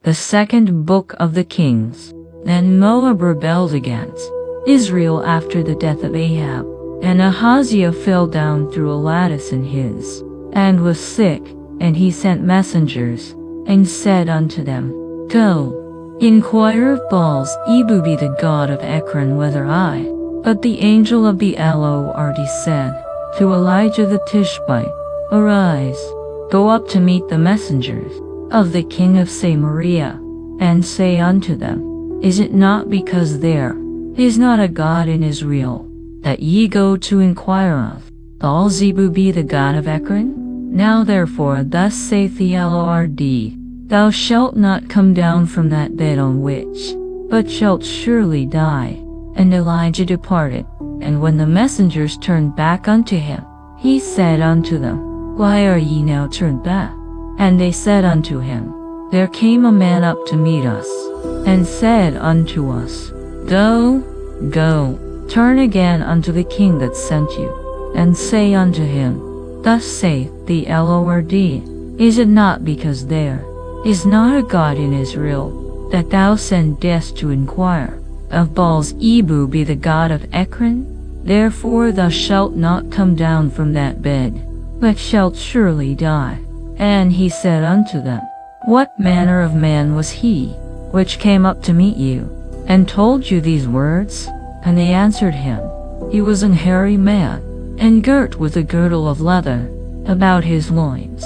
The second book of the Kings. Then Moab rebelled against Israel after the death of Ahab, and Ahaziah fell down through a lattice in his, and was sick, and he sent messengers, and said unto them, Go, inquire of Baal-zebub the god of Ekron whether I. But the angel of the Lord said to Elijah the Tishbite, Arise, go up to meet the messengers of the king of Samaria, and say unto them, Is it not because there is not a God in Israel, that ye go to inquire of Baal-zebub the god of Ekron? Now therefore thus saith the Lord, Thou shalt not come down from that bed on which, but shalt surely die. And Elijah departed, and when the messengers turned back unto him, he said unto them, Why are ye now turned back? And they said unto him, There came a man up to meet us, and said unto us, Go, turn again unto the king that sent you, and say unto him, Thus saith the Lord, Is it not because there is not a God in Israel, that thou sendest to inquire of Baal-zebub the god of Ekron? Therefore thou shalt not come down from that bed, but shalt surely die. And he said unto them, What manner of man was he, which came up to meet you, and told you these words? And they answered him, He was an hairy man, and girt with a girdle of leather about his loins.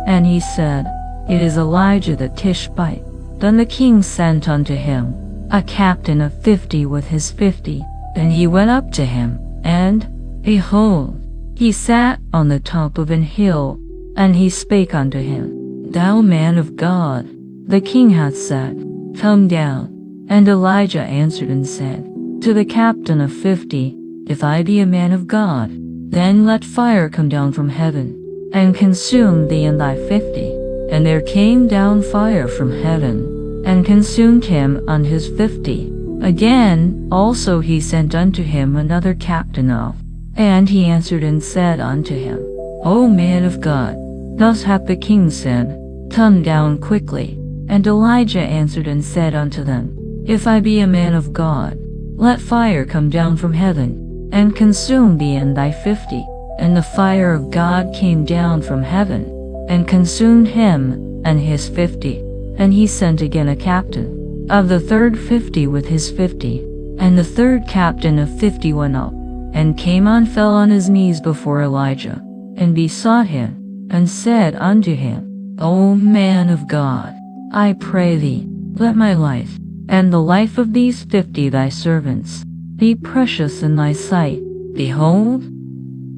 And he said, It is Elijah the Tishbite. Then the king sent unto him a captain of 50 with his 50. And he went up to him, and, behold, he sat on the top of an hill, and he spake unto him, Thou man of God, the king hath said, Come down. And Elijah answered and said to the captain of 50, If I be a man of God, then let fire come down from heaven, and consume thee and thy 50. And there came down fire from heaven, and consumed him and his 50. Again also he sent unto him another captain of, and he answered and said unto him, O man of God, thus hath the king said, Come down quickly. And Elijah answered and said unto them, If I be a man of God, let fire come down from heaven, and consume thee and thy 50. And the fire of God came down from heaven, and consumed him and his 50. And he sent again a captain of the third 50 with his 50. And the third captain of 50 went up, and came and fell on his knees before Elijah, and besought him, and said unto him, O man of God, I pray thee, let my life, and the life of these 50 thy servants, be precious in thy sight. Behold,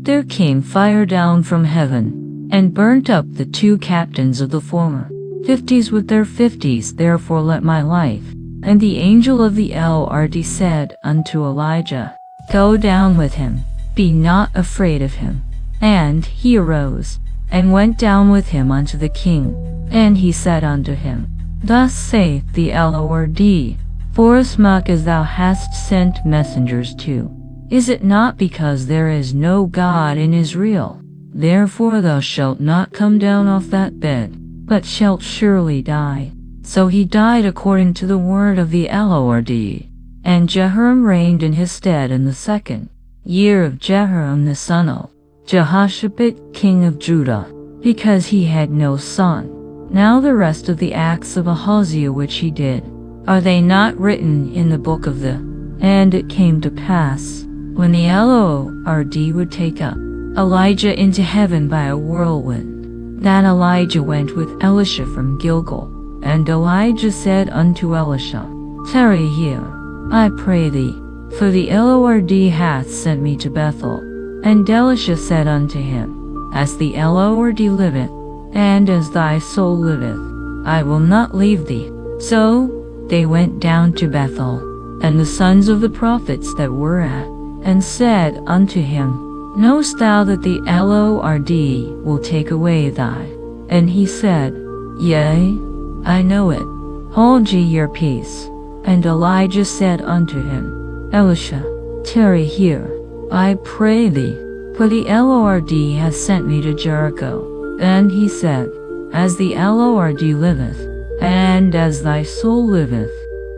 there came fire down from heaven, and burnt up the 2 captains of the former 50s with their 50s. Therefore let my life. And the angel of the Lord said unto Elijah, Go down with him, be not afraid of him. And he arose, and went down with him unto the king. And he said unto him, Thus saith the Lord, Forasmuch as thou hast sent messengers to, is it not because there is no God in Israel? Therefore thou shalt not come down off that bed, but shalt surely die. So he died according to the word of the Lord. And Jehoram reigned in his stead in the 2nd year of Jehoram the son of Jehoshaphat king of Judah, because he had no son. Now the rest of the acts of Ahaziah which he did, are they not written in the book of the? And it came to pass, when the Lord would take up Elijah into heaven by a whirlwind, that Elijah went with Elisha from Gilgal. And Elijah said unto Elisha, Tarry here, I pray thee, for the Lord hath sent me to Bethel. And Elisha said unto him, As the Lord liveth, and as thy soul liveth, I will not leave thee. So they went down to Bethel, and the sons of the prophets that were at, and said unto him, Knowest thou that the Lord will take away thy? And he said, Yea, I know it. Hold ye your peace. And Elijah said unto him, Elisha, tarry here, I pray thee, for the Lord hath sent me to Jericho. And he said, As the Lord liveth, and as thy soul liveth,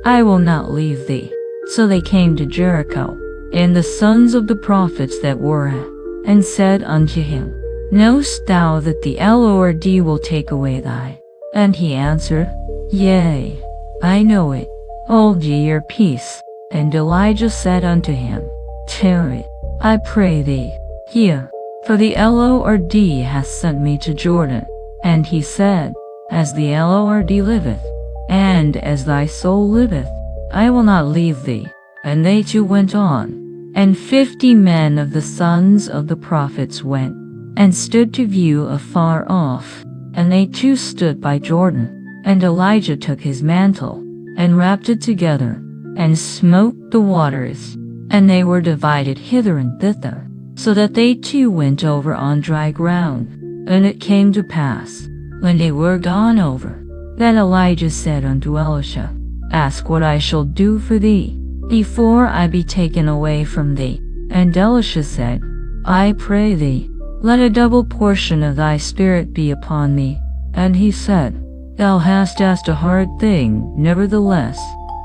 I will not leave thee. So they came to Jericho, and the sons of the prophets that were at, and said unto him, Knowest thou that the Lord will take away thy? And he answered, Yea, I know it. Hold ye your peace. And Elijah said unto him, Tarry, I pray thee, here, for the Lord hath sent me to Jordan. And he said, As the Lord liveth, and as thy soul liveth, I will not leave thee. And they two went on. And 50 men of the sons of the prophets went, and stood to view afar off. And they two stood by Jordan. And Elijah took his mantle, and wrapped it together, and smote the waters, and they were divided hither and thither, so that they two went over on dry ground. And it came to pass, when they were gone over, that Elijah said unto Elisha, Ask what I shall do for thee, before I be taken away from thee. And Elisha said, I pray thee, let a double portion of thy spirit be upon me. And he said, Thou hast asked a hard thing, nevertheless,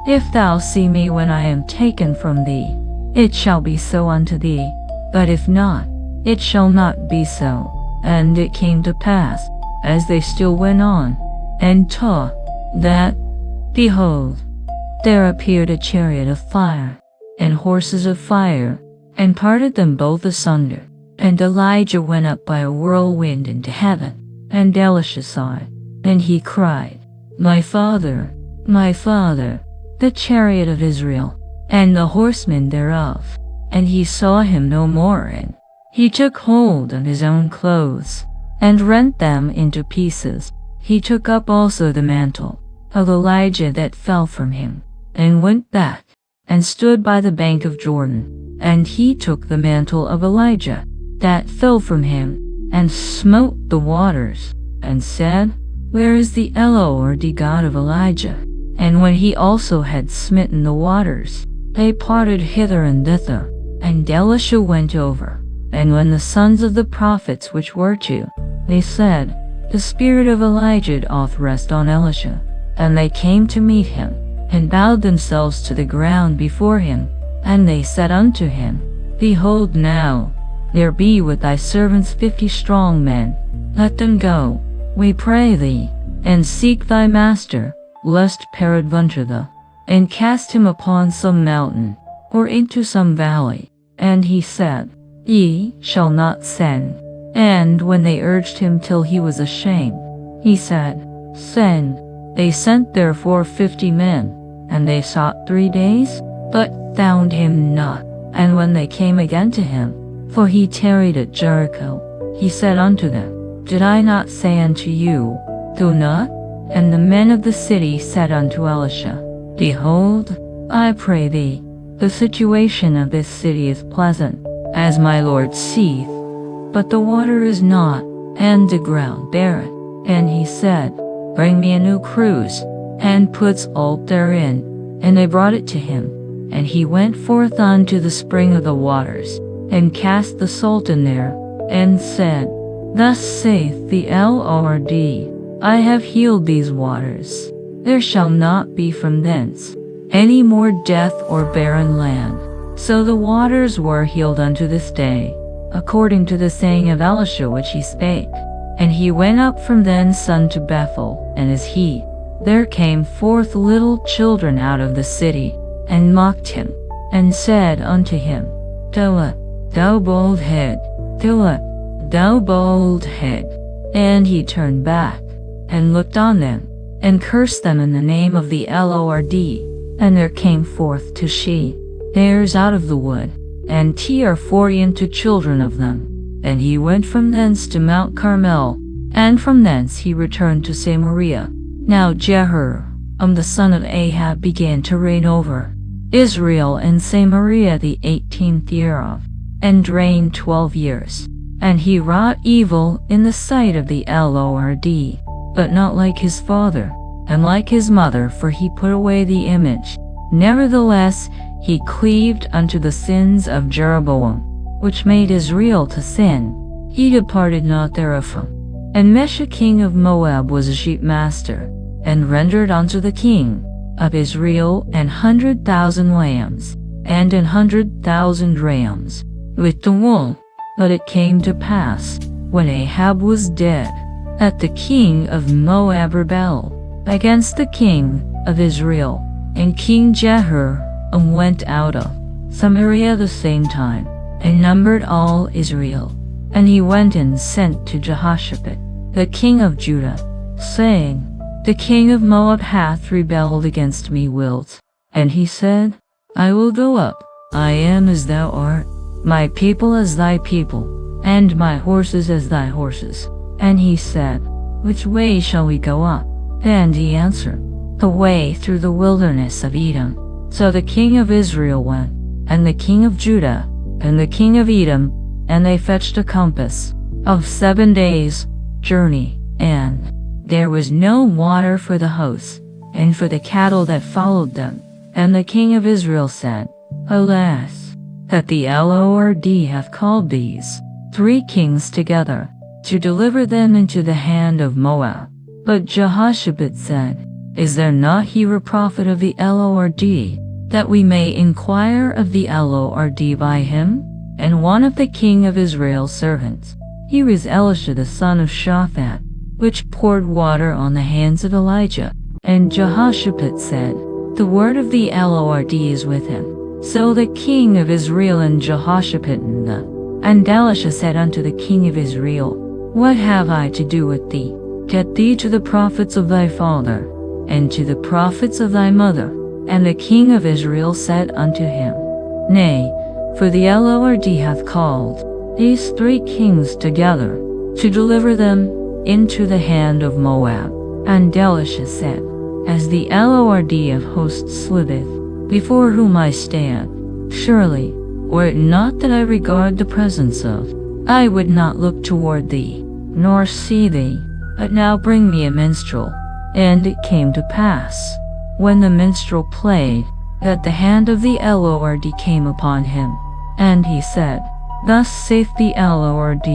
if thou see me when I am taken from thee, it shall be so unto thee, but if not, it shall not be so. And it came to pass, as they still went on, and taught, that, behold, there appeared a chariot of fire, and horses of fire, and parted them both asunder. And Elijah went up by a whirlwind into heaven, and Elisha saw it, and he cried, My father, the chariot of Israel, and the horsemen thereof. And he saw him no more, and he took hold of his own clothes, and rent them into pieces. He took up also the mantle of Elijah that fell from him, and went back, and stood by the bank of Jordan. And he took the mantle of Elijah that fell from him, and smote the waters, and said, Where is the Lord God of Elijah? And when he also had smitten the waters, they parted hither and thither, and Elisha went over. And when the sons of the prophets which were two, they said, The spirit of Elijah doth rest on Elisha. And they came to meet him, and bowed themselves to the ground before him. And they said unto him, Behold now, there be with thy servants 50 strong men. Let them go, we pray thee, and seek thy master, lest peradventure thou, and cast him upon some mountain, or into some valley. And he said, Ye shall not send. And when they urged him till he was ashamed, he said, Send. They sent therefore 50 men, and they sought 3 days, but found him not. And when they came again to him, for he tarried at Jericho, he said unto them, Did I not say unto you, Do not? And the men of the city said unto Elisha, Behold, I pray thee, the situation of this city is pleasant, as my Lord seeth, but the water is not, and the ground barren. And he said, Bring me a new cruse, and put salt therein. And they brought it to him. And he went forth unto the spring of the waters, and cast the salt in there, and said, Thus saith the Lord, I have healed these waters. There shall not be from thence any more death or barren land. So the waters were healed unto this day, according to the saying of Elisha which he spake. And he went up from thence unto Bethel, and as there came forth little children out of the city, and mocked him, and said unto him, Philip, thou bald head, Philip, thou bald head. And he turned back, and looked on them, and cursed them in the name of the Lord. And there came forth to she bears out of the wood, and 40 children of them. And he went from thence to Mount Carmel, and from thence he returned to Samaria. Now Jehoram the son of Ahab began to reign over Israel and Samaria the 18th year of, and reigned 12 years. And he wrought evil in the sight of the Lord, but not like his father, and like his mother, for he put away the image. Nevertheless, he cleaved unto the sins of Jeroboam, which made Israel to sin. He departed not therefrom. And Mesha king of Moab was a sheep master, and rendered unto the king of Israel 100,000 lambs, and 100,000 rams, with the wool. But it came to pass, when Ahab was dead, that the king of Moab rebelled against the king of Israel, and King Jehoram went out of Samaria the same time, and numbered all Israel. And he went and sent to Jehoshaphat, the king of Judah, saying, The king of Moab hath rebelled against me wilt. And he said, I will go up, I am as thou art, my people as thy people, and my horses as thy horses. And he said, Which way shall we go up? And he answered, The way through the wilderness of Edom. So the king of Israel went, and the king of Judah, and the king of Edom, and they fetched a compass of 7 days' journey, and there was no water for the hosts, and for the cattle that followed them. And the king of Israel said, Alas, that the Lord hath called these 3 kings together, to deliver them into the hand of Moab. But Jehoshaphat said, Is there not here a prophet of the Lord, that we may inquire of the Lord by him? And one of the king of Israel's servants, he was Elisha the son of Shaphat, which poured water on the hands of Elijah. And Jehoshaphat said, The word of the Lord is with him. So the king of Israel and Jehoshaphat and Elisha said unto the king of Israel, What have I to do with thee? Get thee to the prophets of thy father, and to the prophets of thy mother. And the king of Israel said unto him, Nay, for the Lord hath called these 3 kings together, to deliver them into the hand of Moab. And Elisha said, As the Lord of hosts liveth, before whom I stand, surely, were it not that I regard the presence of, I would not look toward thee, nor see thee. But now bring me a minstrel. And it came to pass, when the minstrel played, that the hand of the Lord came upon him. And he said, Thus saith the Lord,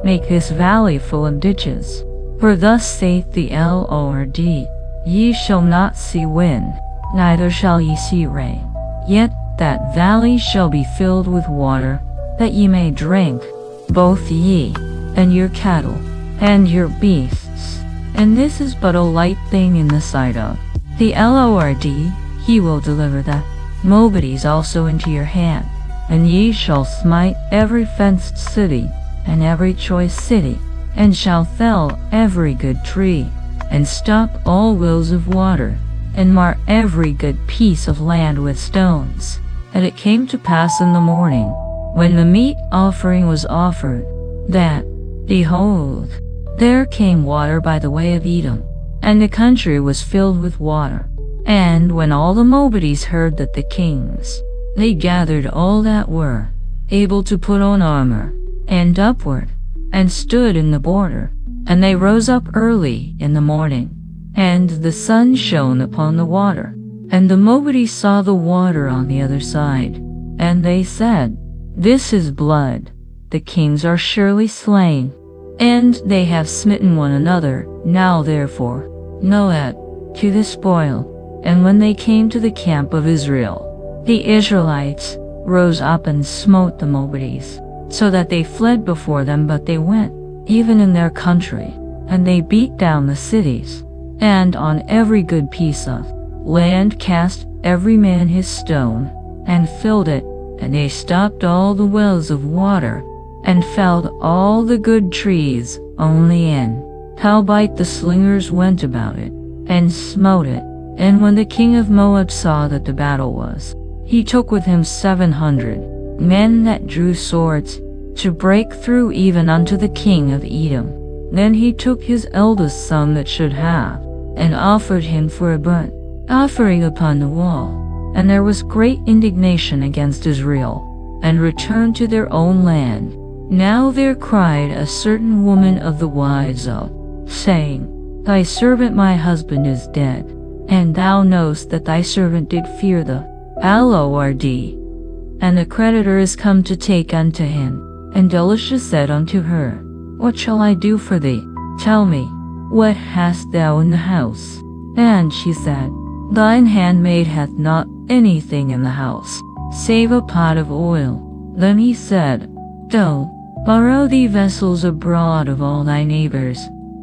Make this valley full of ditches. For thus saith the Lord, Ye shall not see wind, neither shall ye see rain. Yet that valley shall be filled with water, that ye may drink, both ye, and your cattle, and your beasts. And this is but a light thing in the sight of the Lord. He will deliver the Moabites also into your hand. And ye shall smite every fenced city, and every choice city, and shall fell every good tree, and stop all wells of water, and mar every good piece of land with stones. And it came to pass in the morning, when the meat offering was offered, that, behold, there came water by the way of Edom, and the country was filled with water. And when all the Moabites heard that the kings, they gathered all that were able to put on armor, and upward, and stood in the border. And they rose up early in the morning, and the sun shone upon the water. And the Moabites saw the water on the other side, and they said, This is blood, the kings are surely slain, and they have smitten one another. Now therefore, know it, to the spoil. And when they came to the camp of Israel, the Israelites rose up and smote the Moabites, so that they fled before them, but they went, even in their country, and they beat down the cities, and on every good piece of land cast every man his stone, and filled it, and they stopped all the wells of water, and felled all the good trees only in. Howbeit the slingers went about it, and smote it. And when the king of Moab saw that the battle was, he took with him 700 men that drew swords, to break through even unto the king of Edom. Then he took his eldest son that should have, and offered him for a burnt offering upon the wall. And there was great indignation against Israel, and returned to their own land. Now there cried a certain woman of the wives of, saying, Thy servant my husband is dead, and thou knowest that thy servant did fear the Lord, and the creditor is come to take unto him. And Elisha said unto her, What shall I do for thee? Tell me, what hast thou in the house? And she said, Thine handmaid hath not anything in the house, save a pot of oil. Then he said, Go, borrow thee vessels abroad of all thy neighbors,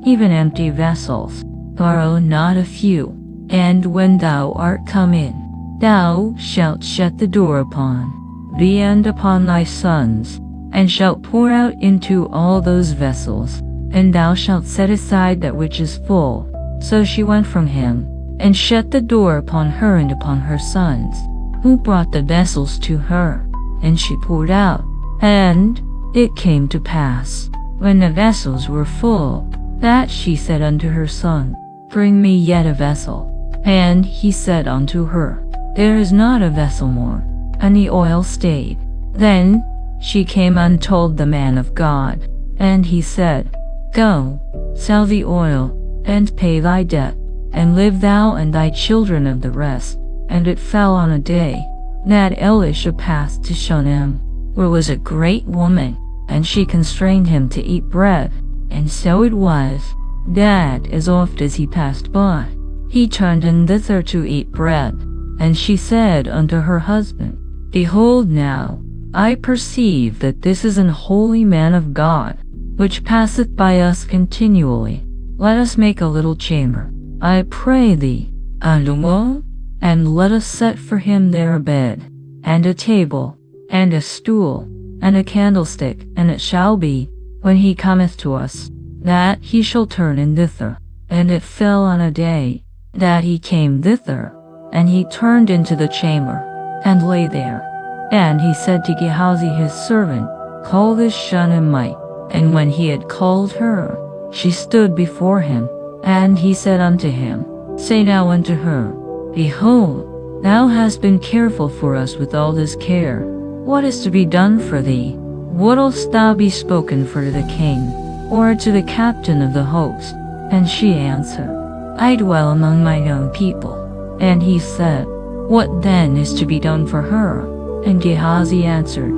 even empty vessels, borrow not a few. And when thou art come in, thou shalt shut the door upon thee and upon thy sons, and shalt pour out into all those vessels, and thou shalt set aside that which is full. So she went from him, and shut the door upon her and upon her sons, who brought the vessels to her, and she poured out. And it came to pass, when the vessels were full, that she said unto her son, Bring me yet a vessel. And he said unto her, There is not a vessel more. And the oil stayed. Then she came and told the man of God, and he said, Go, sell the oil, and pay thy debt, and live thou and thy children of the rest. And it fell on a day that Elisha passed to Shunem, where was a great woman, and she constrained him to eat bread. And so it was, that as oft as he passed by, he turned in thither to eat bread. And she said unto her husband, Behold now, I perceive that this is an holy man of God, which passeth by us continually. Let us make a little chamber, I pray thee, and a wall, and let us set for him there a bed, and a table, and a stool, and a candlestick. And it shall be, when he cometh to us, that he shall turn in thither. And it fell on a day that he came thither, and he turned into the chamber, and lay there. And he said to Gehazi his servant, Call this Shunammite. And when he had called her, she stood before him. And he said unto him, Say now unto her, Behold, thou hast been careful for us with all this care. What is to be done for thee? Wouldst thou be spoken for to the king, or to the captain of the host? And she answered, I dwell among mine own people. And he said, What then is to be done for her? And Gehazi answered,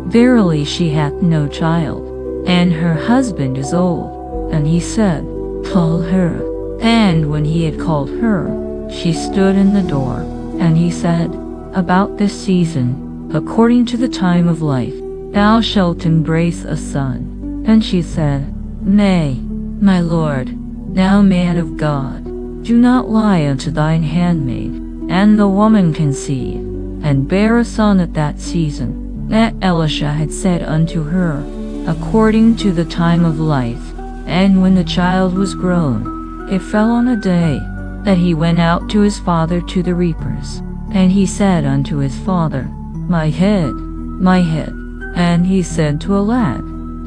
Verily she hath no child, and her husband is old. And he said, Call her. And when he had called her, she stood in the door. And he said, About this season, according to the time of life, thou shalt embrace a son. And she said, Nay, my lord, thou man of God, do not lie unto thine handmaid. And the woman conceived, and bare a son at that season, that Elisha had said unto her, according to the time of life. And when the child was grown, it fell on a day that he went out to his father to the reapers. And he said unto his father, My head, my head. And he said to a lad,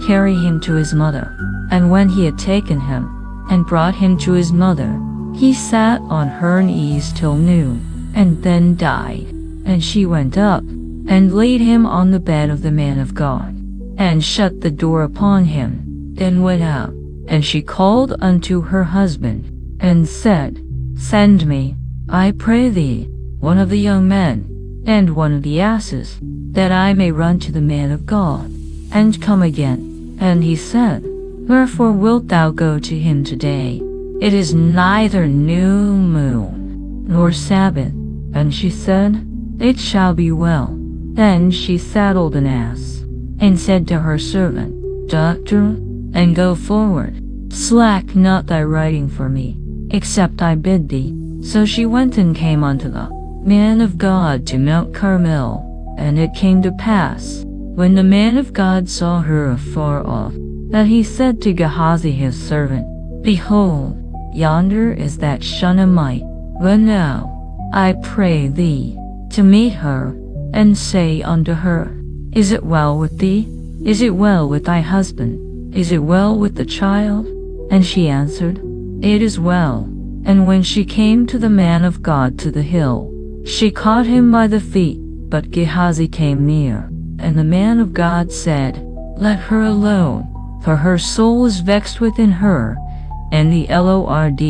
Carry him to his mother. And when he had taken him, and brought him to his mother, he sat on her knees till noon, and then died. And she went up, and laid him on the bed of the man of God, and shut the door upon him, then went out. And she called unto her husband, and said, Send me, I pray thee, one of the young men, and one of the asses, that I may run to the man of God, and come again. And he said, Wherefore wilt thou go to him today? It is neither new moon, nor Sabbath. And she said, It shall be well. Then she saddled an ass, and said to her servant, Doctor, and go forward. Slack not thy riding for me, except I bid thee. So she went and came unto the man of God to Mount Carmel. And it came to pass, when the man of God saw her afar off, that he said to Gehazi his servant, Behold, yonder is that Shunammite. Run now, I pray thee, to meet her, and say unto her, Is it well with thee? Is it well with thy husband? Is it well with the child? And she answered, It is well. And when she came to the man of God to the hill, she caught him by the feet. But Gehazi came near, and the man of God said, Let her alone, for her soul is vexed within her, and the Lord,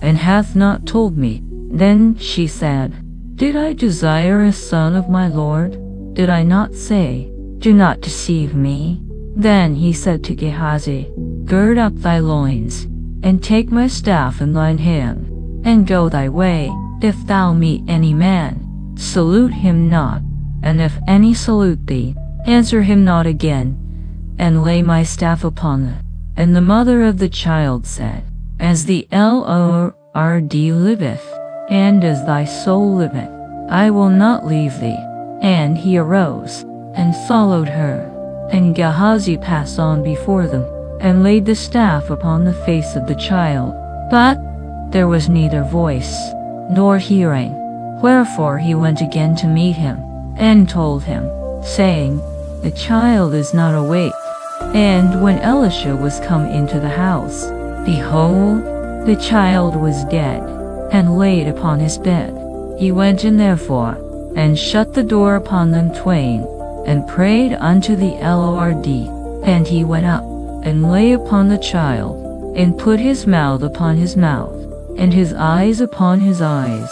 and hath not told me. Then she said, Did I desire a son of my Lord? Did I not say, Do not deceive me? Then he said to Gehazi, Gird up thy loins, and take my staff in thine hand. and go thy way. If thou meet any man, salute him not, and if any salute thee, answer him not again, and lay my staff upon it. And the mother of the child said, As the Lord liveth, and as thy soul liveth, I will not leave thee. And he arose, and followed her. And Gehazi passed on before them, and laid the staff upon the face of the child. But there was neither voice, nor hearing. Wherefore he went again to meet him, and told him, saying, The child is not awake. And when Elisha was come into the house, behold, the child was dead, and laid upon his bed. He went in therefore, and shut the door upon them twain, and prayed unto the Lord. And he went up, and lay upon the child, and put his mouth upon his mouth, and his eyes upon his eyes,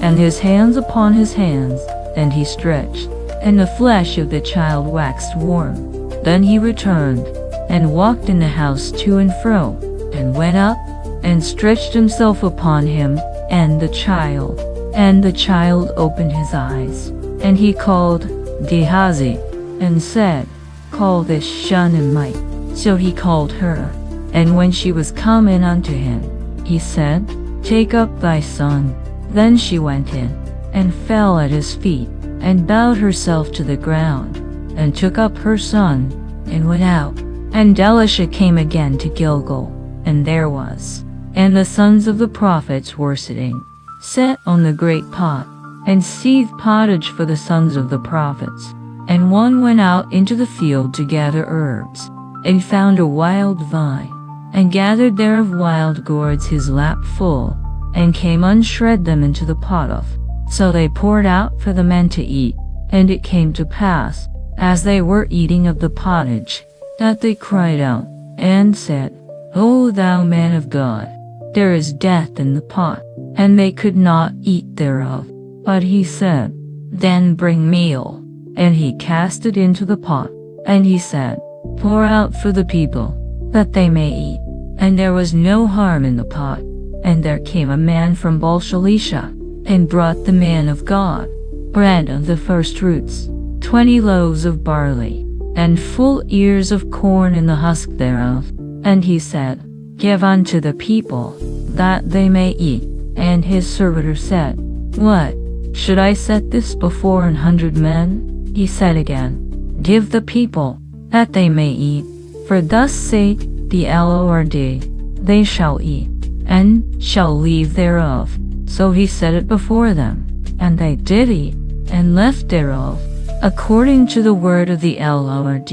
and his hands upon his hands, and he stretched, and the flesh of the child waxed warm. Then he returned, and walked in the house to and fro, and went up, and stretched himself upon him, and the child. And the child opened his eyes, and he called Gehazi, and said, Call this Shunammite. So he called her. And when she was come in unto him, he said, Take up thy son. Then she went in, and fell at his feet, and bowed herself to the ground, and took up her son, and went out. And Elisha came again to Gilgal, and there was, and the sons of the prophets were sitting, set on the great pot, and seethed pottage for the sons of the prophets. And one went out into the field to gather herbs, and found a wild vine, and gathered thereof wild gourds his lap full, and came unshred them into the pottoff. So they poured out for the men to eat. And it came to pass, as they were eating of the pottage, that they cried out, and said, O thou man of God, there is death in the pot. And they could not eat thereof. But he said, Then bring meal. And he cast it into the pot. And he said, Pour out for the people, that they may eat. And there was no harm in the pot. And there came a man from Baal-shalisha, and brought the man of God bread of the firstfruits, 20 loaves of barley, and full ears of corn in the husk thereof. And he said, Give unto the people, that they may eat. And his servitor said, What, should I set this before 100 men? He said again, Give the people, that they may eat. For thus saith the Lord, they shall eat, and shall leave thereof. So he set it before them, and they did eat, and left thereof, according to the word of the Lord.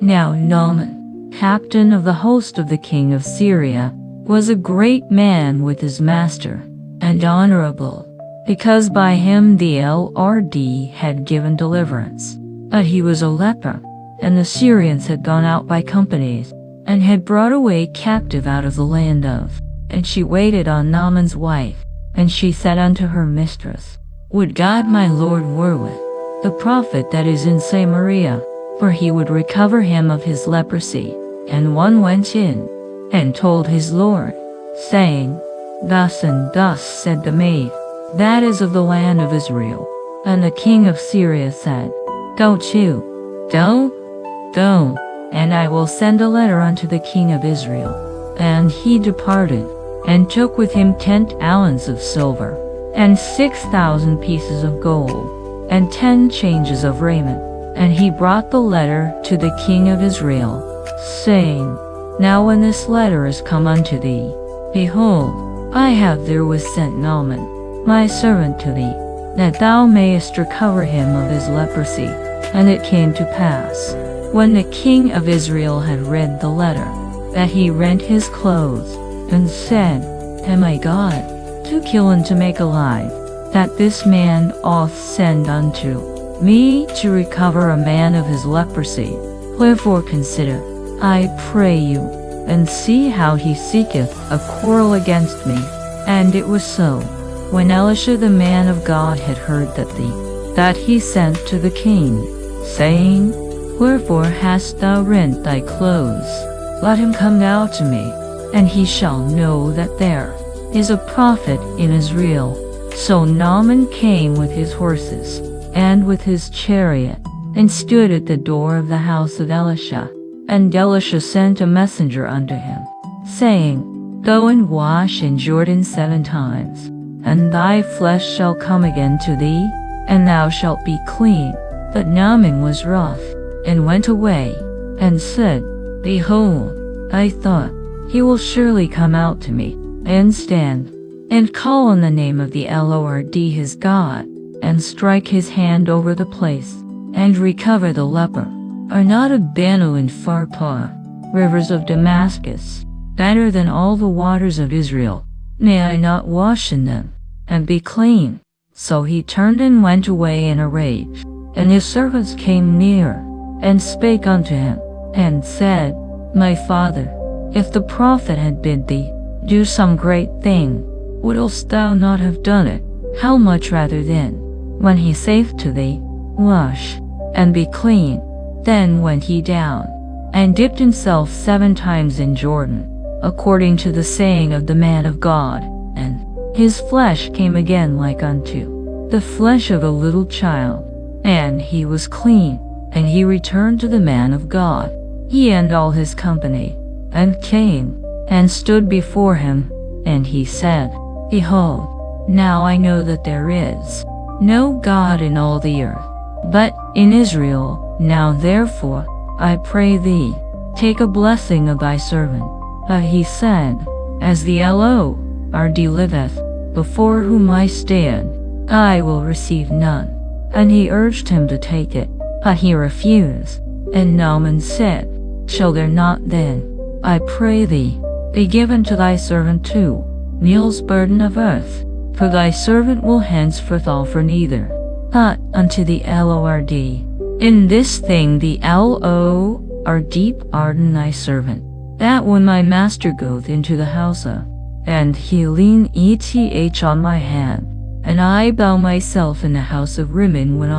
Now Naaman, captain of the host of the king of Syria, was a great man with his master, and honorable, because by him the Lord had given deliverance. But he was a leper, and the Syrians had gone out by companies, and had brought away captive out of the land of. And she waited on Naaman's wife, and she said unto her mistress, Would God my Lord were with the prophet that is in Samaria, for he would recover him of his leprosy. And one went in, and told his lord, saying, Thus and thus said the maid, that is of the land of Israel. And the king of Syria said, Go to, go, and I will send a letter unto the king of Israel. And he departed, and took with him 10 talents of silver, and 6,000 pieces of gold, and 10 changes of raiment. And he brought the letter to the king of Israel, saying, Now when this letter is come unto thee, behold, I have therewith sent Naaman, my servant, to thee, that thou mayest recover him of his leprosy. And it came to pass, when the king of Israel had read the letter, that he rent his clothes, and said, Am I God, to kill and to make alive, that this man oth send unto me to recover a man of his leprosy? Wherefore consider, I pray you, and see how he seeketh a quarrel against me. And it was so, when Elisha the man of God had heard that he sent to the king, saying, Wherefore hast thou rent thy clothes? Let him come now to me, and he shall know that there is a prophet in Israel. So Naaman came with his horses, and with his chariot, and stood at the door of the house of Elisha. And Elisha sent a messenger unto him, saying, Go and wash in Jordan 7 times, and thy flesh shall come again to thee, and thou shalt be clean. But Naaman was wroth, and went away, and said, Behold, I thought, he will surely come out to me, and stand, and call on the name of the Lord his God, and strike his hand over the place, and recover the leper. Are not Abana and Pharpar, rivers of Damascus, better than all the waters of Israel? May I not wash in them, and be clean? So he turned and went away in a rage. And his servants came near, and spake unto him, and said, My father, if the prophet had bid thee, Do some great thing, wouldst thou not have done it? How much rather then, when he saith to thee, Wash, and be clean? Then went he down, and dipped himself 7 times in Jordan, according to the saying of the man of God, and his flesh came again like unto the flesh of a little child, and he was clean. And he returned to the man of God, he and all his company, and came, and stood before him, and he said, Behold, now I know that there is no God in all the earth, but in Israel. Now therefore, I pray thee, take a blessing of thy servant. But he said, As the Lord liveth, before whom I stand, I will receive none. And he urged him to take it, but he refused. And Naaman said, Shall there not then, I pray thee, be given to thy servant 2 meals burden of earth? For thy servant will henceforth offer neither, but unto the Lord. In this thing the Lord pardon thy servant, that when my master goeth into the house of, and he lean eth on my hand, and I bow myself in the house of Rimmon when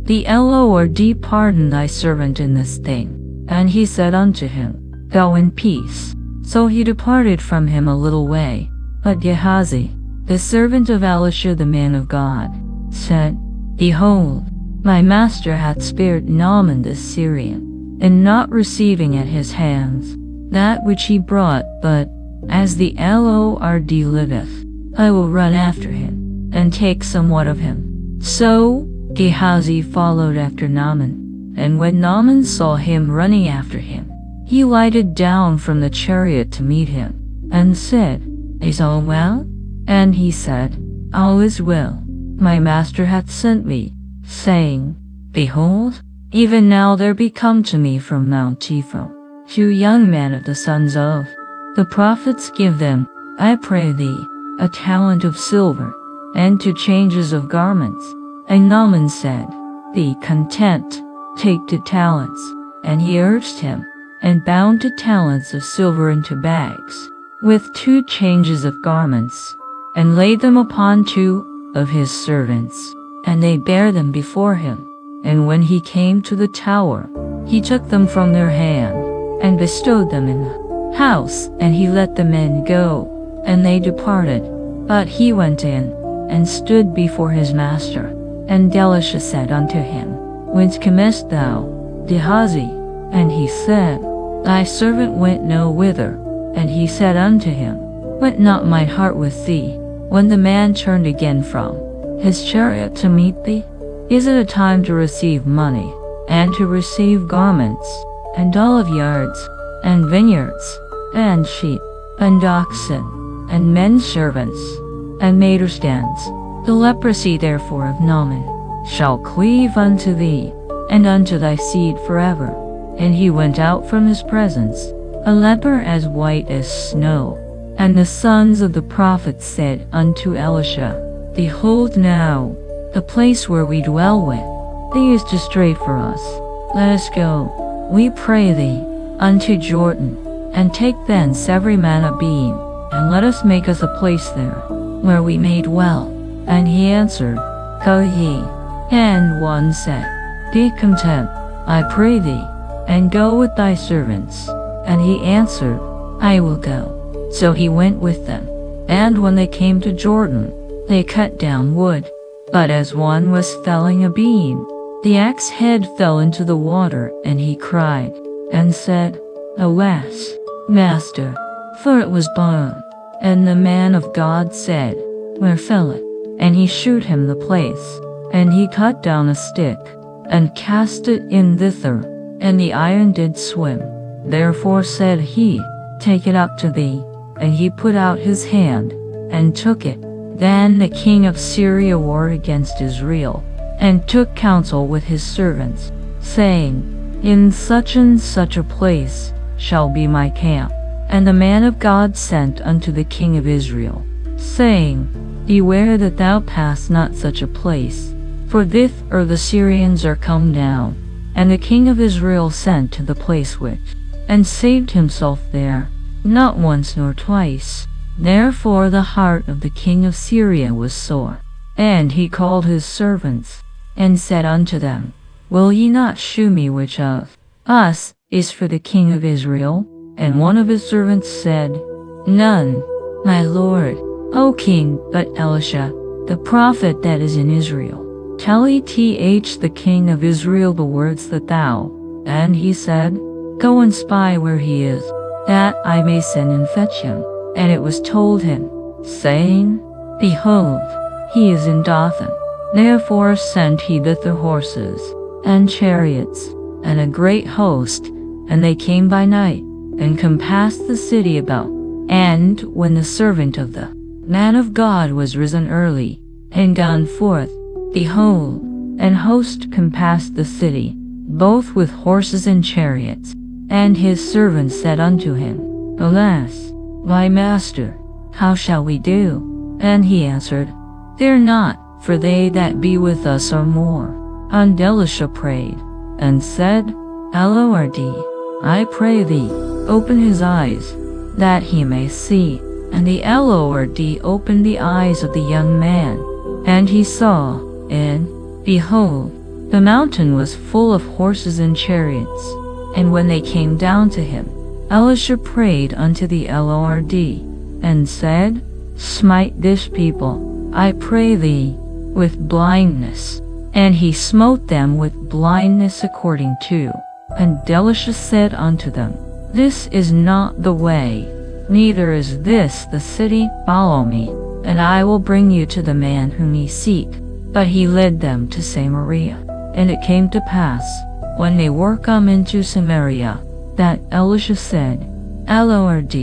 the Lord pardon thy servant in this thing. And he said unto him, Go in peace. So he departed from him a little way. But Gehazi, the servant of Elisha the man of God, said, Behold, my master hath spared Naaman the Syrian, in not receiving at his hands that which he brought, but, as the Lord liveth, I will run after him, and take somewhat of him. So Gehazi followed after Naaman, and when Naaman saw him running after him, he lighted down from the chariot to meet him, and said, Is all well? And he said, All is well. My master hath sent me, saying, Behold, even now there be come to me from Mount Ephraim 2 young men of the sons of the prophets. Give them, I pray thee, a talent of silver, and 2 changes of garments. And Naaman said, Be content, take 2 talents. And he urged him, and bound 2 talents of silver into bags, with 2 changes of garments, and laid them upon 2 of his servants, and they bare them before him. And when he came to the tower, he took them from their hand, and bestowed them in the house, and he let the men go, and they departed. But he went in, and stood before his master. And Elisha said unto him, Whence camest thou, Gehazi? And he said, Thy servant went no whither. And he said unto him, Went not my heart with thee, when the man turned again from his chariot to meet thee? Is it a time to receive money, and to receive garments, and olive yards, and vineyards, and sheep, and oxen, and men servants, and maiders stands? The leprosy therefore of Naaman shall cleave unto thee, and unto thy seed forever. And he went out from his presence, a leper as white as snow. And the sons of the prophets said unto Elisha, Behold now, the place where we dwell with, thee is too strait for us. Let us go, we pray thee, unto Jordan, and take thence every man a beam, and let us make us a place there, where we may dwell. And he answered, Go ye. And one said, Be content, I pray thee, and go with thy servants. And he answered, I will go. So he went with them. And when they came to Jordan, they cut down wood. But as one was felling a beam, the axe head fell into the water, and he cried, and said, Alas, master, for it was burned. And the man of God said, Where fell it? And he shewed him the place. And he cut down a stick, and cast it in thither, and the iron did swim. Therefore said he, Take it up to thee. And he put out his hand, and took it. Then the king of Syria warred against Israel, and took counsel with his servants, saying, In such and such a place shall be my camp. And the man of God sent unto the king of Israel, saying, Beware that thou pass not such a place, for thither the Syrians are come down. And the king of Israel sent to the place which, and saved himself there, not once nor twice. Therefore the heart of the king of Syria was sore. And he called his servants, and said unto them, Will ye not shew me which of us is for the king of Israel? And one of his servants said, None, my lord, O king, but Elisha, the prophet that is in Israel. Tell the king of Israel the words that thou. And he said, Go and spy where he is, that I may send and fetch him. And it was told him, saying, Behold, he is in Dothan. Therefore sent he thither horses, and chariots, and a great host, and they came by night, and compassed the city about. And when the servant of the man of God was risen early, and gone forth, behold, an host compassed the city, both with horses and chariots. And his servant said unto him, Alas, my master, how shall we do? And he answered, Fear not, for they that be with us are more. And Elisha prayed, and said, Lord, I pray thee, open his eyes, that he may see. And the Lord opened the eyes of the young man, and he saw, and, behold, the mountain was full of horses and chariots. And when they came down to him, Elisha prayed unto the Lord, and said, Smite this people, I pray thee, with blindness. And he smote them with blindness according to. And Elisha said unto them, This is not the way, neither is this the city. Follow me, and I will bring you to the man whom ye seek. But he led them to Samaria. And it came to pass, when they were come into Samaria, that Elisha said, Lord,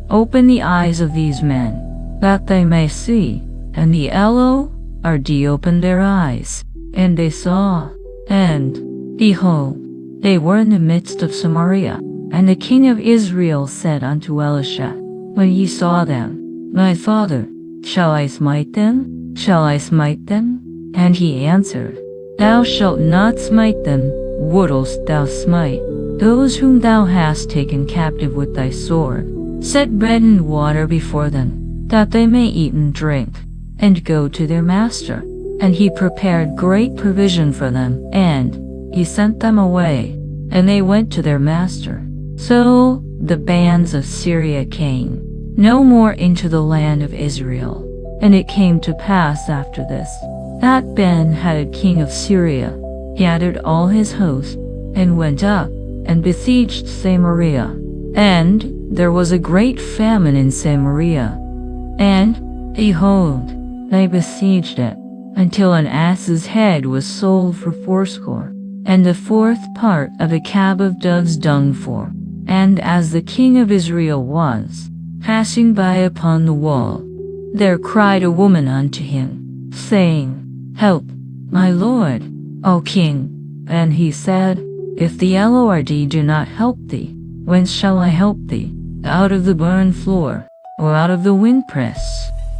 open the eyes of these men, that they may see. And the Lord opened their eyes, and they saw. And, behold, they were in the midst of Samaria. And the king of Israel said unto Elisha, When he saw them, My father, shall I smite them? Shall I smite them? And he answered, Thou shalt not smite them. Wouldst thou smite those whom thou hast taken captive with thy sword? Set bread and water before them, that they may eat and drink, and go to their master. And he prepared great provision for them, and he sent them away, and they went to their master. So the bands of Syria came no more into the land of Israel. And it came to pass after this, that Ben-Hadad king of Syria gathered all his host, and went up, and besieged Samaria. And there was a great famine in Samaria. And, behold, they besieged it, until an ass's head was sold for 80, and the fourth part of a cab of dove's dung for. And as the king of Israel was passing by upon the wall, there cried a woman unto him, saying, Help, my lord, O king. And he said, If the Lord do not help thee, whence shall I help thee? Out of the barn floor, or out of the windpress?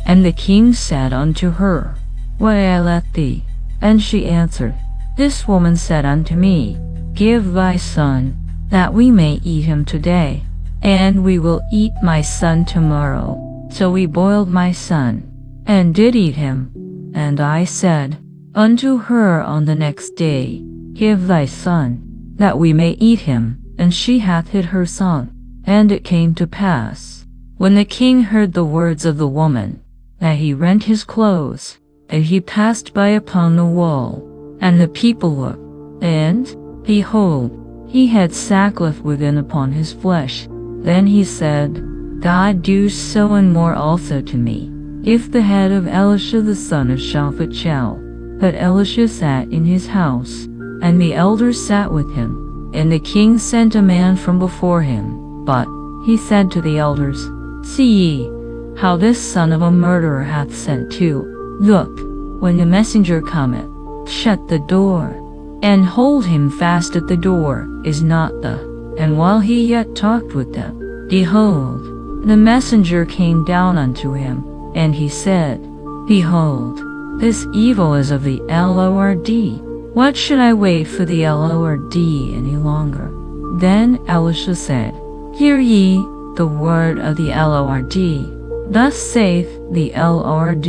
And the king said unto her, Why I let thee? And she answered, This woman said unto me, Give thy son, that we may eat him today, and we will eat my son tomorrow. So we boiled my son, and did eat him. And I said unto her on the next day, Give thy son, that we may eat him. And she hath hid her son. And it came to pass, When the king heard the words of the woman, that he rent his clothes, and he passed by upon the wall, and the people looked, and, behold, he had sackcloth within upon his flesh. Then he said, God do so and more also to me, if the head of Elisha the son of Shaphat shall. But Elisha sat in his house, and the elders sat with him, and the king sent a man from before him. But he said to the elders, See ye, how this son of a murderer hath sent to. Look, when the messenger cometh, shut the door, and hold him fast at the door, is not the. And while he yet talked with them, behold, the messenger came down unto him, and he said, Behold, this evil is of the Lord. What should I wait for the Lord any longer? Then Elisha said, Hear ye the word of the Lord. Thus saith the Lord,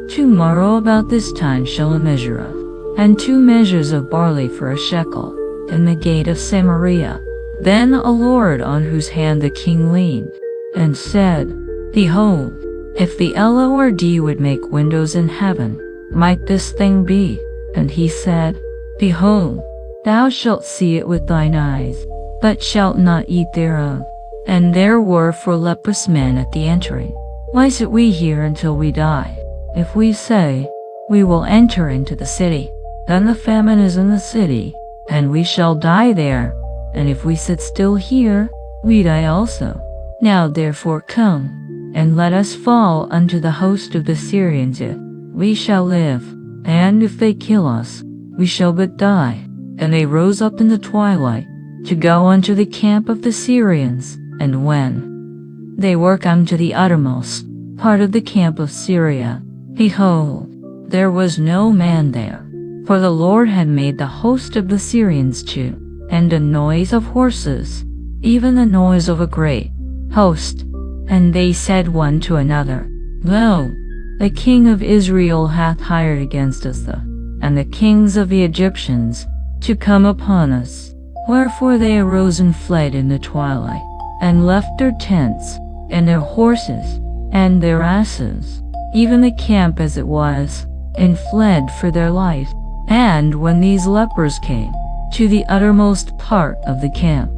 Tomorrow about this time shall a measure of, and 2 measures of barley for a shekel, in the gate of Samaria. Then a Lord on whose hand the king leaned, and said, Behold, if the Lord would make windows in heaven, might this thing be? And he said, Behold, thou shalt see it with thine eyes, but shalt not eat thereof. And there were 4 leprous men at the entering. Why sit we here until we die? If we say, We will enter into the city, then the famine is in the city, and we shall die there. And if we sit still here, we die also. Now therefore come, and let us fall unto the host of the Syrians. We shall live, and if they kill us, we shall but die. And they rose up in the twilight, to go unto the camp of the Syrians. And when they were come to the uttermost part of the camp of Syria, behold, there was no man there, for the Lord had made the host of the Syrians to, and a noise of horses, even the noise of a great host. And they said one to another, Lo, the king of Israel hath hired against us and the kings of the Egyptians, to come upon us. Wherefore they arose and fled in the twilight, and left their tents, and their horses, and their asses, even the camp as it was, and fled for their life. And when these lepers came to the uttermost part of the camp,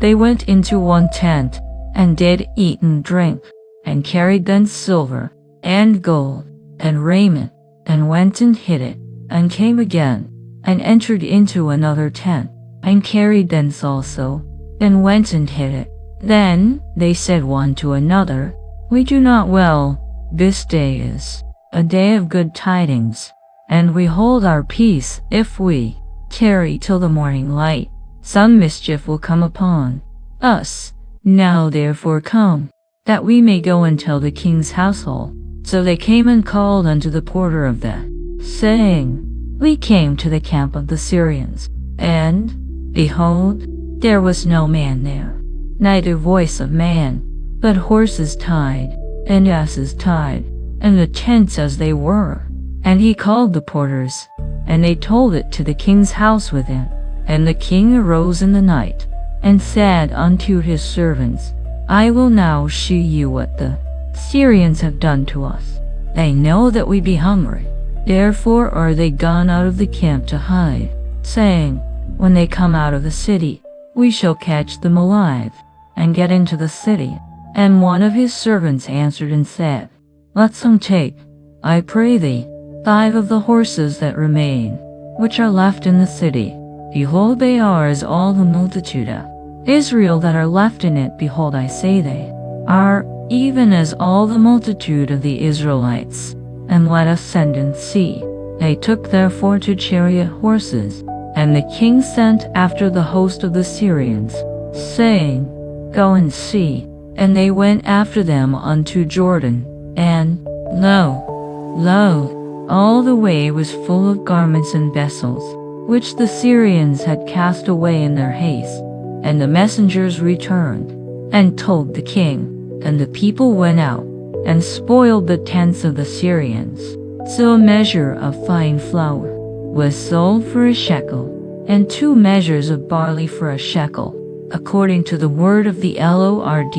they went into one tent, and did eat and drink, and carried thence silver, and gold, and raiment, and went and hid it, and came again, and entered into another tent, and carried thence also, and went and hid it. Then they said one to another, We do not well, this day is a day of good tidings, and we hold our peace. If we tarry till the morning light, some mischief will come upon us. Now therefore come, that we may go and tell the king's household. So they came and called unto the porter of the, saying, We came to the camp of the Syrians, and, behold, there was no man there, neither voice of man, but horses tied, and asses tied, and the tents as they were. And he called the porters, and they told it to the king's house within. And the king arose in the night, and said unto his servants, I will now shew you what the Syrians have done to us. They know that we be hungry. Therefore are they gone out of the camp to hide, saying, When they come out of the city, we shall catch them alive, and get into the city. And one of his servants answered and said, Let some take, I pray thee, 5 of the horses that remain, which are left in the city. Behold, they are as all the multitude of Israel that are left in it. Behold, I say they are even as all the multitude of the Israelites. And let us send and see. They took therefore 2 chariot horses, and the king sent after the host of the Syrians, saying, Go and see. And they went after them unto Jordan, and, lo, all the way was full of garments and vessels, which the Syrians had cast away in their haste. And the messengers returned, and told the king, and the people went out, and spoiled the tents of the Syrians. So a measure of fine flour was sold for a shekel, and 2 measures of barley for a shekel, according to the word of the Lord.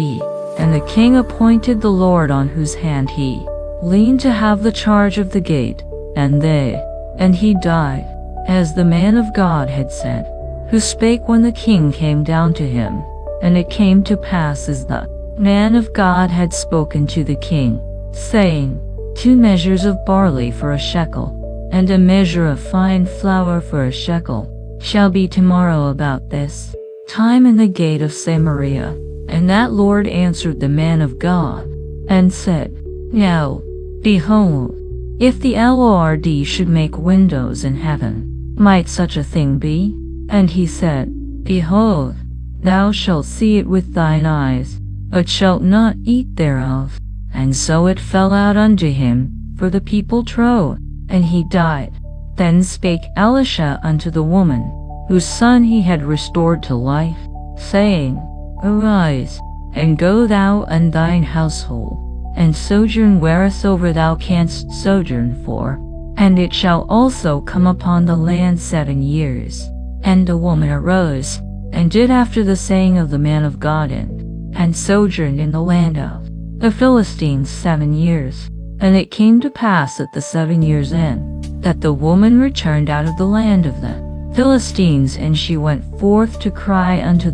And the king appointed the Lord on whose hand he leaned to have the charge of the gate, and he died, as the man of God had said, who spake when the king came down to him. And it came to pass as the man of God had spoken to the king, saying, 2 measures of barley for a shekel, and a measure of fine flour for a shekel, shall be tomorrow about this time in the gate of Samaria. And that Lord answered the man of God, and said, Now, behold, if the Lord should make windows in heaven, might such a thing be? And he said, Behold, thou shalt see it with thine eyes, but shalt not eat thereof. And so it fell out unto him, for the people trode, and he died. Then spake Elisha unto the woman, whose son he had restored to life, saying, Arise, and go thou and thine household, and sojourn wheresoever thou canst sojourn for, and it shall also come upon the land 7 years. And the woman arose, and did after the saying of the man of God, and sojourned in the land of the Philistines 7 years. And it came to pass at the 7 years' end, that the woman returned out of the land of the Philistines, and she went forth to cry unto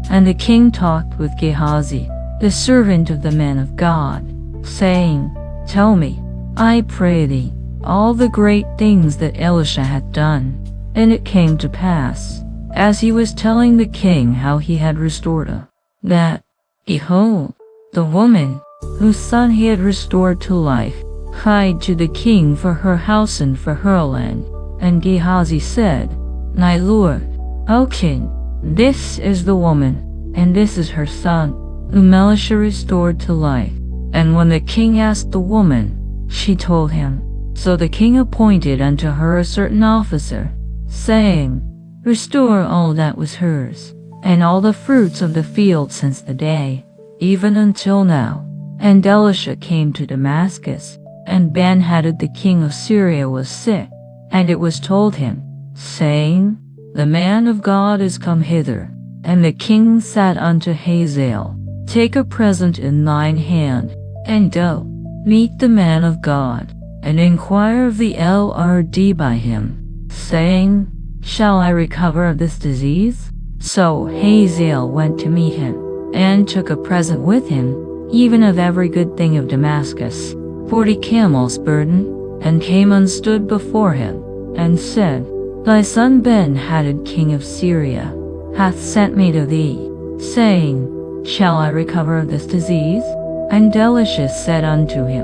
and the king talked with Gehazi, the servant of the man of God, saying, Tell me, I pray thee, all the great things that Elisha hath done. And it came to pass, as he was telling the king how he had restored her, that, behold, the woman, whose son he had restored to life, cried to the king for her house and for her land. And Gehazi said, My lord, O king, this is the woman, and this is her son, whom Elisha restored to life. And when the king asked the woman, she told him. So the king appointed unto her a certain officer, saying, Restore all that was hers, and all the fruits of the field since the day, even until now. And Elisha came to Damascus, and Ben-Hadad the king of Syria was sick. And it was told him, saying, The man of God is come hither. And the king said unto Hazael, Take a present in thine hand, and go, meet the man of God, and inquire of the Lord by him, saying, Shall I recover of this disease? So Hazael went to meet him, and took a present with him, even of every good thing of Damascus, 40 camels' burden, and came and stood before him, and said, Thy son Ben-Hadad king of Syria hath sent me to thee, saying, Shall I recover of this disease? And Elisha said unto him,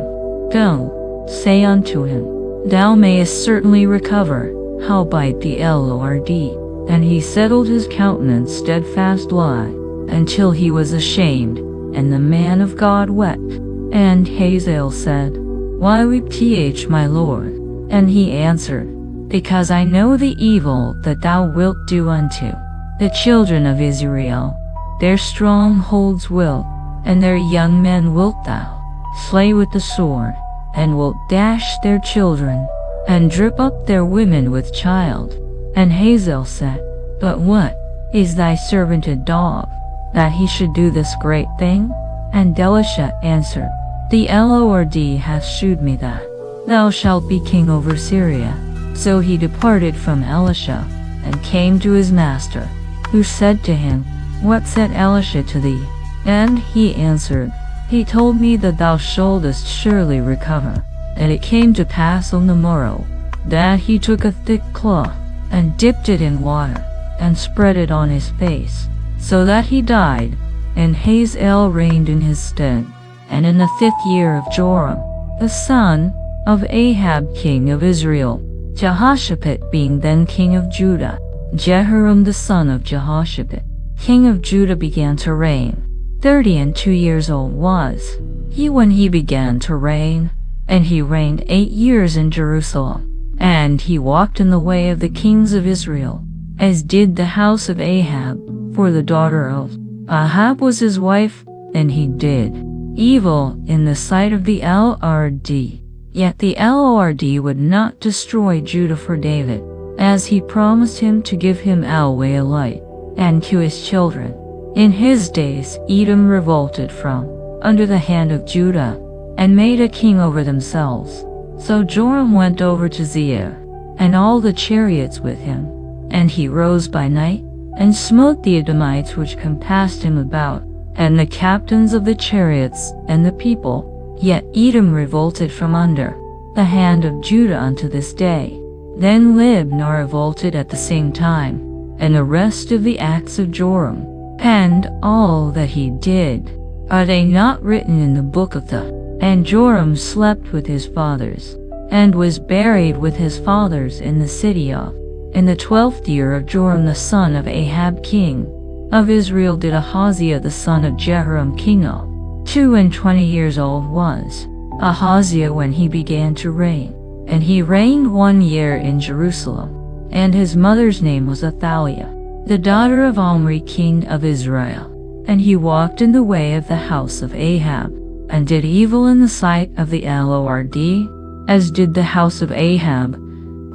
Go, say unto him, Thou mayest certainly recover, howbeit the Lord. And he settled his countenance steadfastly, until he was ashamed, and the man of God wept. And Hazael said, Why weep ye, my lord? And he answered, Because I know the evil that thou wilt do unto the children of Israel. Their strongholds wilt, and their young men wilt thou slay with the sword, and wilt dash their children, and drip up their women with child. And Hazael said, But what is thy servant a dog, that he should do this great thing? And Elisha answered, The Lord hath shewed me that thou shalt be king over Syria. So he departed from Elisha, and came to his master, who said to him, What said Elisha to thee? And he answered, He told me that thou shouldest surely recover. And it came to pass on the morrow, that he took a thick cloth, and dipped it in water, and spread it on his face, so that he died. And Hazael reigned in his stead. And in the 5th year of Joram, the son of Ahab king of Israel, Jehoshaphat being then king of Judah, Jehoram the son of Jehoshaphat, king of Judah, began to reign. 32 years old was he when he began to reign, and he reigned 8 years in Jerusalem. And he walked in the way of the kings of Israel, as did the house of Ahab, for the daughter of Ahab was his wife, and he did evil in the sight of the Lord. Yet the Lord would not destroy Judah for David, as he promised him to give him always a light, and to his children In his days Edom revolted from under the hand of Judah, and made a king over themselves. So Joram went over to Zair, and all the chariots with him, and he rose by night, and smote the Edomites which compassed him about, and the captains of the chariots, and the people. Yet Edom revolted from under the hand of Judah unto this day. Then Libnah revolted at the same time, and the rest of the acts of Joram, and all that he did, are they not written in the book of the? And Joram slept with his fathers, and was buried with his fathers in the city of. In the 12th year of Joram the son of Ahab king of Israel did Ahaziah the son of Jehoram king of. 22 years old was Ahaziah when he began to reign, and he reigned 1 year in Jerusalem. And his mother's name was Athaliah, the daughter of Omri king of Israel. And he walked in the way of the house of Ahab, and did evil in the sight of the Lord, as did the house of Ahab,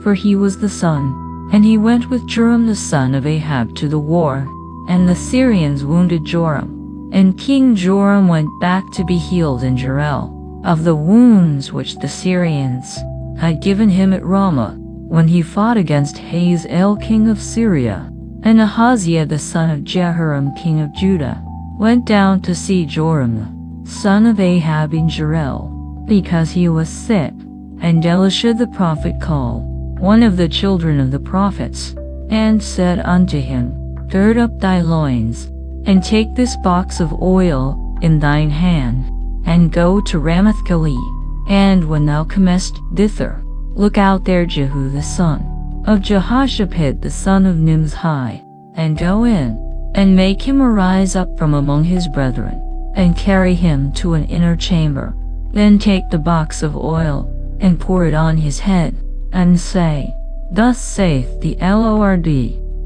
for he was the son. And he went with Joram the son of Ahab to the war, and the Syrians wounded Joram. And King Joram went back to be healed in Jezreel of the wounds which the Syrians had given him at Ramah, when he fought against Hazael king of Syria. And Ahaziah the son of Jehoram king of Judah went down to see Joram the son of Ahab in Jezreel, because he was sick. And Elisha the prophet called one of the children of the prophets, and said unto him, Gird up thy loins, and take this box of oil in thine hand, and go to Ramoth-Gilead. And when thou comest thither, look out there Jehu the son of Jehoshaphat the son of Nimshi, and go in, and make him arise up from among his brethren, and carry him to an inner chamber. Then take the box of oil, and pour it on his head, and say, Thus saith the Lord,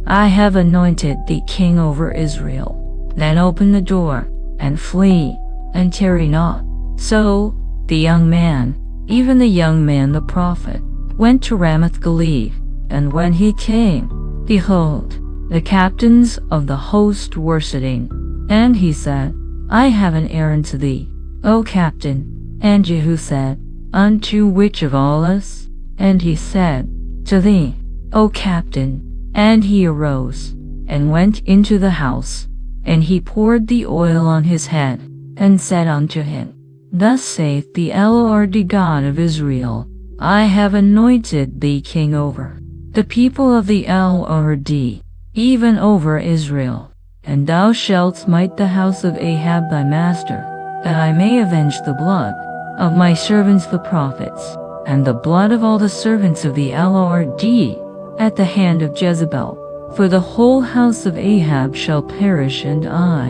I have anointed thee king over Israel. Then open the door, and flee, and tarry not. So the young man, even the young man the prophet, went to Ramoth-Gilead. And when he came, behold, the captains of the host were sitting. And he said, I have an errand to thee, O captain. And Jehu said, Unto which of all us? And he said, To thee, O captain. And he arose, and went into the house, and he poured the oil on his head, and said unto him, Thus saith the Lord God of Israel, I have anointed thee king over the people of the Lord, even over Israel. And thou shalt smite the house of Ahab thy master, that I may avenge the blood of my servants the prophets, and the blood of all the servants of the Lord at the hand of Jezebel. For the whole house of Ahab shall perish, and I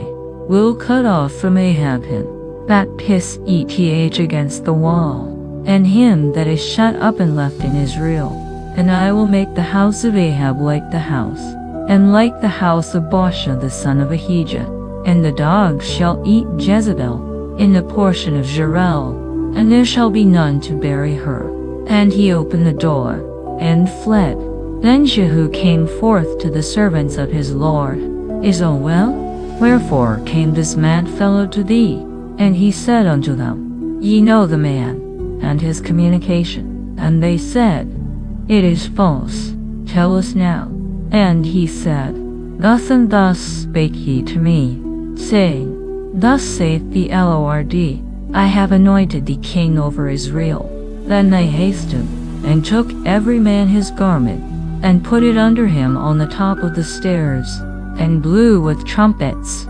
will cut off from Ahab him that pisseth against the wall, and him that is shut up and left in Israel. And I will make the house of Ahab like the house, and like the house of Baasha the son of Ahijah. And the dogs shall eat Jezebel in the portion of Jezreel, and there shall be none to bury her. And he opened the door, and fled. Then Jehu came forth to the servants of his lord. Is all well? Wherefore came this mad fellow to thee? And he said unto them, Ye know the man, and his communication. And they said, It is false. Tell us now. And he said, Thus and thus spake he to me, saying, Thus saith the Lord, I have anointed thee king over Israel. Then they hasted, and took every man his garment, and put it under him on the top of the stairs, and blew with trumpets,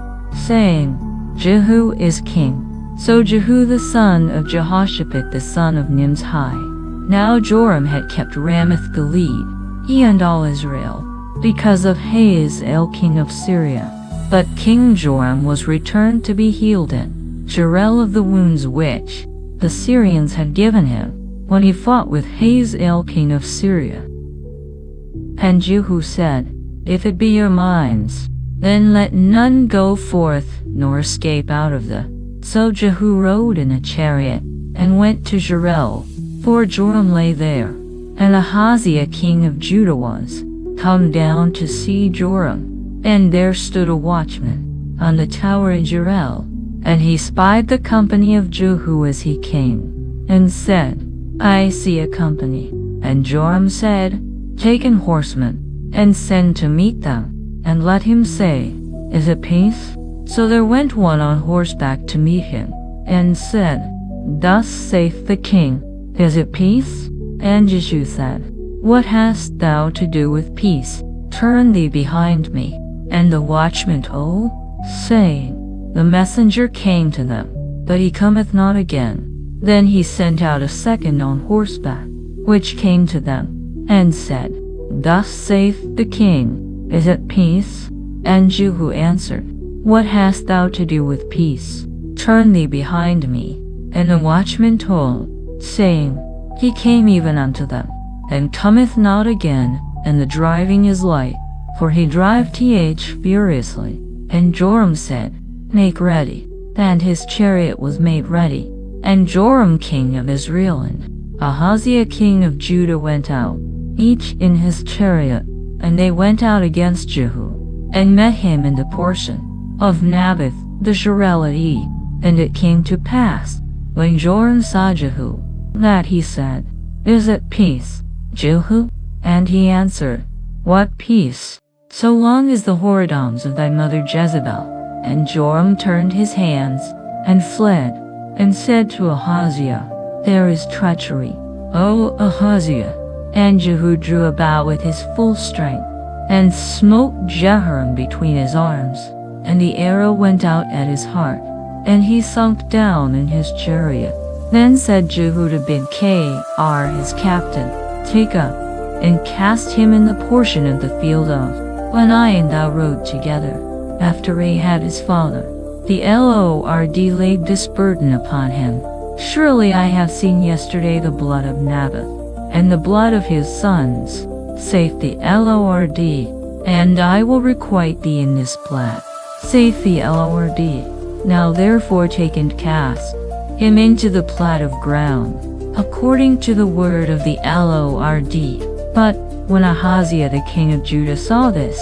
saying, Jehu is king. So Jehu the son of Jehoshaphat the son of Nimshi. Now Joram had kept Ramoth-Gilead, he and all Israel, because of Hazael king of Syria. But King Joram was returned to be healed in Jezreel of the wounds which the Syrians had given him, when he fought with Hazael king of Syria. And Jehu said, If it be your minds, then let none go forth nor escape out of the. So Jehu rode in a chariot, and went to Jezreel, for Joram lay there. And Ahaziah king of Judah was come down to see Joram, and there stood a watchman on the tower in Jezreel. And he spied the company of Jehu as he came, and said, I see a company. And Joram said, Take an horseman, and send to meet them, and let him say, Is it peace? So there went one on horseback to meet him, and said, Thus saith the king, Is it peace? And Jehu said, What hast thou to do with peace? Turn thee behind me. And the watchman told, saying, The messenger came to them, but he cometh not again. Then he sent out a second on horseback, which came to them, and said, Thus saith the king, Is it peace? And Jehu answered, What hast thou to do with peace? Turn thee behind me. And the watchman told, saying, He came even unto them, and cometh not again, and the driving is light, for he driveth furiously. And Joram said, Make ready. And his chariot was made ready. And Joram king of Israel and Ahaziah king of Judah went out, each in his chariot, and they went out against Jehu, and met him in the portion of Naboth the Jezreelite. And it came to pass, when Joram saw Jehu, that he said, Is it peace, Jehu? And he answered, What peace? So long as the whoredoms of thy mother Jezebel. And Joram turned his hands, and fled, and said to Ahaziah, There is treachery, O Ahaziah. And Jehu drew about with his full strength, and smote Jehoram between his arms, and the arrow went out at his heart, and he sunk down in his chariot. Then said Jehu to Bidkar his captain, Take up, and cast him in the portion of the field of, when I and thou rode together, after Ahab his father. The Lord laid this burden upon him. Surely I have seen yesterday the blood of Naboth, and the blood of his sons, saith the Lord, and I will requite thee in this blood, saith the Lord. Now therefore take and cast him into the plat of ground, according to the word of the Lord. But when Ahaziah the king of Judah saw this,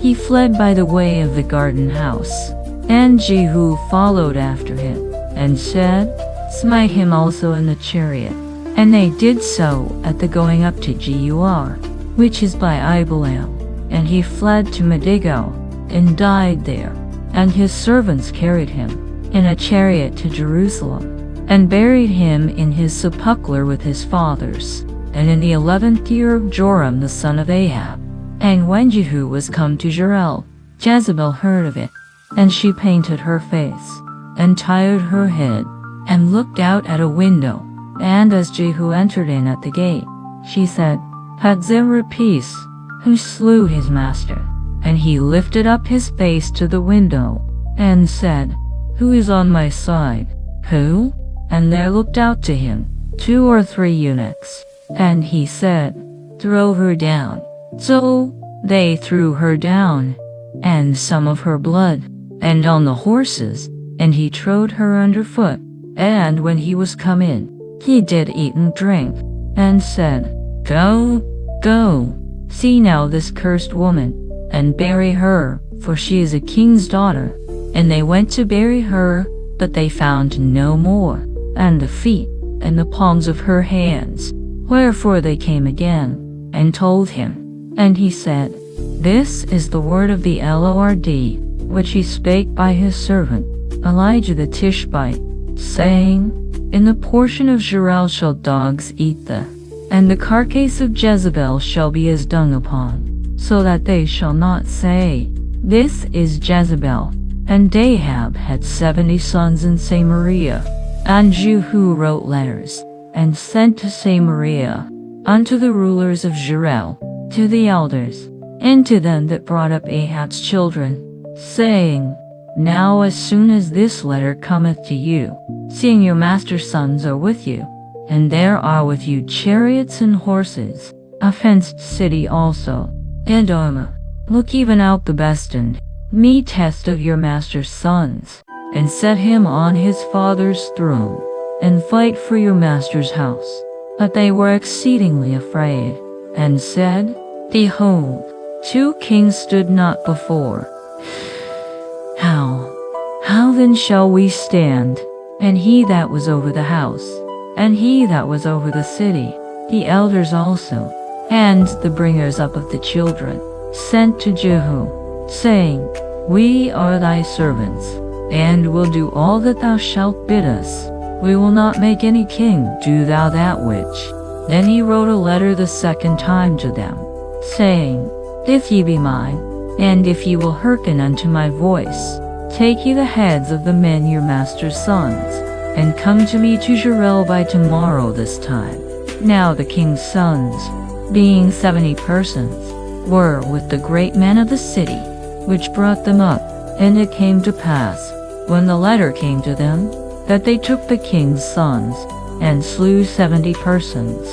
he fled by the way of the garden house. And Jehu followed after him, and said, Smite him also in the chariot. And they did so at the going up to Gur, which is by Ibleam. And he fled to Megiddo, and died there. And his servants carried him in a chariot to Jerusalem, and buried him in his sepulchre with his fathers, and in the 11th year of Joram the son of Ahab. And when Jehu was come to Jezreel, Jezebel heard of it, and she painted her face, and tired her head, and looked out at a window. And as Jehu entered in at the gate, she said, Had there peace? Who slew his master? And he lifted up his face to the window, and said, Who is on my side? Who? And there looked out to him 2 or 3 eunuchs. And he said, Throw her down. So they threw her down, and some of her blood, and on the horses, and he trode her under foot. And when he was come in, he did eat and drink, and said, Go, go, see now this cursed woman, and bury her, for she is a king's daughter. And they went to bury her, but they found no more, and the feet, and the palms of her hands. Wherefore they came again, and told him. And he said, This is the word of the Lord, which he spake by his servant Elijah the Tishbite, saying, In the portion of Jezreel shall dogs eat thee, and the carcass of Jezebel shall be as dung upon, so that they shall not say, This is Jezebel. And Ahab had 70 sons in Samaria. And Jehu wrote letters, and sent to Samaria, unto the rulers of Jezreel, to the elders, and to them that brought up Ahab's children, saying, Now as soon as this letter cometh to you, seeing your master's sons are with you, and there are with you chariots and horses, a fenced city also, and armor, look even out the best and meetest of your master's sons, and set him on his father's throne, and fight for your master's house. But they were exceedingly afraid, and said, Behold, 2 kings stood not before How then shall we stand? And he that was over the house, and he that was over the city, the elders also, and the bringers up of the children, sent to Jehu, saying, We are thy servants, and will do all that thou shalt bid us. We will not make any king, do thou that which. Then he wrote a letter the second time to them, saying, If ye be mine, and if ye will hearken unto my voice, take ye the heads of the men your master's sons, and come to me to Jezreel by tomorrow this time. Now the king's sons, being 70 persons, were with the great men of the city, which brought them up. And it came to pass, when the letter came to them, that they took the king's sons, and slew 70 persons,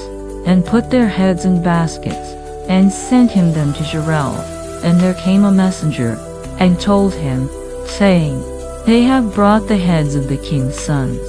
and put their heads in baskets, and sent him them to Jezreel. And there came a messenger, and told him, saying, They have brought the heads of the king's sons.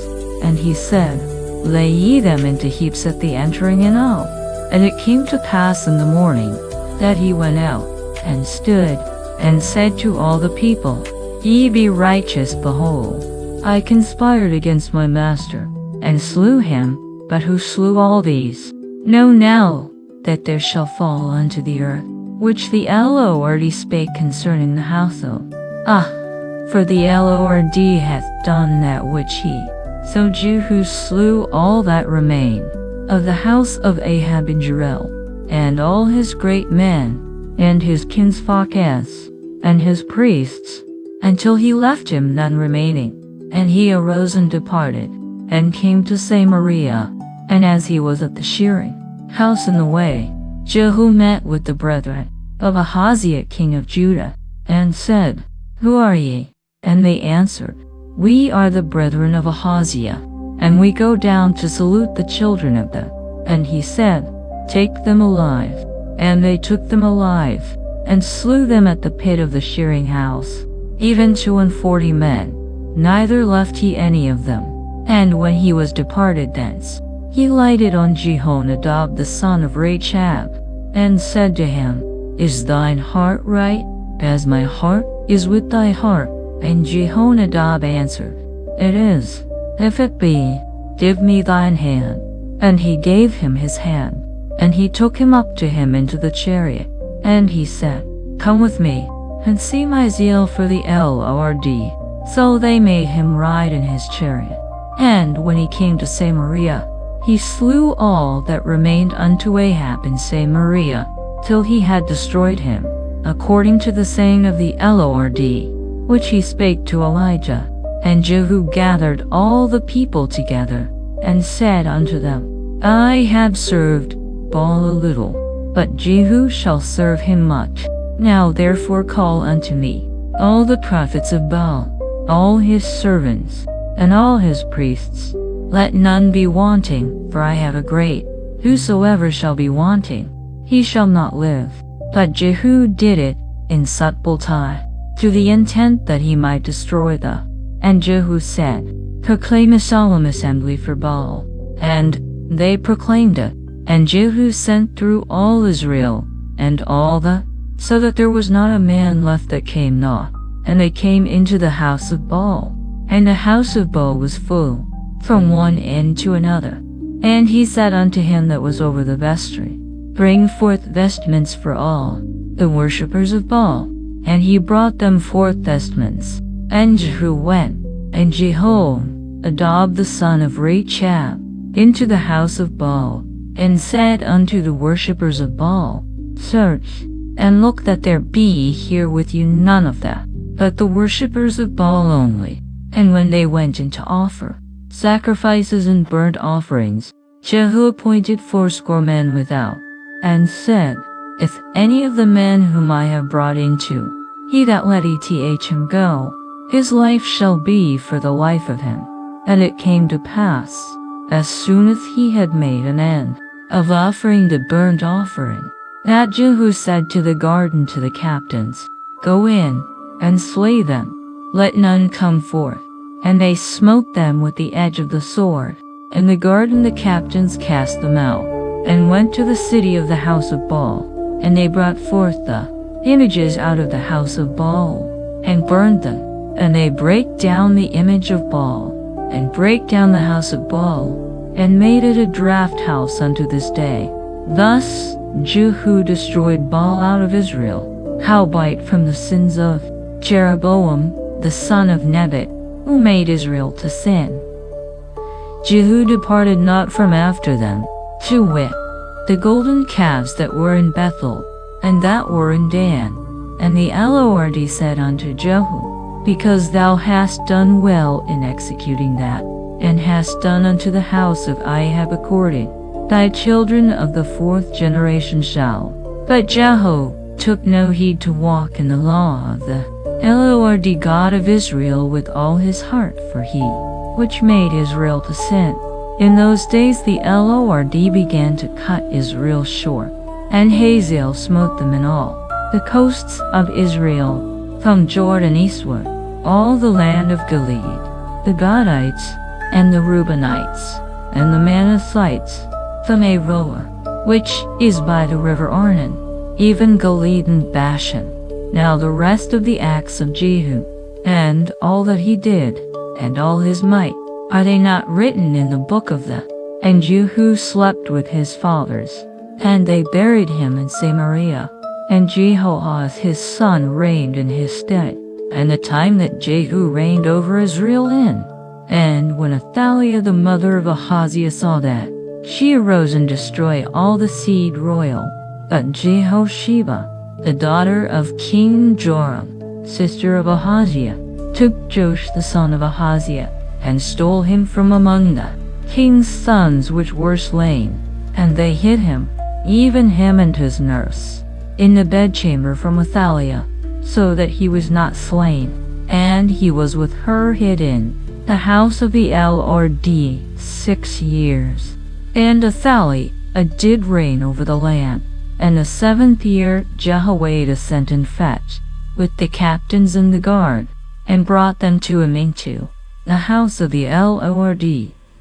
And he said, Lay ye them into heaps at the entering in out. And it came to pass in the morning, that he went out, and stood, and said to all the people, Ye be righteous, behold, I conspired against my master, and slew him, but who slew all these? Know now, that there shall fall unto the earth, which the Lord spake concerning the household. For the Lord hath done that which he. So Jehu slew all that remained of the house of Ahab in Jezreel, and all his great men, and his kinsfolk and his priests, until he left him none remaining. And he arose and departed, and came to Samaria. And as he was at the shearing house in the way, Jehu met with the brethren of Ahaziah king of Judah, and said, Who are ye? And they answered, We are the brethren of Ahaziah, and we go down to salute the children of them. And he said, Take them alive. And they took them alive, and slew them at the pit of the shearing house, even 42 men, neither left he any of them. And when he was departed thence, he lighted on Jehonadab the son of Rechab, and said to him, Is thine heart right, as my heart is with thy heart? And Jehonadab answered, It is. If it be, give me thine hand. And he gave him his hand, and he took him up to him into the chariot. And he said, Come with me, and see my zeal for the Lord. So they made him ride in his chariot. And when he came to Samaria, he slew all that remained unto Ahab in Samaria, till he had destroyed him, according to the saying of the Lord, which he spake to Elijah. And Jehu gathered all the people together, and said unto them, I have served Baal a little, but Jehu shall serve him much. Now therefore call unto me all the prophets of Baal, all his servants, and all his priests. Let none be wanting, for I have a great. Whosoever shall be wanting, he shall not live. But Jehu did it in subtlety, to the intent that he might destroy the. And Jehu said, Proclaim a solemn assembly for Baal. And they proclaimed it. And Jehu sent through all Israel, and all the, so that there was not a man left that came not. And they came into the house of Baal, and the house of Baal was full, from one end to another. And he said unto him that was over the vestry, Bring forth vestments for all the worshippers of Baal. And he brought them forth vestments. And Jehu went, and Jehonadab the son of Rechab, into the house of Baal, and said unto the worshippers of Baal, Search, and look that there be here with you none of that, but the worshippers of Baal only. And when they went in to offer sacrifices and burnt offerings, Jehu appointed 80 men without, and said, If any of the men whom I have brought into, he that letteth him go, his life shall be for the life of him. And it came to pass, as soon as he had made an end of offering the burnt offering, that Jehu said to the guard and to the captains, Go in, and slay them, let none come forth. And they smote them with the edge of the sword. And the guard and the captains cast them out, and went to the city of the house of Baal. And they brought forth the images out of the house of Baal, and burned them. and they brake down the image of Baal, and brake down the house of Baal, and made it a draught house unto this day. Thus Jehu destroyed Baal out of Israel, howbeit from the sins of Jeroboam the son of Nebat, who made Israel to sin. Jehu departed not from after them, to wit, the golden calves that were in Bethel, and that were in Dan. And the Lord said unto Jehu, Because thou hast done well in executing that, and hast done unto the house of Ahab according, thy children of the fourth generation shall. But Jehu took no heed to walk in the law of the Lord God of Israel with all his heart, for he which made Israel to sin. In those days the Lord began to cut Israel short, and Hazael smote them in all the coasts of Israel, from Jordan eastward, all the land of Gilead, the Gadites, and the Reubenites, and the Manassites, from Aroer, which is by the river Arnon, even Gilead and Bashan. Now the rest of the acts of Jehu, and all that he did, and all his might, are they not written in the book of the? And Jehu slept with his fathers, and they buried him in Samaria. And Jehoahaz his son reigned in his stead, and the time that Jehu reigned over Israel in. And when Athaliah the mother of Ahaziah saw that, she arose and destroyed all the seed royal. But Jehosheba, the daughter of King Joram, sister of Ahaziah, took Joash the son of Ahaziah, and stole him from among the king's sons which were slain. And they hid him, even him and his nurse, in the bedchamber from Athaliah, so that he was not slain. And he was with her hid in the house of the Lord 6 years. And Athaliah did reign over the land. And the 7th year Jehoiada sent and fetched, with the captains and the guard, and brought them to him into the house of the Lord,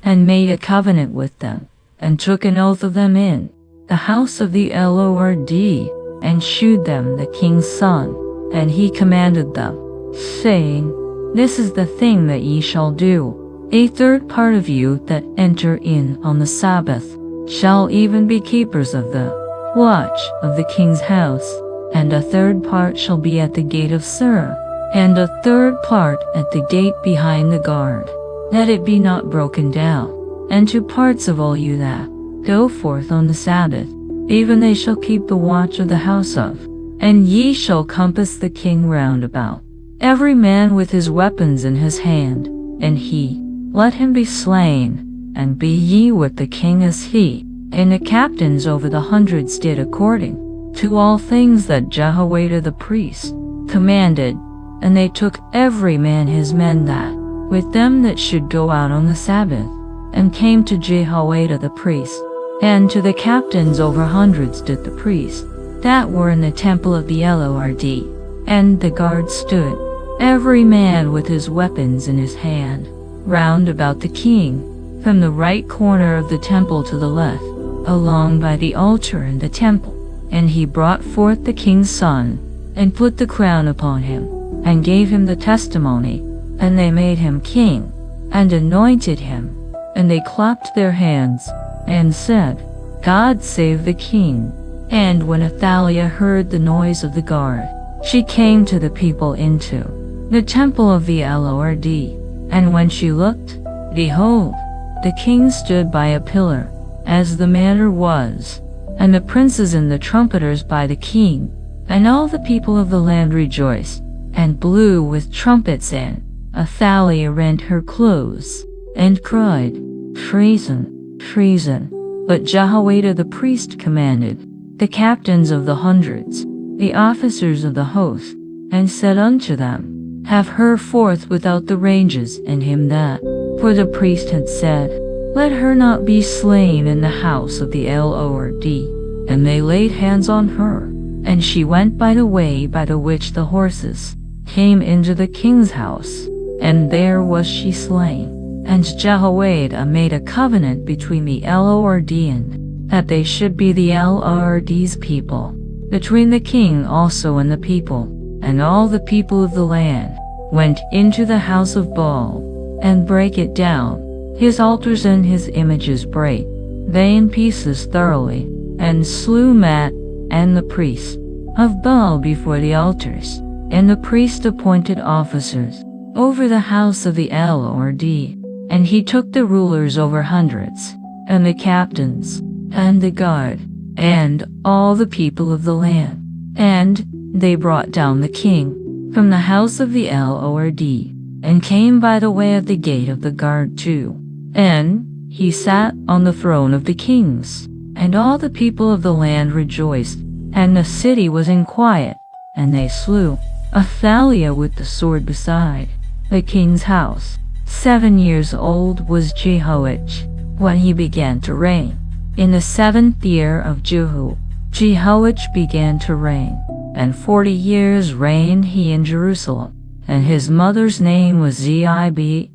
and made a covenant with them, and took an oath of them in the house of the Lord, and shewed them the king's son. And he commanded them, saying, This is the thing that ye shall do. A third part of you that enter in on the Sabbath shall even be keepers of the watch of the king's house, and a third part shall be at the gate of Sur, and a third part at the gate behind the guard, that it be not broken down. And 2 parts of all you that go forth on the Sabbath, even they shall keep the watch of the house of. And ye shall compass the king round about, every man with his weapons in his hand, and let him be slain, and be ye with the king as he. And the captains over the hundreds did according to all things that Jehoiada the priest commanded. And they took every man his men that with them that should go out on the Sabbath, and came to Jehoiada the priest, and to the captains over hundreds did the priests that were in the temple of the Lord. And the guard stood, every man with his weapons in his hand, round about the king, from the right corner of the temple to the left, along by the altar in the temple. And he brought forth the king's son, and put the crown upon him, and gave him the testimony. And they made him king, and anointed him. And they clapped their hands, and said, God save the king. And when Athaliah heard the noise of the guard, she came to the people into the temple of the Lord. And when she looked, behold, the king stood by a pillar, as the manner was, and the princes and the trumpeters by the king. And all the people of the land rejoiced, and blew with trumpets. And Athaliah rent her clothes, and cried, Treason, treason. But Jehoiada the priest commanded the captains of the hundreds, the officers of the host, and said unto them, Have her forth without the ranges, and him that. For the priest had said, Let her not be slain in the house of the Lord. And they laid hands on her, and she went by the way by the which the horses came into the king's house, and there was she slain. And Jehoiada made a covenant between the Lord and that they should be the Lord's people, between the king also and the people, and all the people of the land, went into the house of Baal, and brake it down, his altars and his images brake they in pieces thoroughly, and slew Matt and the priests of Baal before the altars, and the priest appointed officers over the house of the Lord, and he took the rulers over hundreds, and the captains, and the guard, and all the people of the land, and they brought down the king from the house of the Lord, and came by the way of the gate of the guard too, and he sat on the throne of the kings, and all the people of the land rejoiced, and the city was in quiet, and they slew Athaliah with the sword beside the king's house. 7 years old was Jehoash when he began to reign. In the 7th year of Jehu, Jehoash began to reign, and 40 years reigned he in Jerusalem, and his mother's name was Zibih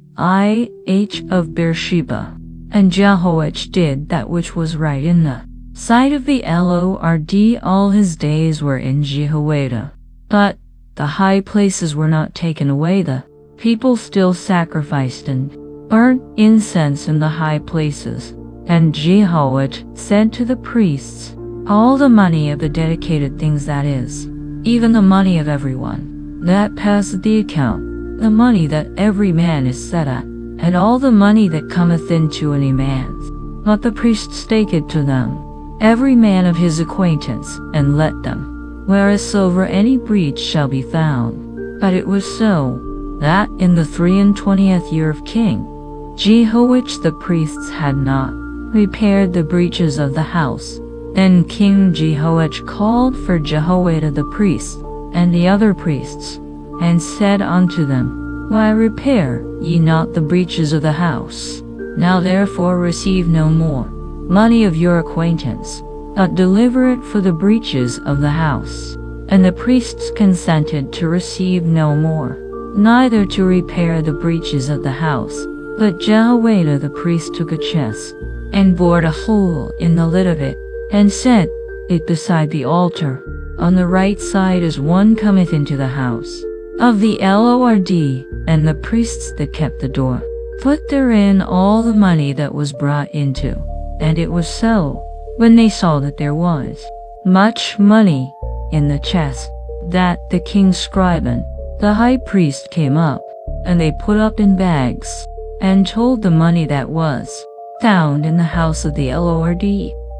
of Beersheba. And Jehoash did that which was right in the sight of the Lord all his days were in Jehoiada. But the high places were not taken away, the people still sacrificed and burnt incense in the high places. And Jehoash said to the priests, all the money of the dedicated things, that is, even the money of everyone that passeth the account, the money that every man is set at, and all the money that cometh into any man's, let the priests take it to them, every man of his acquaintance, and let them, wheresoever any breach shall be found. But it was so, that in the 23rd year of King Jehoash the priests had not repaired the breaches of the house. Then King Jehoash called for Jehoiada the priest, and the other priests, and said unto them, why repair ye not the breaches of the house? Now therefore receive no more money of your acquaintance, but deliver it for the breaches of the house. And the priests consented to receive no more, neither to repair the breaches of the house. But Jehoiada the priest took a chest, and bored a hole in the lid of it, and set it beside the altar, on the right side as one cometh into the house of the Lord, and the priests that kept the door put therein all the money that was brought into. And it was so, when they saw that there was much money in the chest, that the king's scribe and the high priest came up, and they put up in bags, and told the money that was found in the house of the Lord,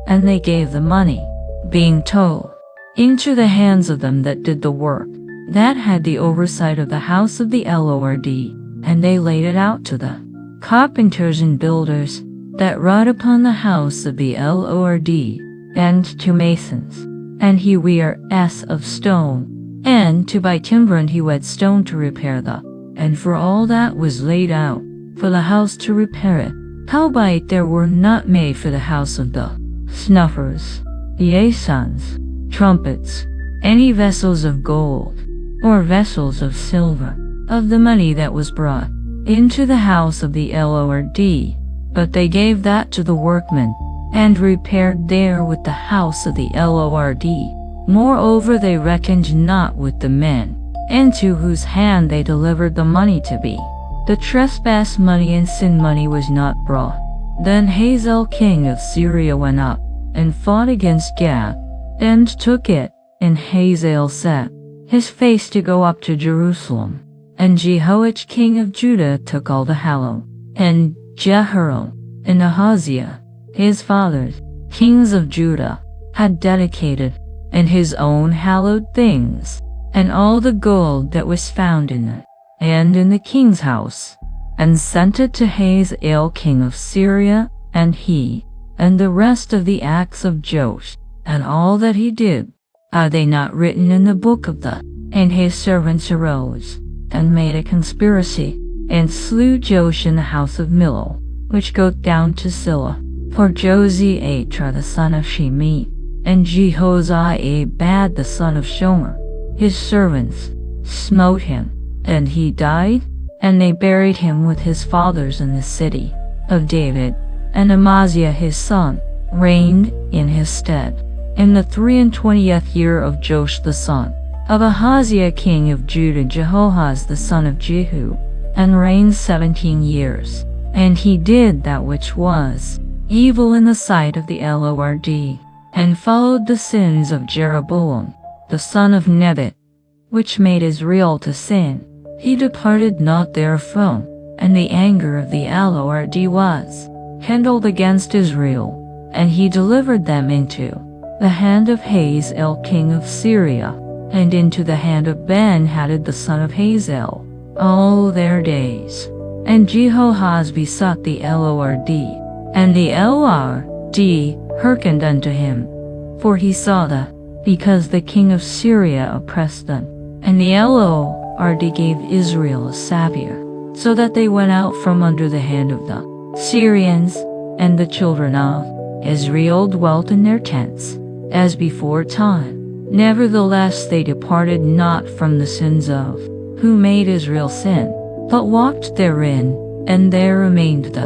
and they gave the money, being told, into the hands of them that did the work, that had the oversight of the house of the Lord, and they laid it out to the carpenters and builders that wrought upon the house of the Lord, and to masons, and he ware of stone, and to buy timber, and he wet stone to repair the, and for all that was laid out for the house to repair it. Howbeit there were not made for the house of the snuffers, the asons, trumpets, any vessels of gold, or vessels of silver, of the money that was brought into the house of the Lord, but they gave that to the workmen, and repaired there with the house of the Lord. Moreover they reckoned not with the men, into whose hand they delivered the money to be. The trespass money and sin money was not brought. Then Hazael king of Syria went up, and fought against Gath, and took it, and Hazael set his face to go up to Jerusalem. And Jehoash king of Judah took all the hallowed, and Jehoram and Ahaziah, his fathers, kings of Judah, had dedicated, and his own hallowed things, and all the gold that was found in it, and in the king's house, and sent it to Hazael king of Syria, and he, and the rest of the acts of Joash, and all that he did, are they not written in the book of the? And his servants arose, and made a conspiracy, and slew Joash in the house of Millo, which goeth down to Silla. For Josiah the son of Shimei, and Jehozabad the son of Shomer, his servants, smote him, and he died, and they buried him with his fathers in the city of David. And Amaziah his son reigned in his stead, in the 23rd year of Joash the son of Ahaziah king of Judah, Jehoahaz the son of Jehu, and reigned 17 years. And he did that which was evil in the sight of the Lord, and followed the sins of Jeroboam, the son of Nebat, which made Israel to sin. He departed not therefrom, and the anger of the Lord was kindled against Israel, and he delivered them into the hand of Hazael king of Syria, and into the hand of Ben-Hadad the son of Hazael, all their days. And Jehoahaz besought the Lord, and the Lord hearkened unto him, for he saw because the king of Syria oppressed them. And the Lord gave Israel a savior, so that they went out from under the hand of the Syrians, and the children of Israel dwelt in their tents, as before time. Nevertheless they departed not from the sins of who made Israel sin, but walked therein, and there remained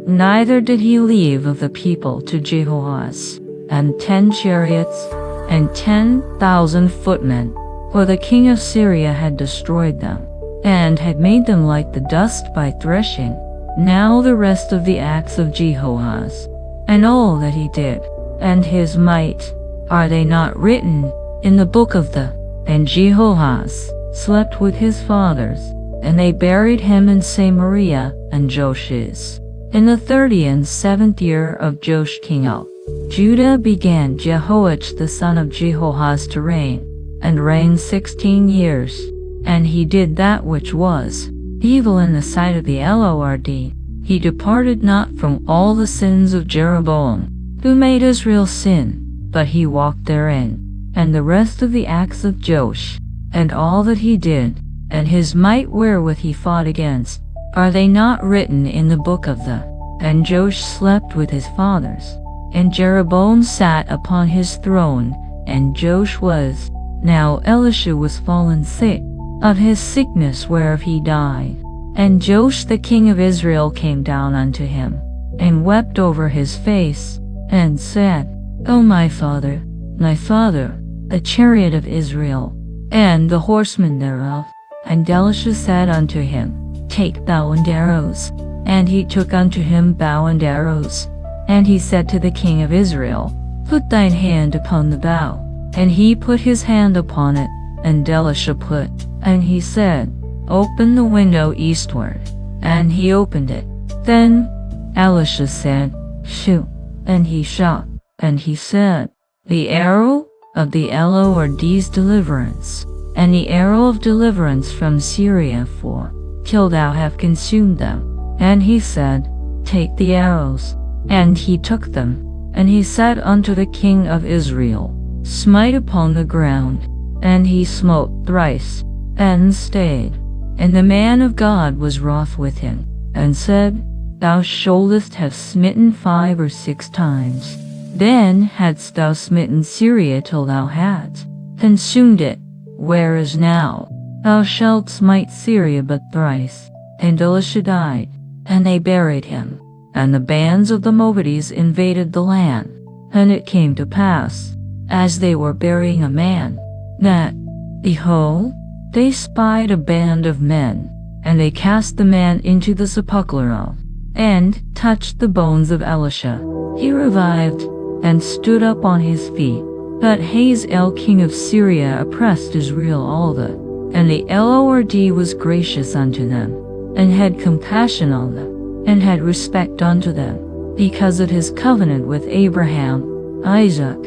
Neither did he leave of the people to Jehoahaz, and 10 chariots, and 10,000 footmen, for the king of Syria had destroyed them, and had made them like the dust by threshing. Now the rest of the acts of Jehoahaz, and all that he did, and his might, are they not written in the book of the? And Jehoahaz slept with his fathers, and they buried him in Samaria and Joshes. In the 37th year of Joash king of Judah began Jehoash the son of Jehoahaz to reign, and reigned 16 years. And he did that which was evil in the sight of the Lord. He departed not from all the sins of Jeroboam, who made Israel sin, but he walked therein. And the rest of the acts of Joash, and all that he did, and his might wherewith he fought against, are they not written in the book of the? And Joash slept with his fathers, and Jeroboam sat upon his throne, and Joash was. Now Elisha was fallen sick of his sickness whereof he died. And Joash the king of Israel came down unto him, and wept over his face, and said, O my father, the chariot of Israel, and the horsemen thereof. And Elisha said unto him, Take bow and arrows. And he took unto him bow and arrows. And he said to the king of Israel, Put thine hand upon the bow. And he put his hand upon it, and Elisha put. And he said, Open the window eastward. And he opened it. Then Elisha said, Shoot. And he shot. And he said, The arrow of the Lord's deliverance, and the arrow of deliverance from Syria, for till thou have consumed them. And he said, Take the arrows. And he took them. And he said unto the king of Israel, Smite upon the ground. And he smote thrice, and stayed. And the man of God was wroth with him, and said, Thou shouldest have smitten 5 or 6 times. Then hadst thou smitten Syria till thou hadst consumed it, whereas now thou shalt smite Syria but thrice. And Elisha died, and they buried him. And the bands of the Moabites invaded the land. And it came to pass, as they were burying a man, that, behold, they spied a band of men, and they cast the man into the sepulchre, and touched the bones of Elisha. He revived, and stood up on his feet. But Hazael king of Syria oppressed Israel all the, and the Lord was gracious unto them, and had compassion on them, and had respect unto them, because of his covenant with Abraham, Isaac,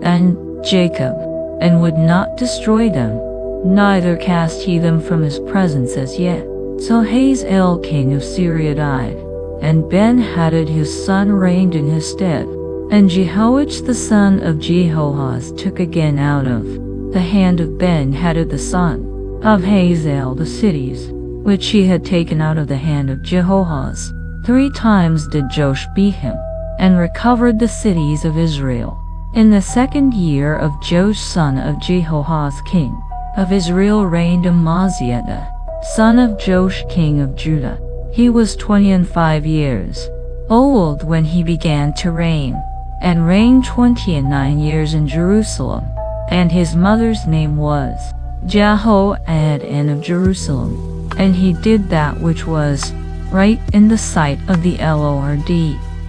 and Jacob, and would not destroy them, neither cast he them from his presence as yet. So Hazael king of Syria died, and Ben-Hadad his son reigned in his stead. And Jehoash the son of Jehoahaz took again out of the hand of Ben-Hadad the son of Hazael the cities, which he had taken out of the hand of Jehoahaz. 3 times did Joash beat him, and recovered the cities of Israel. In the 2nd year of Joash son of Jehoahaz king of Israel reigned Amaziah the son of Joash king of Judah. He was 25 years old when he began to reign, and reigned 29 years in Jerusalem. and his mother's name was Jehoaddan of Jerusalem. And he did that which was right in the sight of the Lord,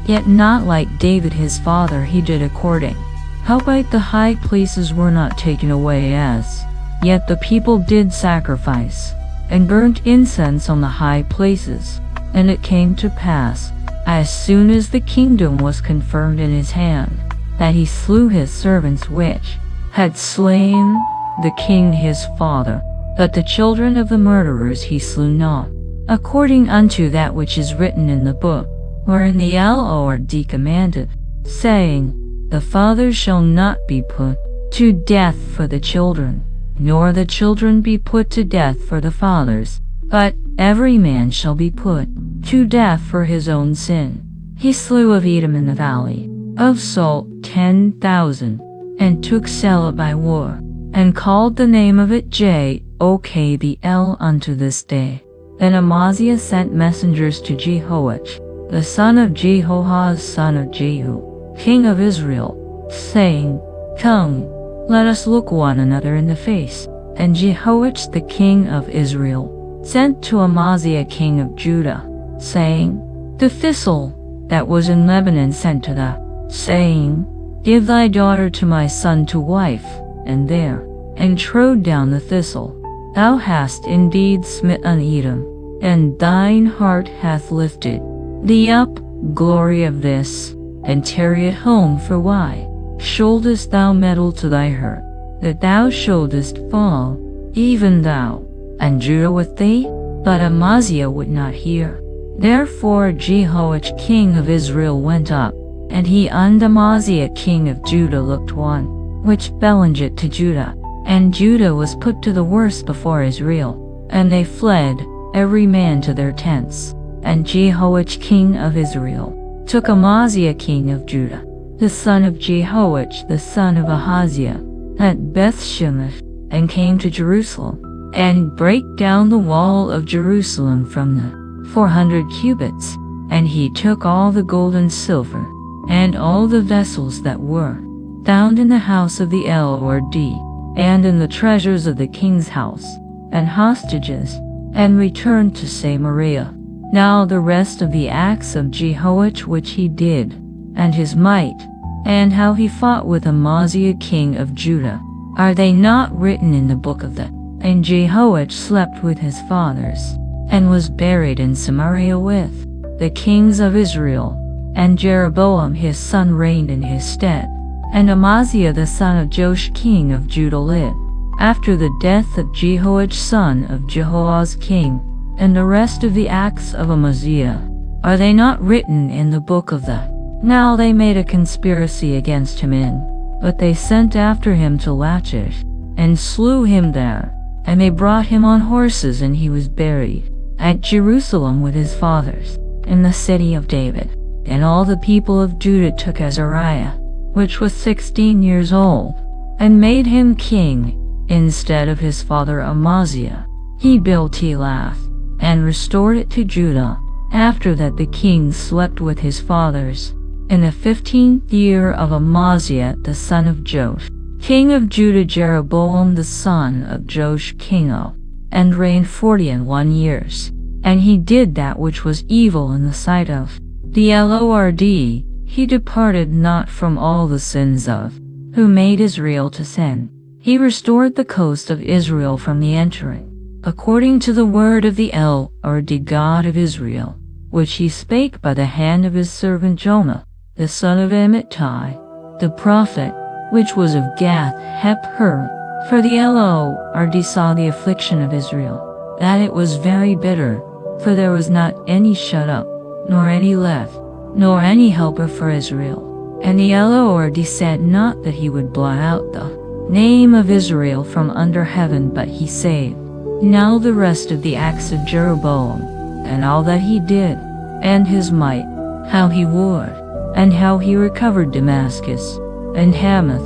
yet not like David his father he did according. Howbeit the high places were not taken away as yet the people did sacrifice, and burnt incense on the high places. And it came to pass, as soon as the kingdom was confirmed in his hand, that he slew his servants which had slain the king his father, but the children of the murderers he slew not, according unto that which is written in the book, wherein the Lord commanded, saying, The fathers shall not be put to death for the children, nor the children be put to death for the fathers, but every man shall be put to death for his own sin. He slew of Edom in the valley of Salt 10,000, and took Selah by war, and called the name of it Jokbeel unto this day. Then Amaziah sent messengers to Jehoash, the son of Jehoahaz son of Jehu, king of Israel, saying, Come, let us look one another in the face. And Jehoash the king of Israel sent to Amaziah king of Judah, saying, The thistle that was in Lebanon sent to thee, saying, Give thy daughter to my son to wife, and there, and trode down the thistle. Thou hast indeed smitten Edom, and thine heart hath lifted thee up, glory of this, and tarry at home, for why shouldest thou meddle to thy hurt, that thou shouldest fall, even thou, and Judah with thee? But Amaziah would not hear. Therefore Jehoash king of Israel went up, and he and Amaziah king of Judah looked one, which belonged to Judah. And Judah was put to the worse before Israel, and they fled, every man to their tents. And Jehoash king of Israel took Amaziah king of Judah, the son of Jehoash the son of Ahaziah, at Bethshemesh, and came to Jerusalem, and brake down the wall of Jerusalem from the 400 cubits. And he took all the gold and silver, and all the vessels that were found in the house of the Lord, and in the treasures of the king's house, and hostages, and returned to Samaria. Now the rest of the acts of Jehoash which he did, and his might, and how he fought with Amaziah king of Judah, are they not written in the book of the? And Jehoash slept with his fathers, and was buried in Samaria with the kings of Israel. And Jeroboam his son reigned in his stead. And Amaziah the son of Joash king of Judah lived, after the death of Jehoash son of Jehoahaz king. And the rest of the acts of Amaziah, are they not written in the book of the? Now they made a conspiracy against him but they sent after him to Lachish, and slew him there. And they brought him on horses, and he was buried at Jerusalem with his fathers, in the city of David. And all the people of Judah took Azariah, which was 16 years old, and made him king instead of his father Amaziah. He built Elath, and restored it to Judah. After that the king slept with his fathers, in the 15th year of Amaziah the son of Joash, king of Judah, Jeroboam the son of Joash king of, and reigned 41 years. And he did that which was evil in the sight of the Lord. He departed not from all the sins of, who made Israel to sin. He restored the coast of Israel from the entering, according to the word of the Lord God of Israel, which he spake by the hand of his servant Jonah, the son of Amittai, the prophet, which was of Gath Hepher. For the Lord saw the affliction of Israel, that it was very bitter, for there was not any shut up, nor any left, nor any helper for Israel. And the Lord said not that he would blot out the name of Israel from under heaven, but he saved. Now the rest of the acts of Jeroboam, and all that he did, and his might, how he warred, and how he recovered Damascus, and Hamath,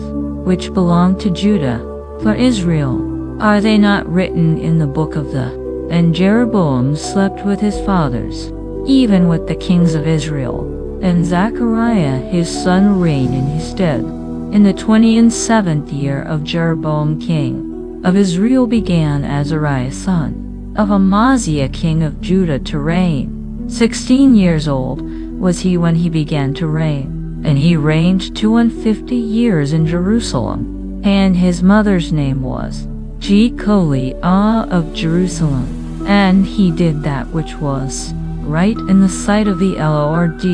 which belonged to Judah, for Israel, are they not written in the book of the? And Jeroboam slept with his fathers, even with the kings of Israel. And Zechariah his son reigned in his stead. In the 27th year of Jeroboam king of Israel began Azariah son of Amaziah king of Judah to reign. 16 years old was he when he began to reign, and he reigned 52 years in Jerusalem. And his mother's name was Jecoliah of Jerusalem. And he did that which was right in the sight of the Lord,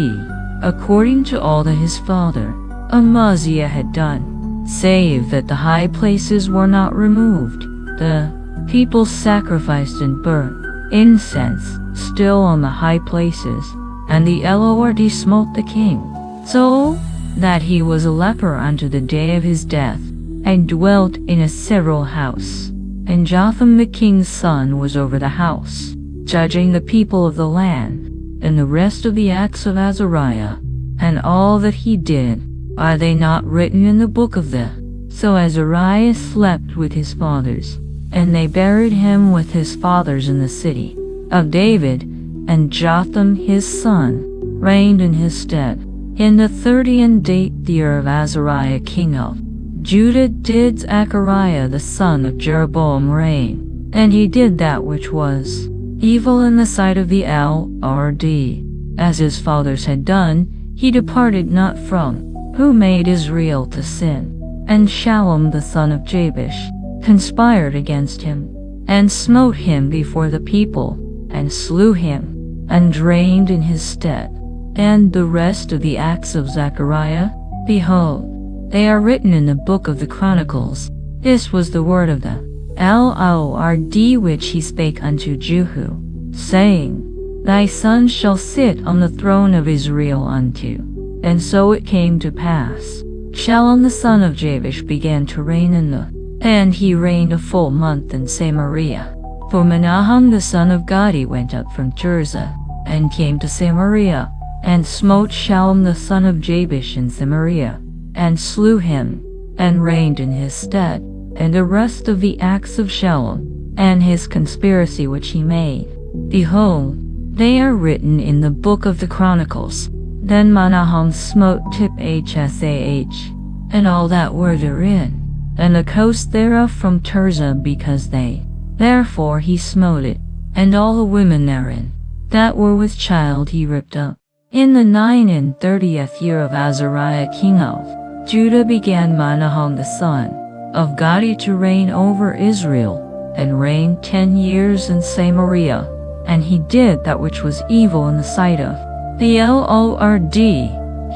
according to all that his father Amaziah had done, save that the high places were not removed. The people sacrificed and burnt incense still on the high places, and the Lord smote the king, so that he was a leper unto the day of his death, and dwelt in a several house. And Jotham the king's son was over the house, judging the people of the land. And the rest of the acts of Azariah, and all that he did, are they not written in the book of the? So Azariah slept with his fathers, and they buried him with his fathers in the city of David, and Jotham his son reigned in his stead. In the 38th year of Azariah king of Judah did Zechariah the son of Jeroboam reign, and he did that which was evil in the sight of the Lord, as his fathers had done. He departed not from who made Israel to sin. And Shallum the son of Jabesh conspired against him, and smote him before the people, and slew him, and reigned in his stead. And the rest of the acts of Zechariah, behold, they are written in the book of the Chronicles. This was the word of the Lord which he spake unto Jehu, saying, Thy son shall sit on the throne of Israel unto. And so it came to pass. Shallum the son of Jabesh began to reign and he reigned a full month in Samaria. For Menahem the son of Gadi went up from Tirzah, and came to Samaria, and smote Shallum the son of Jabesh in Samaria, and slew him, and reigned in his stead. And the rest of the acts of Shallum, and his conspiracy which he made, behold, they are written in the book of the Chronicles. Then Menahem smote Tiphsah, and all that were therein, and the coast thereof from Tirzah, because therefore he smote it, and all the women therein that were with child he ripped up. In the 39th year of Azariah king of Judah began Menahem the son of Gadi to reign over Israel, and reigned 10 years in Samaria. And he did that which was evil in the sight of the Lord.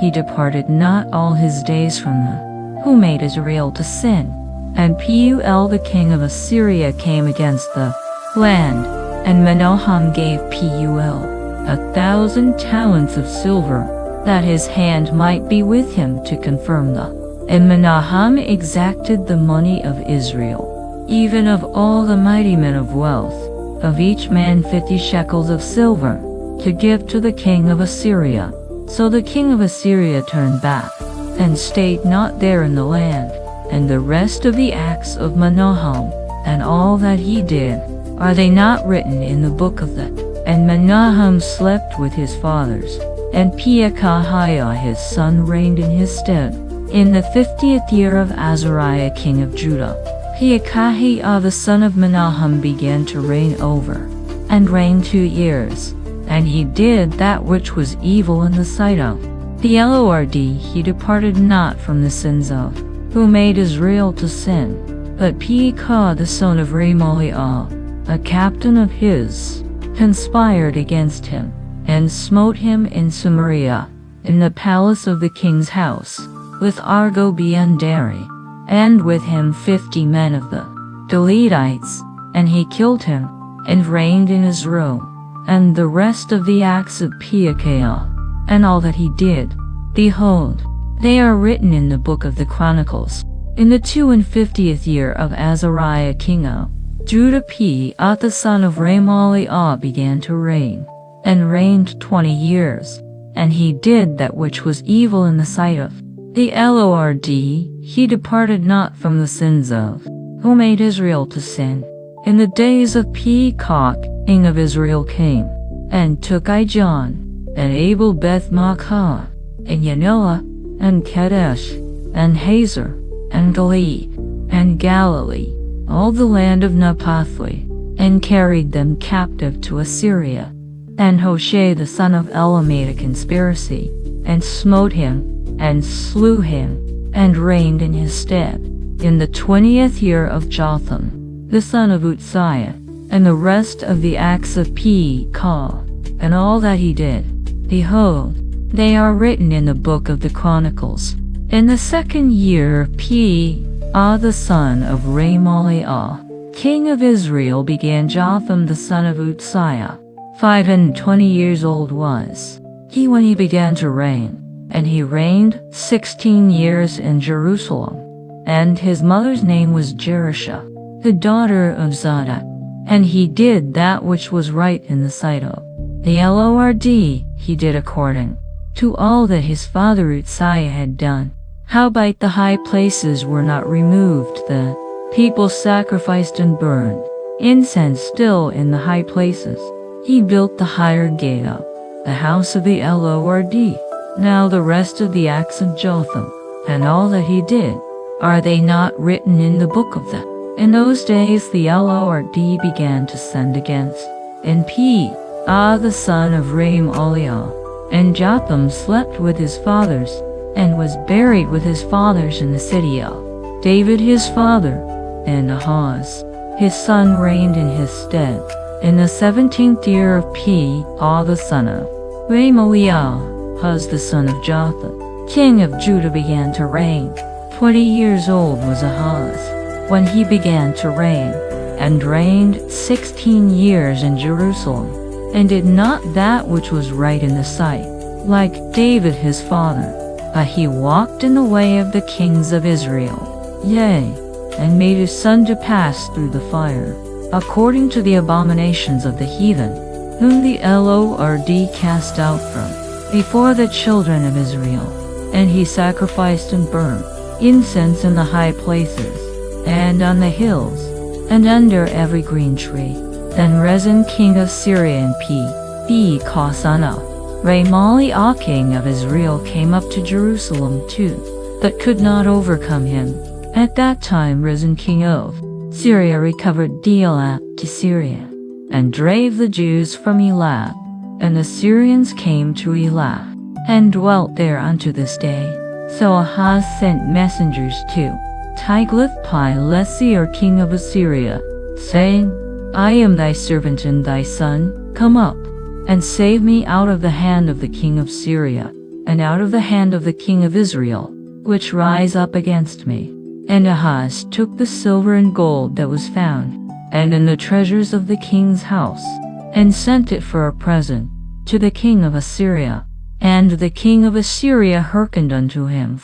He departed not all his days from the who made Israel to sin. And Pul the king of Assyria came against the land, and Menahem gave Pul 1,000 talents of silver, that his hand might be with him to confirm the. And Menahem exacted the money of Israel, even of all the mighty men of wealth, of each man 50 shekels of silver, to give to the king of Assyria. So the king of Assyria turned back, and stayed not there in the land. And the rest of the acts of Menahem, and all that he did, are they not written in the book of the? And Menahem slept with his fathers, and Pekahiah his son reigned in his stead. In the 50th year of Azariah king of Judah, Pekahiah the son of Menahem began to reign over, and reigned 2 years. And he did that which was evil in the sight of the Lord. He departed not from the sins of who made Israel to sin. But Pekah the son of Remaliah, a captain of his, conspired against him, and smote him in Samaria, in the palace of the king's house, with Argobiandari, and with him 50 men of the Galatites, and he killed him, and reigned in his room. And the rest of the acts of Pekahiah, and all that he did, behold, they are written in the book of the Chronicles. In the 52nd year of Azariah king of Judah, Pekah the son of Remaliah began to reign, and reigned 20 years. And he did that which was evil in the sight of the Lord. He departed not from the sins of who made Israel to sin. In the days of Pekah king of Israel came, and took Ijon, and Abel Beth Maachah, and Yanoah, and Kadesh, and Hazor, and Galilee, and Galilee, all the land of Naphtali, and carried them captive to Assyria. And Hoshea the son of Elah made a conspiracy, and smote him, and slew him, and reigned in his stead, in the 20th year of Jotham, the son of Uzziah, and the rest of the acts of Pekah, and all that he did. Behold, they are written in the book of the Chronicles. In the 2nd year of Pekah the son of Remaliah, king of Israel, began Jotham the son of Uzziah. 520 years old was he when he began to reign, and he reigned 16 years in Jerusalem. And his mother's name was Jerusha, the daughter of Zadok. And he did that which was right in the sight of the Lord. He did according to all that his father Uzziah had done. Howbeit the high places were not removed, the people sacrificed and burned incense still in the high places. He built the higher gate up, the house of the Lord. Now the rest of the acts of Jotham, and all that he did, are they not written in the book of them? In those days the Lord began to send against Pekah the son of Remaliah, and Jotham slept with his fathers, and was buried with his fathers in the city of David his father. And Ahaz his son reigned in his stead, in the 17th year of Pekah the son of Remaliah. Ahaz the son of Jotham, king of Judah, began to reign. 20 years old was Ahaz when he began to reign, and reigned 16 years in Jerusalem, and did not that which was right in the sight, like David his father, but he walked in the way of the kings of Israel, yea, and made his son to pass through the fire, according to the abominations of the heathen, whom the Lord cast out from before the children of Israel. And he sacrificed and burned incense in the high places, and on the hills, and under every green tree. Then Rezin king of Syria and Pekah son of Remaliah king of Israel came up to Jerusalem too, but could not overcome him. At that time Rezin king of Syria recovered Elath to Syria, and drave the Jews from Elath. And the Syrians came to Elath, and dwelt there unto this day. So Ahaz sent messengers to Tiglath-Pileser king of Assyria, saying, I am thy servant and thy son, come up, and save me out of the hand of the king of Syria, and out of the hand of the king of Israel, which rise up against me. And Ahaz took the silver and gold that was found, and in the treasures of the king's house, and sent it for a present to the king of Assyria. And the king of Assyria hearkened unto him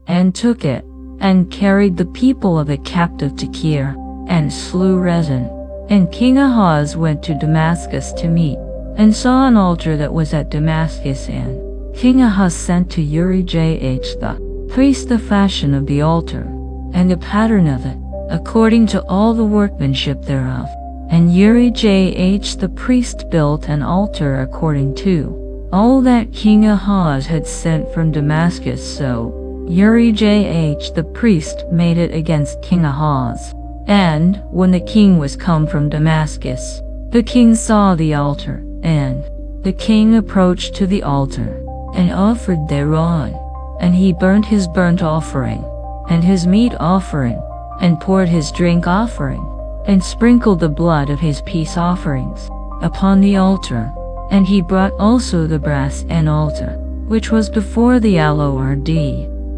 and took it, and carried the people of it captive to Kir, and slew Rezin. And King Ahaz went to Damascus to meet, and saw an altar that was at Damascus. And King Ahaz sent to Urijah the priest the fashion of the altar, and the pattern of it, according to all the workmanship thereof. And Urijah the priest built an altar according to all that King Ahaz had sent from Damascus. So Urijah the priest made it against King Ahaz. And when the king was come from Damascus, the king saw the altar, and the king approached to the altar, and offered thereon. And he burnt his burnt offering, and his meat offering, and poured his drink offering, and sprinkled the blood of his peace offerings upon the altar. And he brought also the brass and altar, which was before the Lord,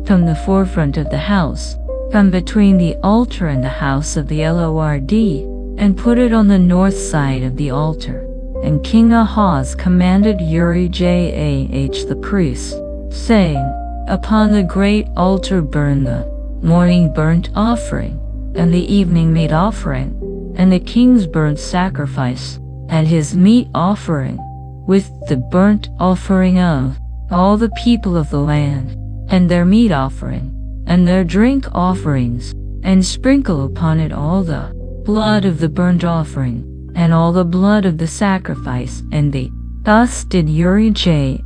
from the forefront of the house, from between the altar and the house of the Lord, and put it on the north side of the altar. And King Ahaz commanded Urijah the priest, saying, Upon the great altar burn the morning burnt offering, and the evening meat offering, and the king's burnt sacrifice, and his meat offering, with the burnt offering of all the people of the land, and their meat offering, and their drink offerings, and sprinkle upon it all the blood of the burnt offering, and all the blood of the sacrifice. And thus did Urijah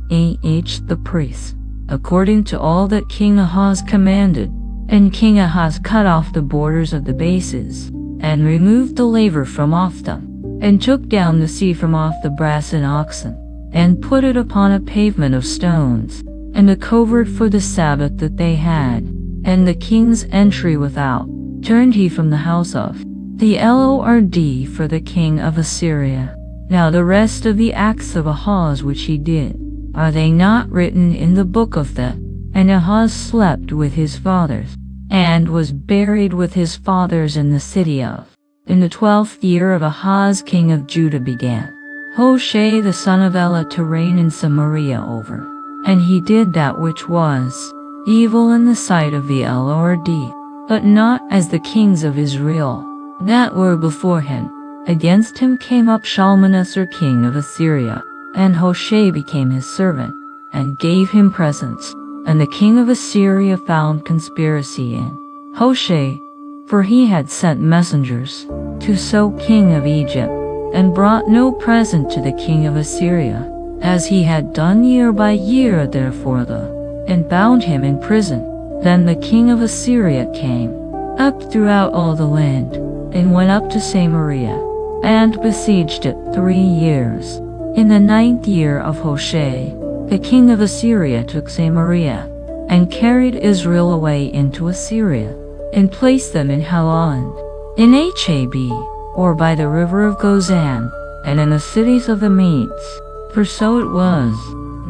the priest. according to all that King Ahaz commanded. And King Ahaz cut off the borders of the bases, and removed the laver from off them, and took down the sea from off the brass and oxen, and put it upon a pavement of stones, and a covert for the Sabbath that they had. And the king's entry without turned he from the house of the Lord for the king of Assyria. Now the rest of the acts of Ahaz which he did, are they not written in the book of the? And Ahaz slept with his fathers, and was buried with his fathers in the city of. In the 12th year of Ahaz king of Judah began Hoshea the son of Elah to reign in Samaria over. And he did that which was evil in the sight of the Lord, but not as the kings of Israel that were before him. Against him came up Shalmaneser king of Assyria, and Hoshea became his servant, and gave him presents. And the king of Assyria found conspiracy in Hoshea, for he had sent messengers to So king of Egypt, and brought no present to the king of Assyria, as he had done year by year therefore and bound him in prison. Then the king of Assyria came up throughout all the land, and went up to Samaria, and besieged it 3 years. In the 9th year of Hoshea, the king of Assyria took Samaria, and carried Israel away into Assyria, and placed them in Halan, in Hab, or by the river of Gozan, and in the cities of the Medes. For so it was,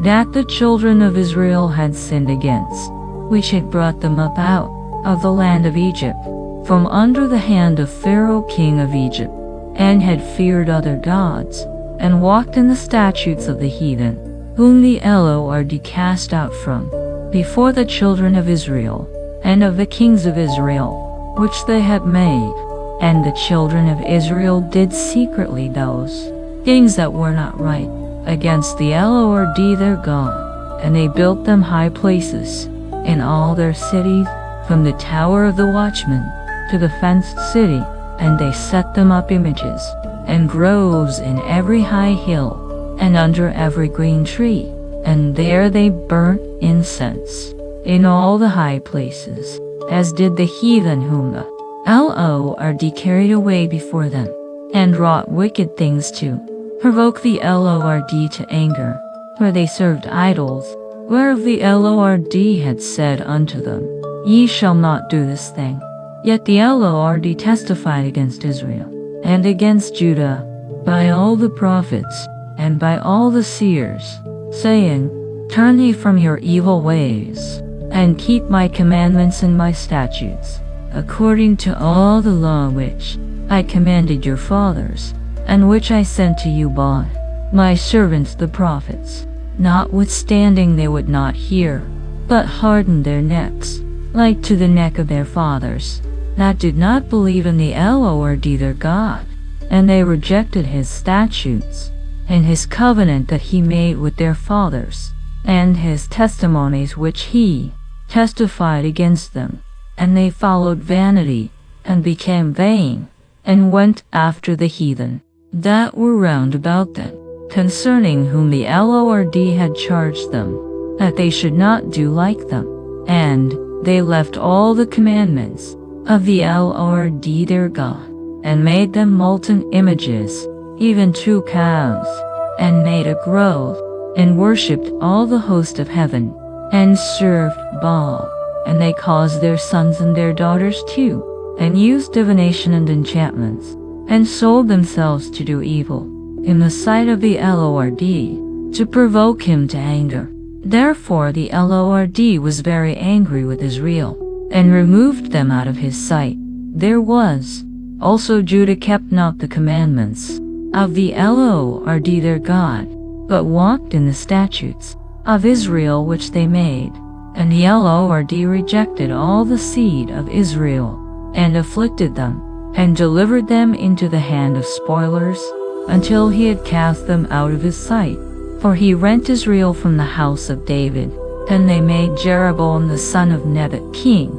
that the children of Israel had sinned against, which had brought them up out of the land of Egypt, from under the hand of Pharaoh king of Egypt, and had feared other gods, and walked in the statutes of the heathen, whom the Lord cast out from before the children of Israel, and of the kings of Israel, which they had made. And the children of Israel did secretly those things that were not right against the Lord their God, and they built them high places in all their cities, from the tower of the watchman to the fenced city, and they set them up images and groves in every high hill, and under every green tree, and there they burnt incense in all the high places, as did the heathen whom the Lord carried away before them, and wrought wicked things to provoke the Lord to anger, for they served idols, whereof the Lord had said unto them, Ye shall not do this thing. Yet the Lord testified against Israel, and against Judah, by all the prophets, and by all the seers, saying, Turn ye from your evil ways, and keep my commandments and my statutes, according to all the law which I commanded your fathers, and which I sent to you by my servants the prophets. Notwithstanding they would not hear, but hardened their necks, like to the neck of their fathers, that did not believe in the Lord their God, and they rejected his statutes, and his covenant that he made with their fathers, and his testimonies which he testified against them. And they followed vanity, and became vain, and went after the heathen that were round about them, concerning whom the Lord had charged them, that they should not do like them. And they left all the commandments of the Lord their God, and made them molten images, even 2 calves, and made a grove, and worshipped all the host of heaven, and served Baal. And they caused their sons and their daughters too, and used divination and enchantments, and sold themselves to do evil in the sight of the Lord, to provoke him to anger. Therefore the Lord was very angry with Israel, and removed them out of his sight. There was also Judah kept not the commandments of the Lord their God, but walked in the statutes of Israel which they made. And the Lord rejected all the seed of Israel, and afflicted them, and delivered them into the hand of spoilers, until he had cast them out of his sight. For he rent Israel from the house of David. Then they made Jeroboam the son of Nebat king,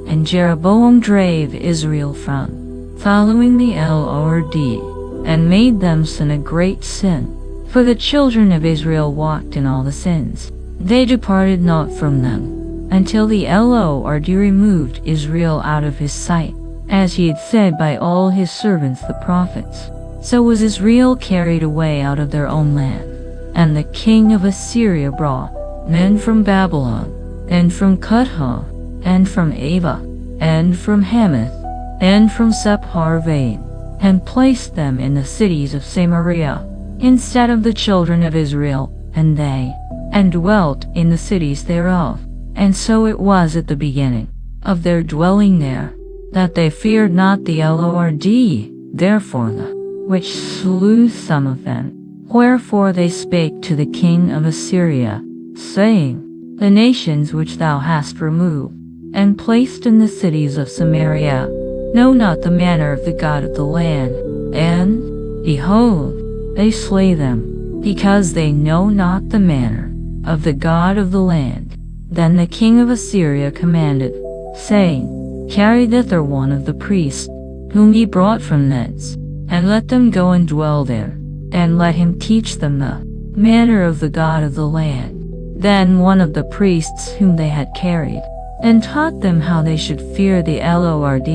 and Jeroboam drave Israel from following the Lord, and made them sin a great sin. For the children of Israel walked in all the sins they departed not from them, until the Lord removed Israel out of his sight, as he had said by all his servants the prophets. So was Israel carried away out of their own land. And the king of Assyria brought men from Babylon, and from Cutha, and from Ava, and from Hamath, and from Sepharvaim, and placed them in the cities of Samaria, instead of the children of Israel, and they dwelt in the cities thereof. And so it was at the beginning of their dwelling there, that they feared not the Lord, therefore the which slew some of them. Wherefore they spake to the king of Assyria, saying, The nations which thou hast removed, and placed in the cities of Samaria, know not the manner of the God of the land, and, behold, they slay them, because they know not the manner of the God of the land. Then the king of Assyria commanded, saying, Carry thither one of the priests, whom ye brought from thence, and let them go and dwell there, and let him teach them the manner of the God of the land. Then one of the priests whom they had carried, and taught them how they should fear the Lord,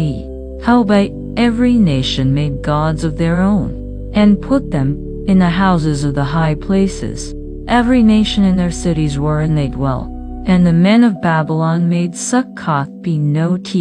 howbeit every nation made gods of their own, and put them in the houses of the high places. Every nation in their cities wherein they dwell. And the men of Babylon made Succoth Benoth,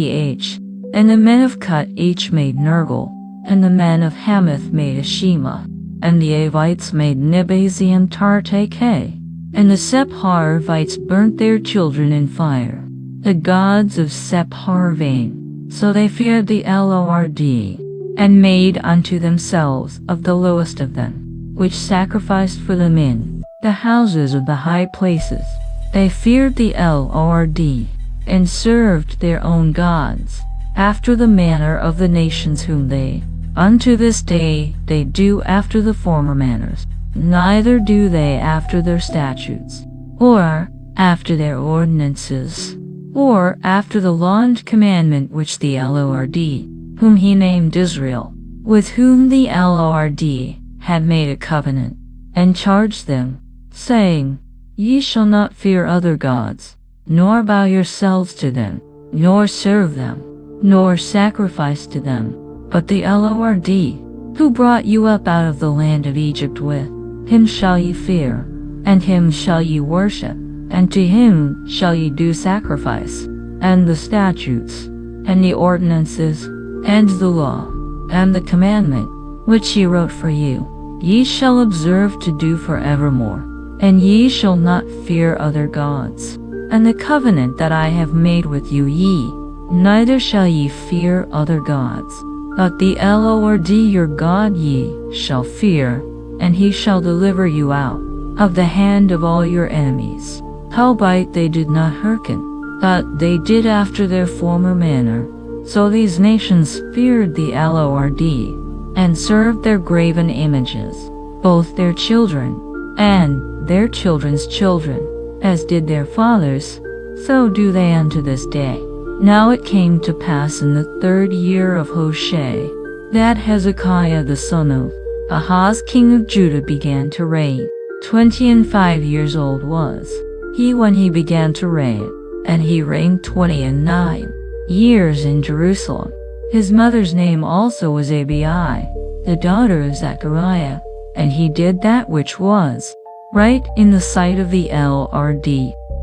and the men of Cut each made Nergal, and the men of Hamath made Ashima, and the Avites made Nebazium Tartake, and the Sepharvites burnt their children in fire, the gods of Sepharvaim. So they feared the Lord, and made unto themselves of the lowest of them, which sacrificed for them in the houses of the high places. They feared the Lord, and served their own gods, after the manner of the nations whom they, unto this day, they do after the former manners, neither do they after their statutes, or after their ordinances, or after the law and commandment which the Lord, whom he named Israel, with whom the Lord had made a covenant, and charged them, saying, Ye shall not fear other gods, nor bow yourselves to them, nor serve them, nor sacrifice to them, but the Lord, who brought you up out of the land of Egypt, with him shall ye fear, and him shall ye worship, and to him shall ye do sacrifice. And the statutes, and the ordinances, and the law, and the commandment, which he wrote for you, ye shall observe to do forevermore. And ye shall not fear other gods. And the covenant that I have made with you neither shall ye fear other gods. But the Lord your God ye shall fear, and he shall deliver you out of the hand of all your enemies. Howbeit they did not hearken, but they did after their former manner. So these nations feared the Lord, and served their graven images, both their children, and their children's children, as did their fathers, so do they unto this day. Now it came to pass in the 3rd year of Hoshea, that Hezekiah the son of Ahaz king of Judah began to reign. 25 years old was he when he began to reign, and he reigned 29 years in Jerusalem. His mother's name also was Abi, the daughter of Zechariah, and he did that which was right in the sight of the Lord,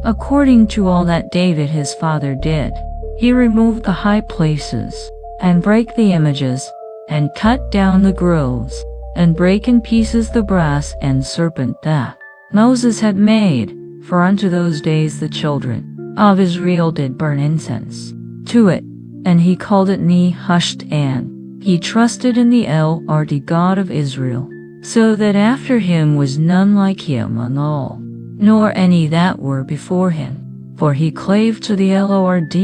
according to all that David his father did. He removed the high places, and brake the images, and cut down the groves, and brake in pieces the brass and serpent that Moses had made, for unto those days the children of Israel did burn incense to it, and he called it Nehushtan. He trusted in the Lord God of Israel, so that after him was none like him on all, nor any that were before him. For he clave to the Lord,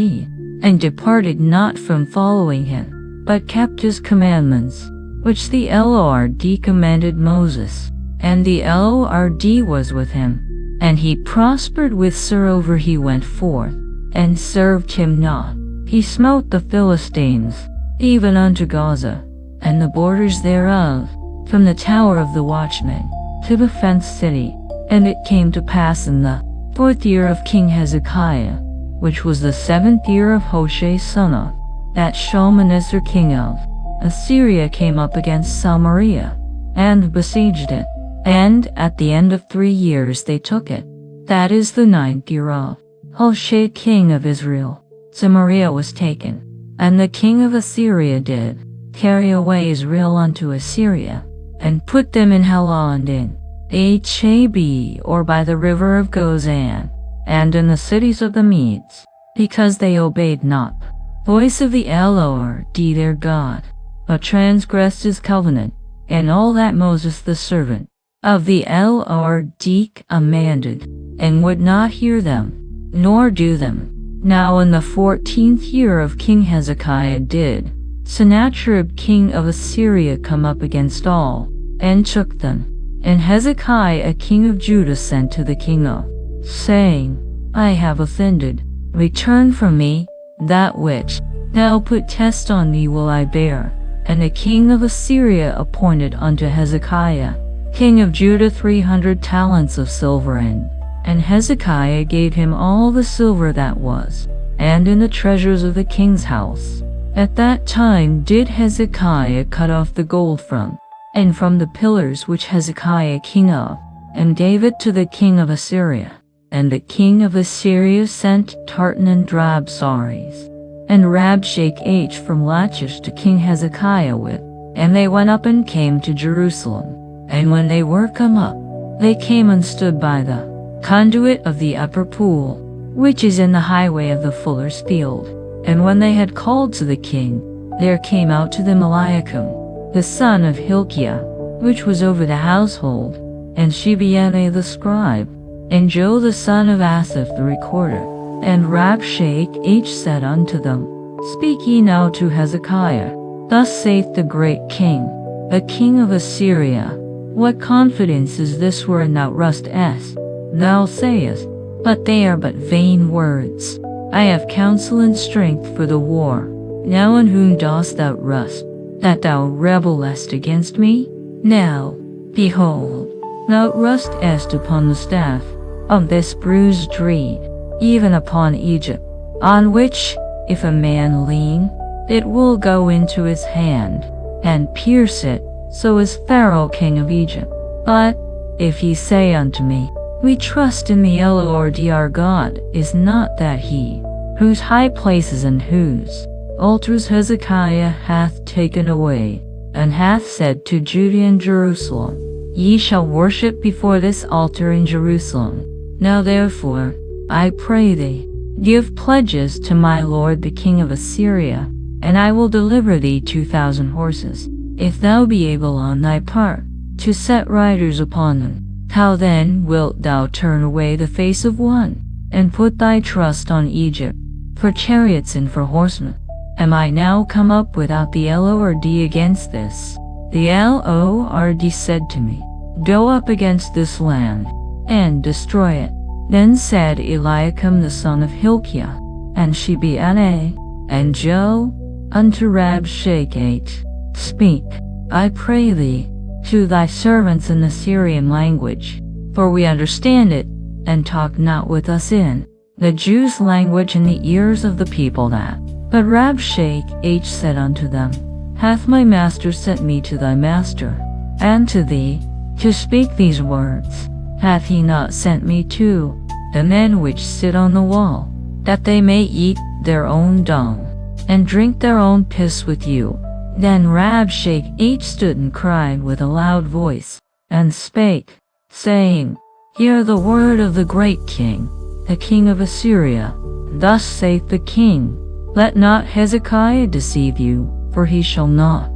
and departed not from following him, but kept his commandments, which the Lord commanded Moses. And the Lord was with him, and he prospered whithersoever he went forth, and served him not. He smote the Philistines, even unto Gaza, and the borders thereof, from the tower of the watchman to the fenced city. And it came to pass in the 4th year of King Hezekiah, which was the 7th year of Hoshea son of, that Shalmaneser king of Assyria came up against Samaria, and besieged it. And at the end of 3 years they took it. That is the 9th year of Hoshea king of Israel. Samaria was taken, and the king of Assyria did carry away Israel unto Assyria, and put them in Halah and in Hab, or by the river of Gozan, and in the cities of the Medes, because they obeyed not the voice of the Lord their God, but transgressed his covenant, and all that Moses the servant of the Lord commanded, and would not hear them, nor do them. Now in the 14th year of King Hezekiah did Sennacherib king of Assyria come up against all, and took them. And Hezekiah king of Judah sent to the king of, saying, I have offended, return from me, that which thou put test on me will I bear. And the king of Assyria appointed unto Hezekiah, king of Judah, 300 talents of silver, and Hezekiah gave him all the silver that was, and in the treasures of the king's house. At that time did Hezekiah cut off the gold from the pillars which Hezekiah king of, and gave it to the king of Assyria. And the king of Assyria sent tartan and drab saris, and Rabshakeh from Lachish to King Hezekiah with, and they went up and came to Jerusalem. And when they were come up, they came and stood by the conduit of the upper pool, which is in the highway of the fuller's field. And when they had called to the king, there came out to them Eliakim, the son of Hilkiah, which was over the household, and Shebaniah the scribe, and Joe the son of Asaph the recorder. And Rabshakeh said unto them, Speak ye now to Hezekiah, Thus saith the great king, the king of Assyria, What confidence is this wherein thou rustest? Thou sayest, But they are but vain words. I have counsel and strength for the war. Now in whom dost thou rust, that thou rebellest against me? Now, behold, thou rustest upon the staff of this bruised reed, even upon Egypt, on which, if a man lean, it will go into his hand, and pierce it, so is Pharaoh king of Egypt. But, if he say unto me, We trust in the Lord our God, is not that he, whose high places and whose altars Hezekiah hath taken away, and hath said to Judah and Jerusalem, Ye shall worship before this altar in Jerusalem. Now therefore, I pray thee, give pledges to my lord the king of Assyria, and I will deliver thee 2,000 horses, if thou be able on thy part to set riders upon them. How then wilt thou turn away the face of one, and put thy trust on Egypt, for chariots and for horsemen? Am I now come up without the Lord against this? The Lord said to me, Go up against this land, and destroy it. Then said Eliakim the son of Hilkiah, and Shebaniah, and Joe, unto Rabshakeh, Speak, I pray thee, to thy servants in the Syrian language, for we understand it, and talk not with us in the Jews' language in the ears of the people that. But Rabshakeh said unto them, Hath my master sent me to thy master, and to thee, to speak these words? Hath he not sent me to the men which sit on the wall, that they may eat their own dung, and drink their own piss with you? Then Rabshakeh stood and cried with a loud voice, and spake, saying, Hear the word of the great king, the king of Assyria. Thus saith the king, Let not Hezekiah deceive you, for he shall not.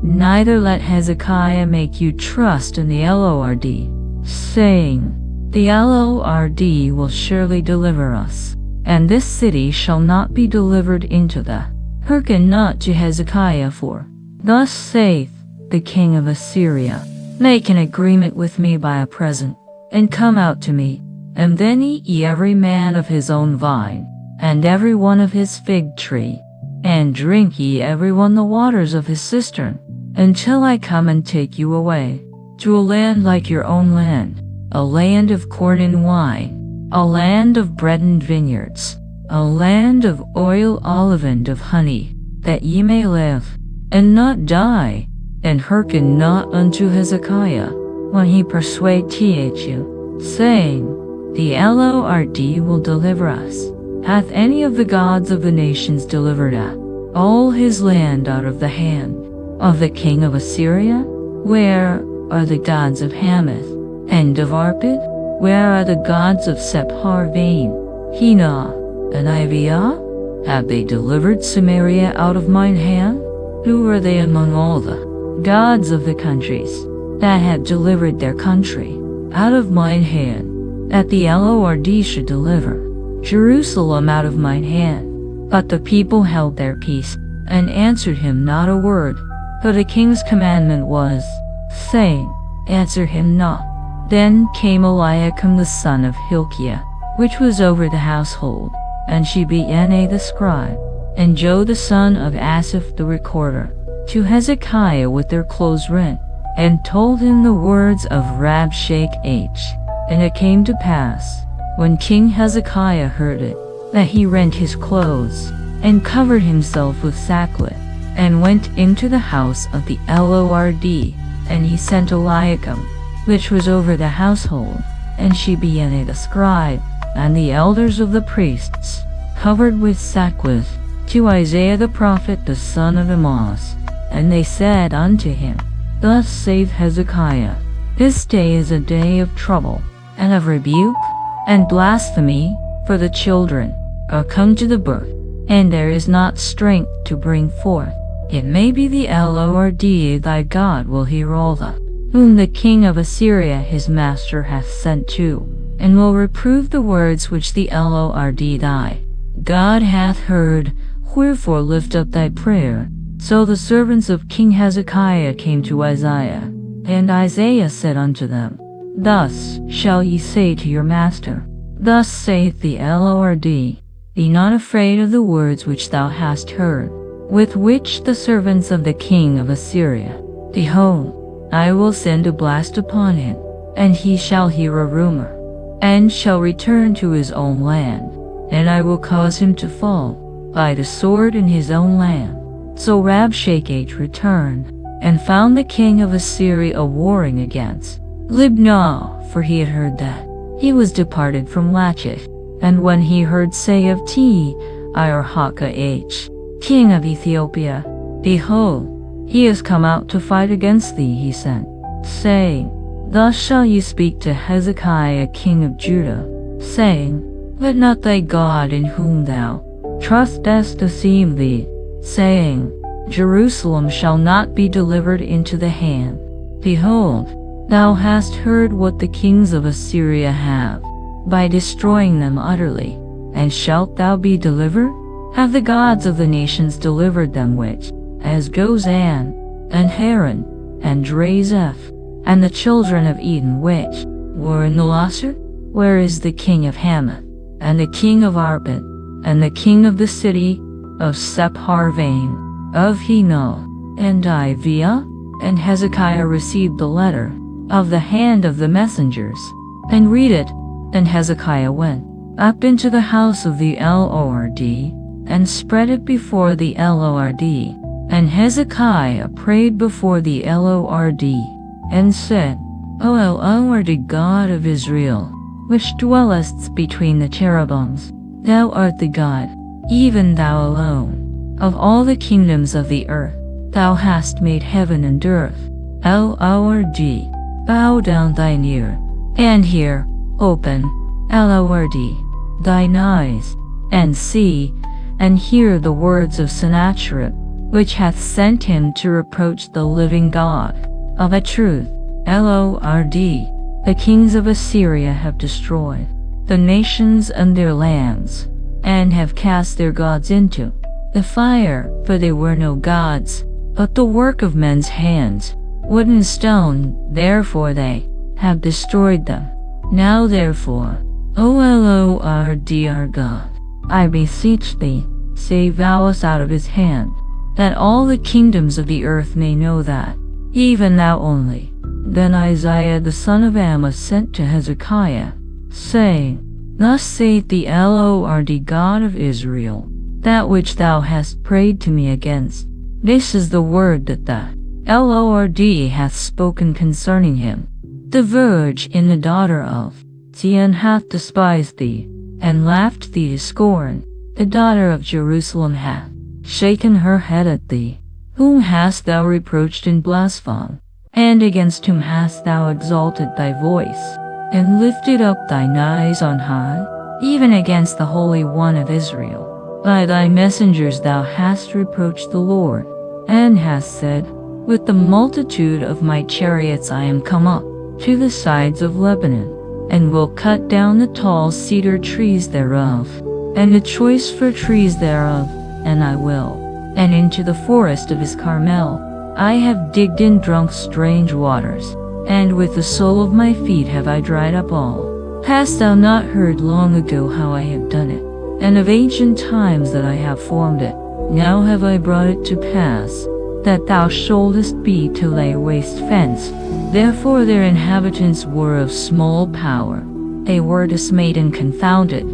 Neither let Hezekiah make you trust in the Lord, saying, The Lord will surely deliver us, and this city shall not be delivered into the. Hearken not to Hezekiah, for thus saith the king of Assyria, Make an agreement with me by a present, and come out to me, and then eat ye every man of his own vine, and every one of his fig tree, and drink ye every one the waters of his cistern, until I come and take you away to a land like your own land, a land of corn and wine. a land of bread and vineyards, a land of oil, olive, and of honey, that ye may live, and not die, and hearken not unto Hezekiah, when he persuadeth you, saying, The Lord will deliver us. Hath any of the gods of the nations delivered all his land out of the hand of the king of Assyria? Where are the gods of Hamath and of Arpad? Where are the gods of Sepharvaim, Hena, and Ivia? Have they delivered Samaria out of mine hand? Who are they among all the gods of the countries that have delivered their country out of mine hand, that the Lord should deliver Jerusalem out of mine hand? But the people held their peace, and answered him not a word. For the king's commandment was, saying, Answer him not. Then came Eliakim the son of Hilkiah, which was over the household, and Shebna the scribe, and Joe the son of Asaph the recorder, to Hezekiah with their clothes rent, and told him the words of Rabshakeh. And it came to pass, when King Hezekiah heard it, that he rent his clothes, and covered himself with sackcloth, and went into the house of the Lord, and he sent Eliakim, which was over the household, and Shebna the scribe, and the elders of the priests, covered with sackcloth, to Isaiah the prophet the son of Amoz. And they said unto him, Thus saith Hezekiah, This day is a day of trouble, and of rebuke, and blasphemy, for the children are come to the birth, and there is not strength to bring forth. It may be the Lord thy God will hear all whom the king of Assyria his master hath sent to, and will reprove the words which the Lord thy God hath heard. Wherefore lift up thy prayer. So the servants of King Hezekiah came to Isaiah, and Isaiah said unto them, Thus shall ye say to your master, Thus saith the Lord, Be not afraid of the words which thou hast heard, with which the servants of the king of Assyria. Behold, I will send a blast upon him, and he shall hear a rumor, and shall return to his own land, and I will cause him to fall by the sword in his own land. So Rabshakeh returned, and found the king of Assyria warring against Libnah, for he had heard that he was departed from Lachish. And when he heard say of Tirhakah, king of Ethiopia, Behold, he is come out to fight against thee, he sent, saying, Thus shall ye speak to Hezekiah king of Judah, saying, Let not thy God in whom thou trustest deceive thee, saying, Jerusalem shall not be delivered into the hand. Behold, thou hast heard what the kings of Assyria have, by destroying them utterly, and shalt thou be delivered? Have the gods of the nations delivered them which, as Gozan, and Haran, and Drazeph, and the children of Eden which were in the Lasar? Where is the king of Hamath, and the king of Arpad, and the king of the city of Sepharvaim, of Hena, and Ivia? And Hezekiah received the letter of the hand of the messengers, and read it. Then Hezekiah went up into the house of the Lord, and spread it before the Lord. And Hezekiah prayed before the Lord, and said, O Lord God of Israel, which dwellest between the cherubims, thou art the God, even thou alone, of all the kingdoms of the earth. Thou hast made heaven and earth. Lord, bow down thine ear, and hear. Open, Lord, thine eyes, and see, and hear the words of Sennacherib, which hath sent him to reproach the living God. Of a truth, Lord, the kings of Assyria have destroyed the nations and their lands, and have cast their gods into the fire, for they were no gods, but the work of men's hands, wood and stone, therefore they have destroyed them. Now therefore, O Lord our God, I beseech thee, save thou us out of his hand, that all the kingdoms of the earth may know that, even thou only. Then Isaiah the son of Amoz sent to Hezekiah, saying, Thus saith the Lord God of Israel, that which thou hast prayed to me against, this is the word that the Lord hath spoken concerning him. The virgin, the daughter of Zion, hath despised thee, and laughed thee to scorn. The daughter of Jerusalem hath shaken her head at thee. Whom hast thou reproached in blasphemy? And against whom hast thou exalted thy voice, and lifted up thine eyes on high? Even against the Holy One of Israel. By thy messengers thou hast reproached the Lord, and hast said, with the multitude of my chariots I am come up to the sides of Lebanon, and will cut down the tall cedar trees thereof, and the choice fir trees thereof, and I will. And into the forest of his Carmel I have digged and drunk strange waters, and with the sole of my feet have I dried up all. Hast thou not heard long ago how I have done it, and of ancient times that I have formed it? Now have I brought it to pass, that thou shouldest be to lay waste fence. Therefore their inhabitants were of small power. They were dismayed and confounded.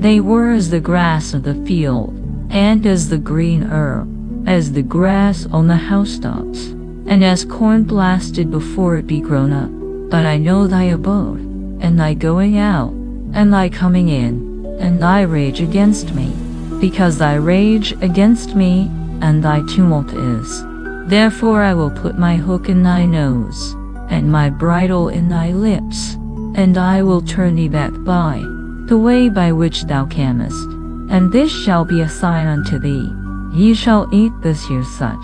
They were as the grass of the field, and as the green herb, as the grass on the housetops, and as corn blasted before it be grown up. But I know thy abode, and thy going out, and thy coming in, and thy rage against me, because thy rage against me, and thy tumult is. Therefore I will put my hook in thy nose, and my bridle in thy lips, and I will turn thee back by the way by which thou camest. And this shall be a sign unto thee. Ye shall eat this year such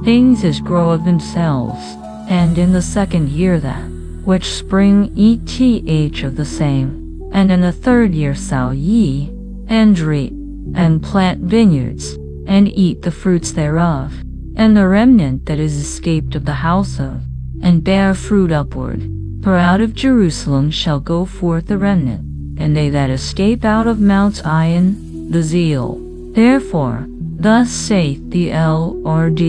things as grow of themselves, and in the second year that which spring eat of the same, and in the third year shall ye and reap, and plant vineyards, and eat the fruits thereof. And the remnant that is escaped of the house of, and bear fruit upward. For out of Jerusalem shall go forth the remnant, and they that escape out of Mount Zion, the zeal. Therefore, thus saith the Lord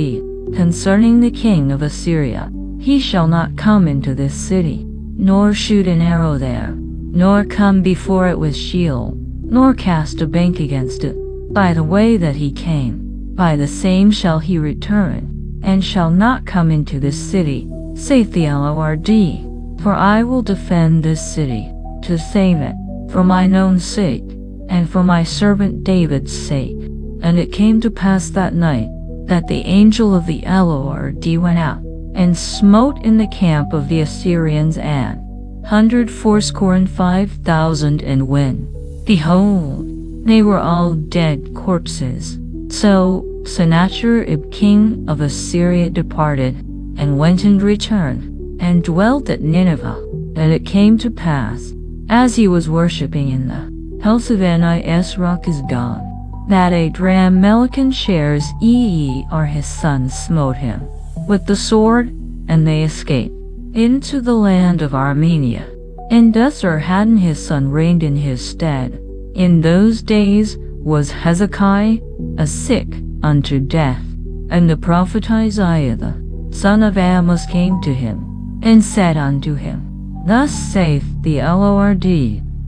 concerning the king of Assyria, he shall not come into this city, nor shoot an arrow there, nor come before it with shield, nor cast a bank against it. By the way that he came, by the same shall he return, and shall not come into this city, saith the Lord. For I will defend this city, to save it, for mine own sake, and for my servant David's sake. And it came to pass that night, that the angel of the Lord went out, and smote in the camp of the Assyrians 185,000, and when, behold, they were all dead corpses. So Sennacherib king of Assyria departed, and went and returned, and dwelt at Nineveh. And it came to pass, as he was worshipping in the house of Nisroch his god, that Adram-melech and Sharezer his sons smote him with the sword, and they escaped into the land of Armenia. And Esarhaddon his son reigned in his stead. In those days was Hezekiah sick unto death. And the prophet Isaiah the son of Amos came to him, and said unto him, Thus saith the Lord,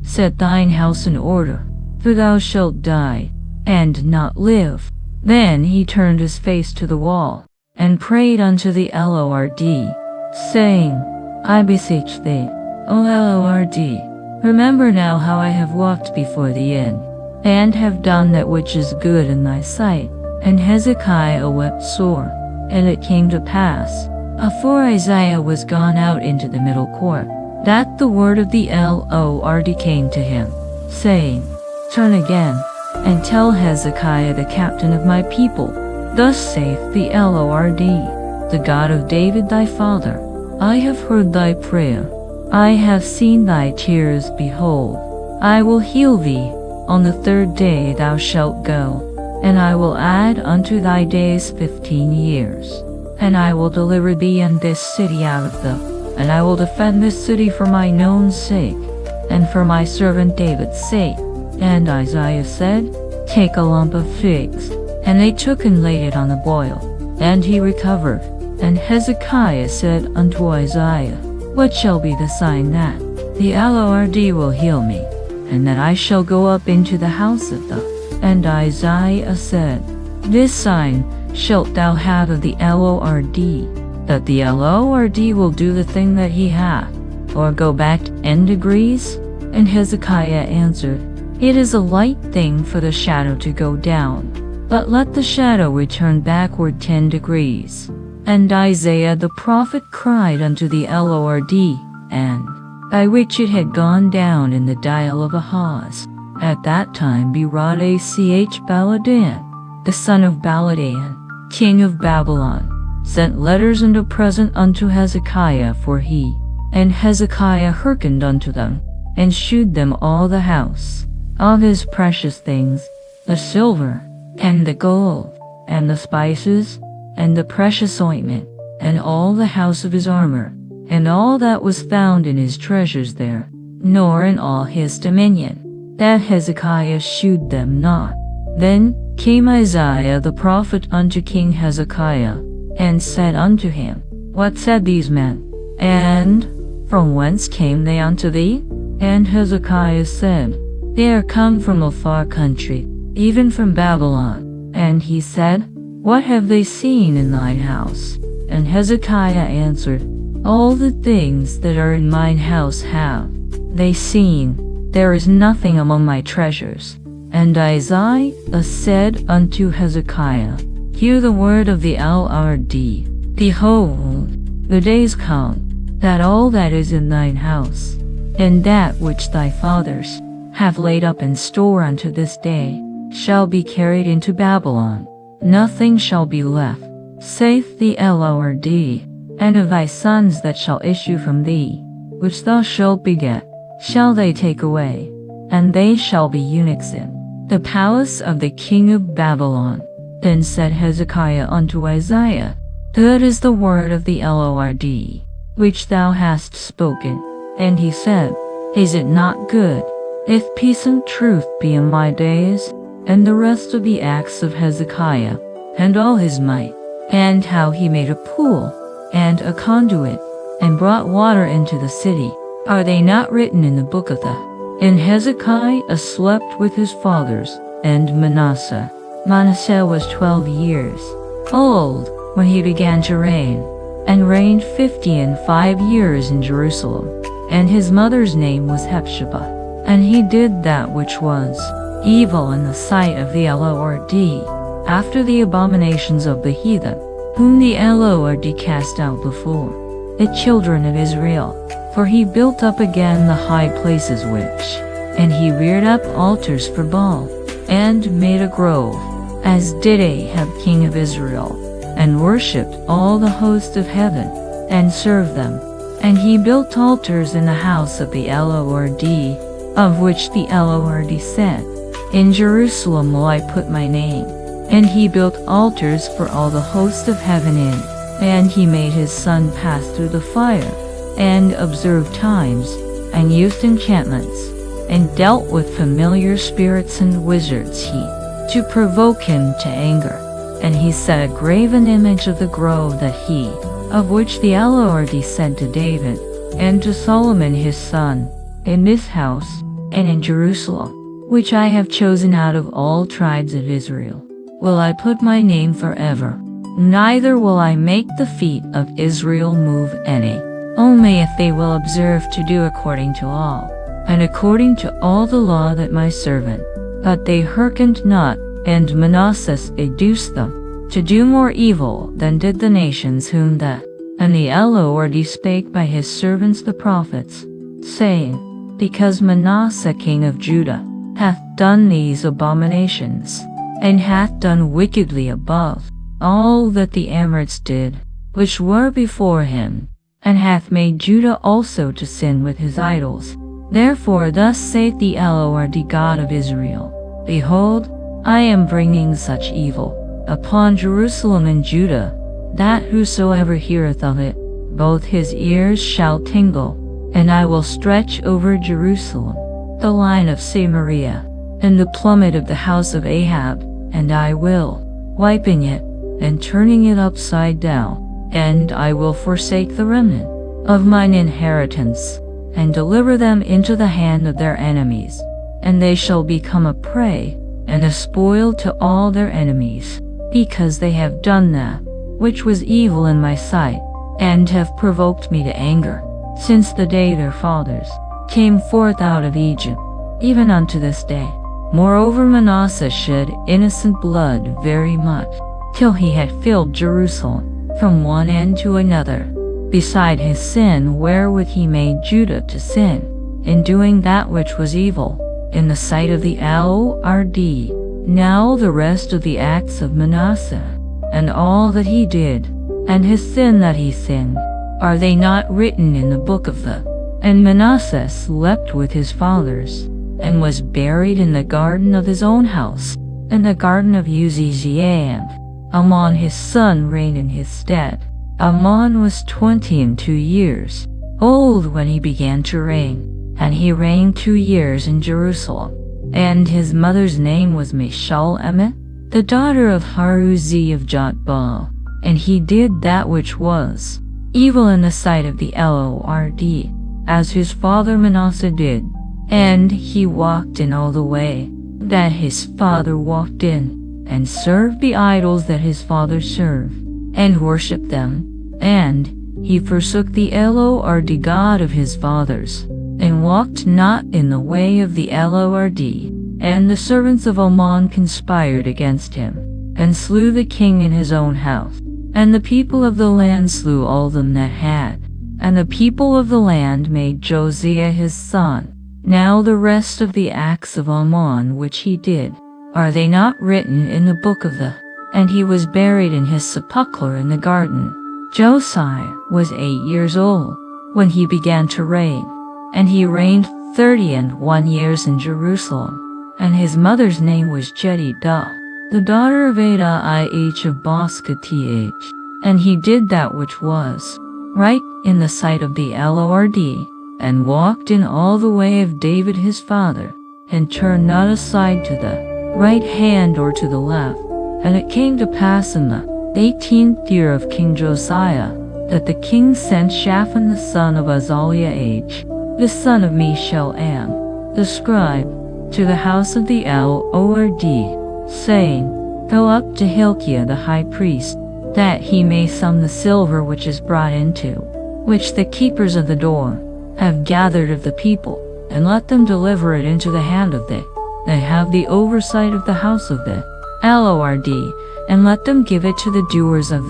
Set thine house in order, for thou shalt die, and not live. Then he turned his face to the wall, and prayed unto the Lord, saying, I beseech thee, O Lord, remember now how I have walked before thee and have done that which is good in thy sight. And Hezekiah wept sore. And it came to pass, afore Isaiah was gone out into the middle court, that the word of the Lord came to him, saying, Turn again, and tell Hezekiah the captain of my people, Thus saith the Lord, the God of David thy father, I have heard thy prayer, I have seen thy tears, behold, I will heal thee. On the third day thou shalt go, and I will add unto thy days 15 years. And I will deliver thee and this city out of them, and I will defend this city for mine own sake, and for my servant David's sake. And Isaiah said, Take a lump of figs. And they took and laid it on the boil, and he recovered. And Hezekiah said unto Isaiah, What shall be the sign that the Lord will heal me? and that I shall go up into the house of the. And Isaiah said, This sign shalt thou have of the Lord, that the Lord will do the thing that he hath, or go back 10 degrees? And Hezekiah answered, It is a light thing for the shadow to go down, but let the shadow return backward 10 degrees. And Isaiah the prophet cried unto the Lord, and by which it had gone down in the dial of Ahaz. At that time Berodach Baladan, the son of Baladan, king of Babylon, sent letters and a present unto Hezekiah for he. And Hezekiah hearkened unto them, and shewed them all the house of his precious things, the silver, and the gold, and the spices, and the precious ointment, and all the house of his armor, and all that was found in his treasures there, nor in all his dominion, that Hezekiah shewed them not. Then came Isaiah the prophet unto King Hezekiah, and said unto him, What said these men? And from whence came they unto thee? And Hezekiah said, They are come from a far country, even from Babylon. And he said, What have they seen in thine house? And Hezekiah answered, All the things that are in mine house have they seen. There is nothing among my treasures. And Isaiah said unto Hezekiah, Hear the word of the Lord. Behold, the days come, that all that is in thine house, and that which thy fathers have laid up in store unto this day, shall be carried into Babylon. Nothing shall be left, saith the Lord, and of thy sons that shall issue from thee, which thou shalt beget, shall they take away, and they shall be eunuchs in the palace of the king of Babylon. Then said Hezekiah unto Isaiah, Good is the word of the Lord, which thou hast spoken. And he said, Is it not good, if peace and truth be in my days? And the rest of the acts of Hezekiah, and all his might, and how he made a pool, and a conduit, and brought water into the city, are they not written in the book of the? And Hezekiah slept with his fathers, and Manasseh. Manasseh was 12 years old when he began to reign, and reigned 55 years in Jerusalem. And his mother's name was Hephzibah. And he did that which was evil in the sight of the Lord, after the abominations of the heathen, whom the Lord cast out before the children of Israel. For he built up again the high places and he reared up altars for Baal, and made a grove, as did Ahab king of Israel, and worshipped all the host of heaven, and served them. And he built altars in the house of the Lord, of which the Lord said, In Jerusalem will I put my name. And he built altars for all the host of heaven in, and he made his son pass through the fire, and observed times, and used enchantments, and dealt with familiar spirits and wizards to provoke him to anger. And he set a graven image of the grove of which the Lord said to David, and to Solomon his son, In this house, and in Jerusalem, which I have chosen out of all tribes of Israel, will I put my name forever. Neither will I make the feet of Israel move any, only if they will observe to do according to all, and according to all the law that my servant. But they hearkened not, and Manasseh seduced them to do more evil than did the nations whom the. And the Lord spake by his servants the prophets, saying, Because Manasseh king of Judah hath done these abominations, and hath done wickedly above all that the Amorites did, which were before him, and hath made Judah also to sin with his idols. Therefore thus saith the Lord God of Israel, Behold, I am bringing such evil upon Jerusalem and Judah, that whosoever heareth of it, both his ears shall tingle. And I will stretch over Jerusalem the line of Samaria, and the plummet of the house of Ahab, and I will, wiping it, and turning it upside down, and I will forsake the remnant of mine inheritance, and deliver them into the hand of their enemies. and they shall become a prey and a spoil to all their enemies, because they have done that which was evil in my sight, and have provoked me to anger, since the day their fathers came forth out of Egypt, even unto this day. Moreover, Manasseh shed innocent blood very much, till he had filled Jerusalem from one end to another, beside his sin wherewith he made Judah to sin, in doing that which was evil in the sight of the Lord. Now the rest of the acts of Manasseh, and all that he did, and his sin that he sinned, are they not written in the book of the? And Manasseh slept with his fathers, and was buried in the garden of his own house, in the garden of Uzziah. Amon his son reigned in his stead. Amon was 22 years old when he began to reign, and he reigned 2 years in Jerusalem. And his mother's name was Meshullemeth, the daughter of Haruzi of Jotbah. And he did that which was evil in the sight of the Lord, as his father Manasseh did. And he walked in all the way that his father walked in, and served the idols that his father served, and worshipped them. And he forsook the Lord God of his fathers, and walked not in the way of the Lord. And the servants of Amon conspired against him, and slew the king in his own house. And the people of the land slew all them that had. And the people of the land made Josiah his son. Now the rest of the acts of Amon which he did, are they not written in the book of the? And he was buried in his sepulchre in the garden. Josiah was 8 years old when he began to reign, and he reigned 31 years in Jerusalem. And his mother's name was Jedidah, the daughter of Adaiah of Bosketh. And he did that which was right in the sight of the Lord, and walked in all the way of David his father, and turned not aside to the right hand or to the left. And it came to pass in the 18th year of King Josiah, that the king sent Shaphan the son of Azaliah, the son of Meshullam, the scribe, to the house of the Lord, saying, Go up to Hilkiah the high priest, that he may sum the silver which is brought into, which the keepers of the door have gathered of the people, and let them deliver it into the hand of they that have the oversight of the house of the Lord, and let them give it to the doers of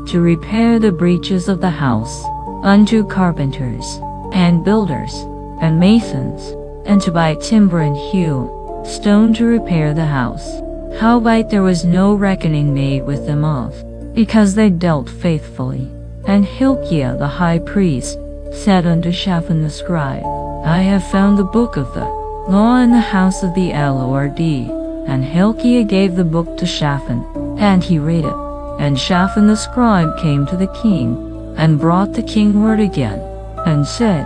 to repair the breaches of the house, unto carpenters, and builders, and masons, and to buy timber and hew stone to repair the house. Howbeit there was no reckoning made with them of, because they dealt faithfully. And Hilkiah the high priest said unto Shaphan the scribe, I have found the book of the law in the house of the Lord. And Hilkiah gave the book to Shaphan, and he read it. And Shaphan the scribe came to the king, and brought the king word again, and said,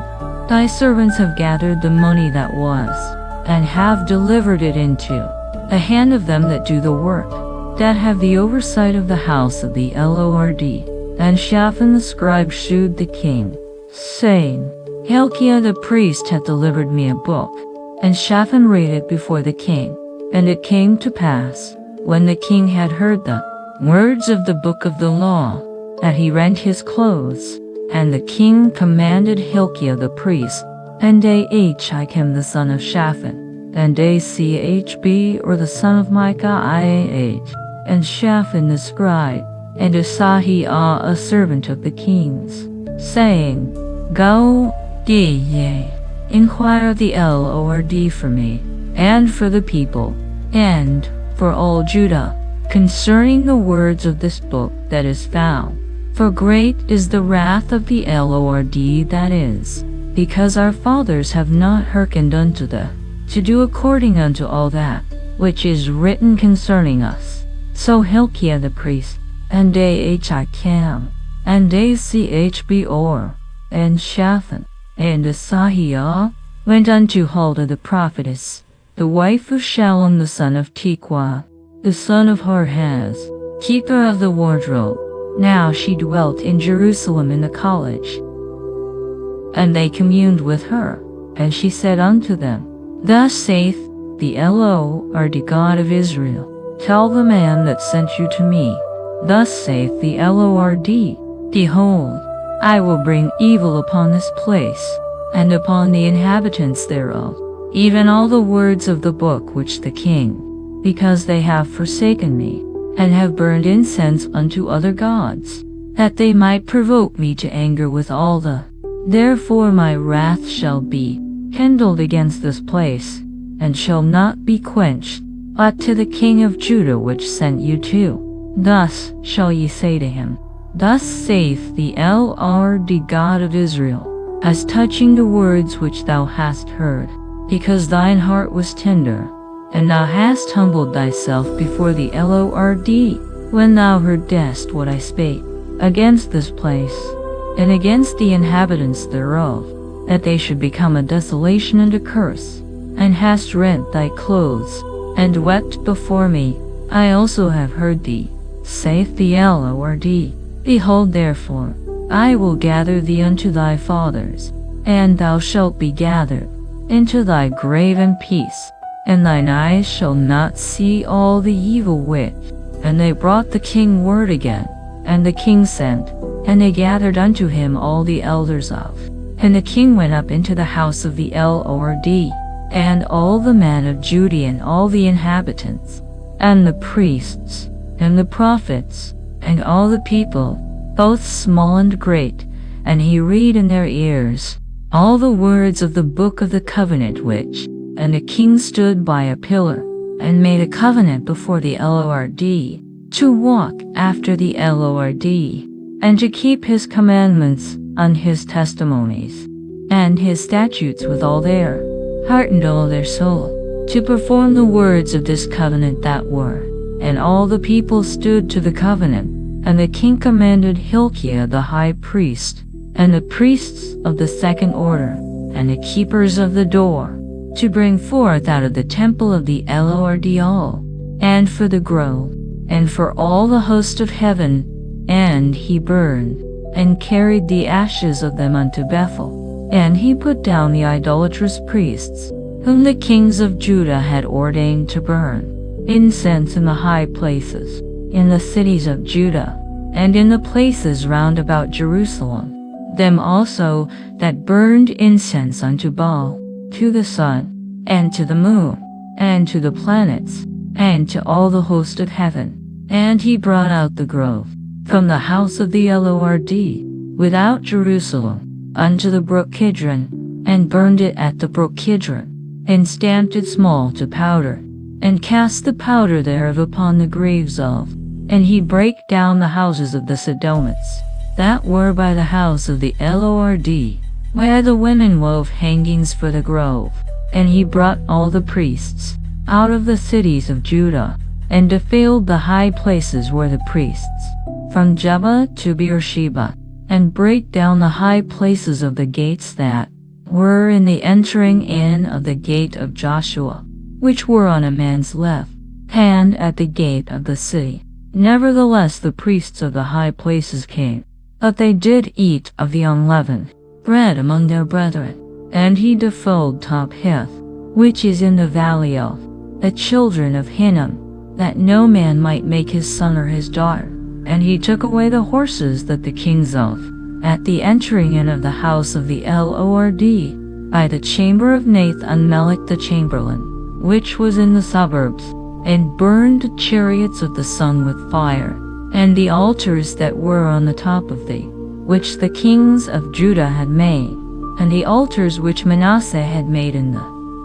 Thy servants have gathered the money that was, and have delivered it into the hand of them that do the work, that have the oversight of the house of the Lord. And Shaphan the scribe shewed the king, saying, Hilkiah the priest hath delivered me a book. And Shaphan read it before the king. And it came to pass, when the king had heard the words of the book of the law, that he rent his clothes. And the king commanded Hilkiah the priest, and Ahikam the son of Shaphan, and Achb or the son of Micah, and Shaphan the scribe, and Asahiah a servant of the king's, saying, Go, ye, inquire of the Lord for me, and for the people, and for all Judah, concerning the words of this book that is found. For great is the wrath of the Lord, that is, because our fathers have not hearkened unto to do according unto all that which is written concerning us. So Hilkiah the priest, and Ahikam, and Achb, and Shaphan, and Asahiah, went unto Huldah the prophetess, the wife of Shallum the son of Tequah, the son of Harhaz, keeper of the wardrobe. Now she dwelt in Jerusalem in the college. And they communed with her, and she said unto them, Thus saith the Lord God of Israel, tell the man that sent you to me, thus saith the Lord, Behold, I will bring evil upon this place, and upon the inhabitants thereof, even all the words of the book which the king, because they have forsaken me, and have burned incense unto other gods, that they might provoke me to anger with all the. Therefore my wrath shall be kindled against this place, and shall not be quenched, but to the king of Judah which sent you to. Thus shall ye say to him, Thus saith the Lord God of Israel, as touching the words which thou hast heard, because thine heart was tender, and thou hast humbled thyself before the Lord, when thou heardest what I spake against this place, and against the inhabitants thereof, that they should become a desolation and a curse, and hast rent thy clothes, and wept before me. I also have heard thee, saith the Lord. Behold therefore, I will gather thee unto thy fathers, and thou shalt be gathered into thy grave in peace, and thine eyes shall not see all the evil which. And they brought the king word again, and the king sent, and they gathered unto him all the elders of. And the king went up into the house of the Lord, and all the men of Judah, and all the inhabitants, and the priests, and the prophets, and all the people, both small and great, and he read in their ears all the words of the book of the covenant which. And the king stood by a pillar, and made a covenant before the Lord, to walk after the Lord, and to keep his commandments, and his testimonies, and his statutes with all their heart and all their soul, to perform the words of this covenant that were. And all the people stood to the covenant. And the king commanded Hilkiah the high priest, and the priests of the second order, and the keepers of the door, to bring forth out of the temple of the Lord all, and for the grove, and for all the host of heaven. And he burned, and carried the ashes of them unto Bethel. And he put down the idolatrous priests, whom the kings of Judah had ordained to burn incense in the high places, in the cities of Judah, and in the places round about Jerusalem, them also that burned incense unto Baal, to the sun, and to the moon, and to the planets, and to all the host of heaven. And he brought out the grove from the house of the Lord without Jerusalem unto the brook Kidron, and burned it at the brook Kidron, and stamped it small to powder, and cast the powder thereof upon the graves of. And he brake down the houses of the Sodomites, that were by the house of the Lord, where the women wove hangings for the grove. And he brought all the priests out of the cities of Judah, and defiled the high places where the priests, from Jebba to Beersheba, and brake down the high places of the gates that were in the entering in of the gate of Joshua, which were on a man's left hand at the gate of the city. Nevertheless the priests of the high places came, but they did eat of the unleavened bread among their brethren. And he defiled Topheth, which is in the valley of the children of Hinnom, that no man might make his son or his daughter. And he took away the horses that the kings of, at the entering in of the house of the Lord, by the chamber of Nathan-melech the chamberlain, which was in the suburbs, and burned the chariots of the sun with fire, and the altars that were on the top of thee, which the kings of Judah had made, and the altars which Manasseh had made in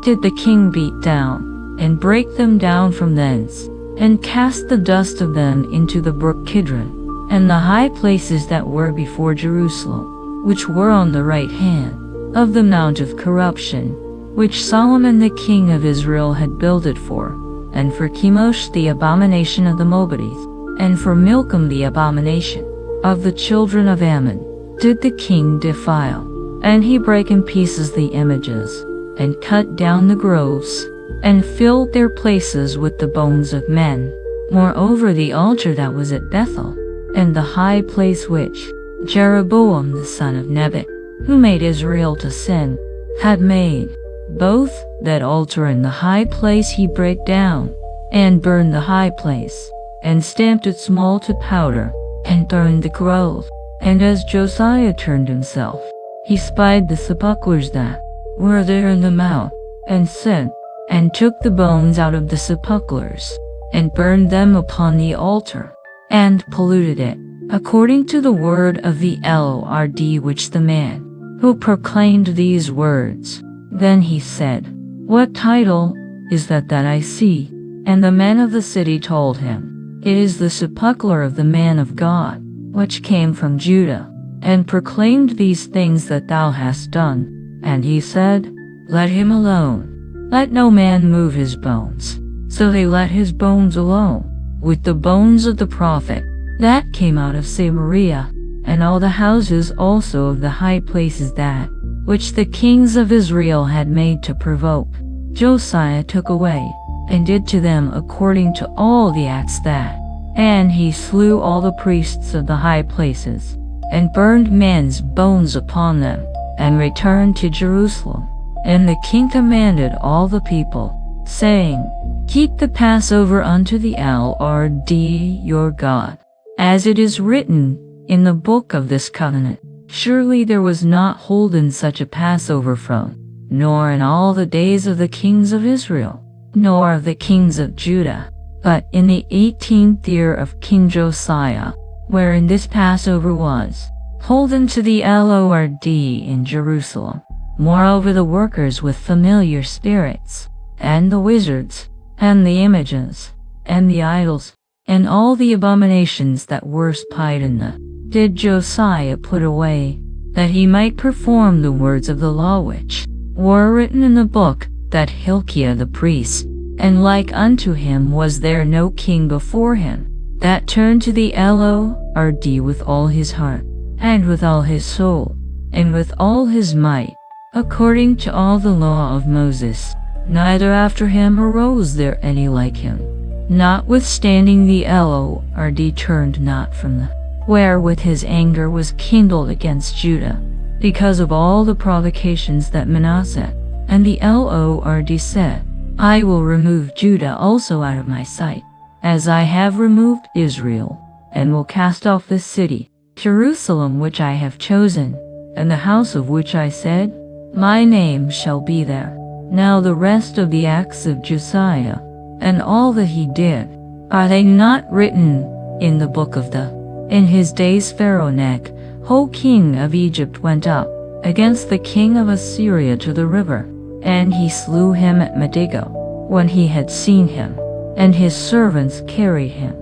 did the king beat down, and break them down from thence, and cast the dust of them into the brook Kidron, and the high places that were before Jerusalem, which were on the right hand of the mount of corruption, which Solomon the king of Israel had builded for, and for Chemosh the abomination of the Moabites, and for Milcom the abomination of the children of Ammon, did the king defile. And he brake in pieces the images, and cut down the groves, and filled their places with the bones of men. Moreover the altar that was at Bethel, and the high place which Jeroboam the son of Nebat, who made Israel to sin, had made, Both that altar and the high place he brake down, and burned the high place, and stamped it small to powder, and burned the grove. And as Josiah turned himself, he spied the sepulchres that were there in the mount, and said, and took the bones out of the sepulchres, and burned them upon the altar, and polluted it, according to the word of the Lord which the man who proclaimed these words. Then he said, What title is that I see? And the men of the city told him, It is the sepulchre of the man of God, which came from Judah, and proclaimed these things that thou hast done. And he said, Let him alone, let no man move his bones. So they let his bones alone, with the bones of the prophet that came out of Samaria, and all the houses also of the high places that which the kings of Israel had made to provoke, Josiah took away, and did to them according to all the acts that. And he slew all the priests of the high places, and burned men's bones upon them, and returned to Jerusalem. And the king commanded all the people, saying, Keep the Passover unto the Lord your God, as it is written in the book of this covenant. Surely there was not holden such a Passover from, nor in all the days of the kings of Israel, nor of the kings of Judah, but in the 18th year of King Josiah, wherein this Passover was holden to the Lord in Jerusalem. Moreover, the workers with familiar spirits, and the wizards, and the images, and the idols, and all the abominations that were spied in the did Josiah put away, that he might perform the words of the law which were written in the book, that Hilkiah the priest, and like unto him was there no king before him, that turned to the Lord with all his heart, and with all his soul, and with all his might, according to all the law of Moses. Neither after him arose there any like him. Notwithstanding the Lord turned not from the wherewith his anger was kindled against Judah, because of all the provocations that Manasseh and the Lord said, I will remove Judah also out of my sight, as I have removed Israel, and will cast off this city, Jerusalem which I have chosen, and the house of which I said, My name shall be there. Now the rest of the acts of Josiah, and all that he did, are they not written in the book of the? In his days Pharaoh Necho, king of Egypt, went up against the king of Assyria to the river, and he slew him at Megiddo, when he had seen him, and his servants carried him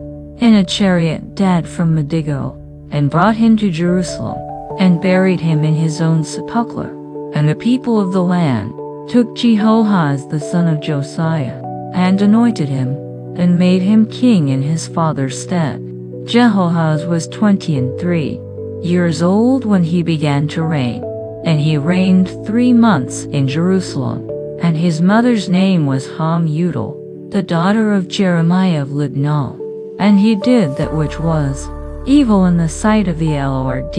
in a chariot dead from Megiddo, and brought him to Jerusalem, and buried him in his own sepulchre. And the people of the land took Jehoahaz the son of Josiah, and anointed him, and made him king in his father's stead. Jehoahaz was 23 years old when he began to reign, and he reigned 3 months in Jerusalem. And his mother's name was Hamudal, the daughter of Jeremiah of Libnah. And he did that which was evil in the sight of the Lord,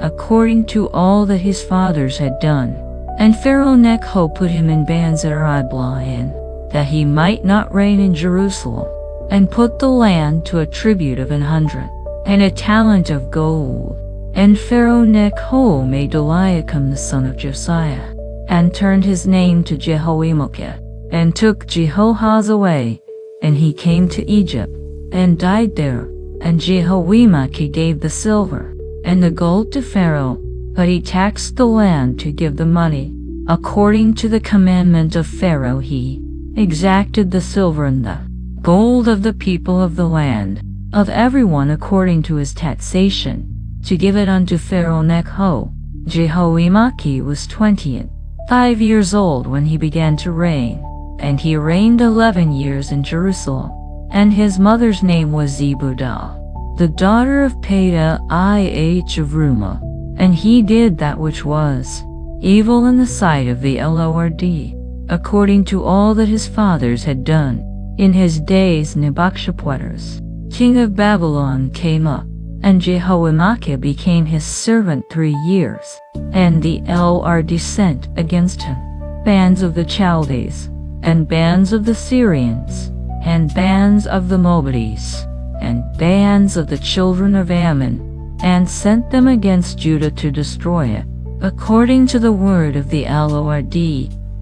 according to all that his fathers had done. And Pharaoh Necho put him in bands at Riblah, that he might not reign in Jerusalem, and put the land to a tribute of 100, and a talent of gold. And Pharaoh Necho made Eliakim the son of Josiah, and turned his name to Jehoiakim, and took Jehoahaz away, and he came to Egypt, and died there. And Jehoiakim gave the silver and the gold to Pharaoh, but he taxed the land to give the money. According to the commandment of Pharaoh he exacted the silver and the gold of the people of the land, of everyone according to his taxation, to give it unto Pharaoh Necho. Jehoiakim was 25 years old when he began to reign, and he reigned 11 years in Jerusalem. And his mother's name was Zebudah, the daughter of Pedaiah of Rumah. And he did that which was evil in the sight of the Lord, according to all that his fathers had done. In his days Nebuchadnezzar, king of Babylon, came up, and Jehoiakim became his servant 3 years, and the Lord sent against him, bands of the Chaldees, and bands of the Syrians, and bands of the Moabites, and bands of the children of Ammon, and sent them against Judah to destroy it, according to the word of the Lord,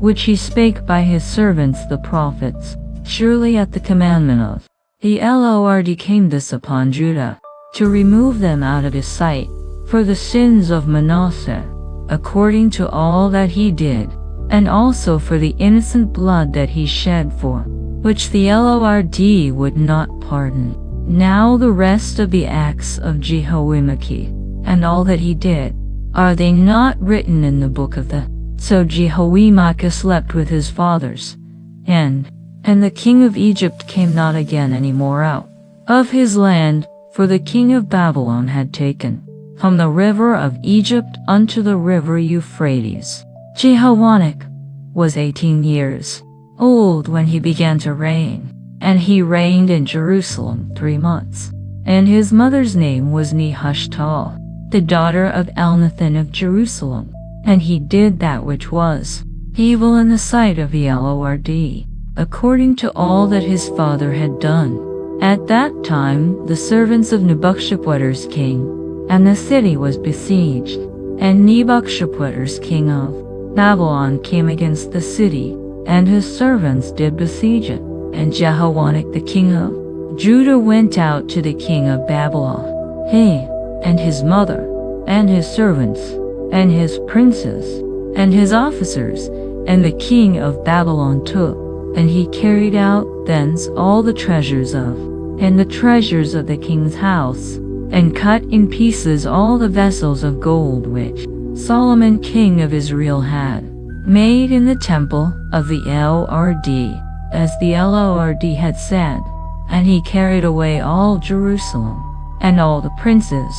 which he spake by his servants the prophets. Surely at the commandment of the Lord came this upon Judah, to remove them out of his sight, for the sins of Manasseh, according to all that he did, and also for the innocent blood that he shed, for which the Lord would not pardon. Now the rest of the acts of Jehoiakim, and all that he did, are they not written in the book of the? So Jehoiakim slept with his fathers, and the king of Egypt came not again any more out of his land, for the king of Babylon had taken from the river of Egypt unto the river Euphrates. Jehoiakim was 18 years old when he began to reign, and he reigned in Jerusalem 3 months. And his mother's name was Nehushtal, the daughter of Elnathan of Jerusalem. And he did that which was evil in the sight of the Lord, according to all that his father had done. At that time the servants of Nebuchadnezzar king, and the city was besieged. And Nebuchadnezzar king of Babylon came against the city, and his servants did besiege it. And Jehoiakim the king of Judah went out to the king of Babylon, he, and his mother, and his servants, and his princes, and his officers, and the king of Babylon took, and he carried out thence all the treasures of, and the treasures of the king's house, and cut in pieces all the vessels of gold which Solomon king of Israel had made in the temple of the Lord, as the Lord had said. And he carried away all Jerusalem, and all the princes,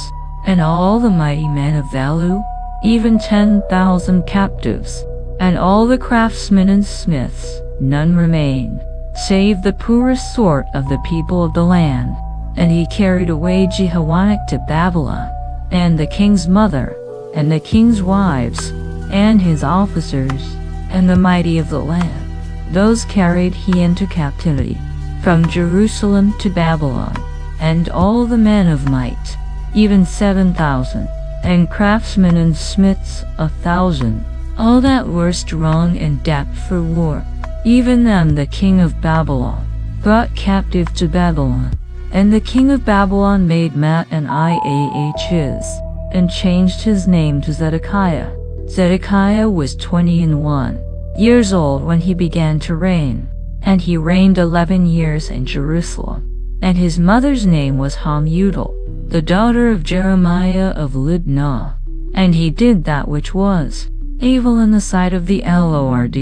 and all the mighty men of value, even 10,000 captives, and all the craftsmen and smiths. None remained, save the poorest sort of the people of the land. And he carried away Jehoiakim to Babylon, and the king's mother, and the king's wives, and his officers, and the mighty of the land. Those carried he into captivity from Jerusalem to Babylon, and all the men of might, even 7,000, and craftsmen and smiths 1,000, all that were strong and adept for war. Even them the king of Babylon brought captive to Babylon. And the king of Babylon made Mattaniah his, and changed his name to Zedekiah. Zedekiah was 21 years old when he began to reign, and he reigned 11 years in Jerusalem. And his mother's name was Hamudal, the daughter of Jeremiah of Libnah. And he did that which was evil in the sight of the Lord,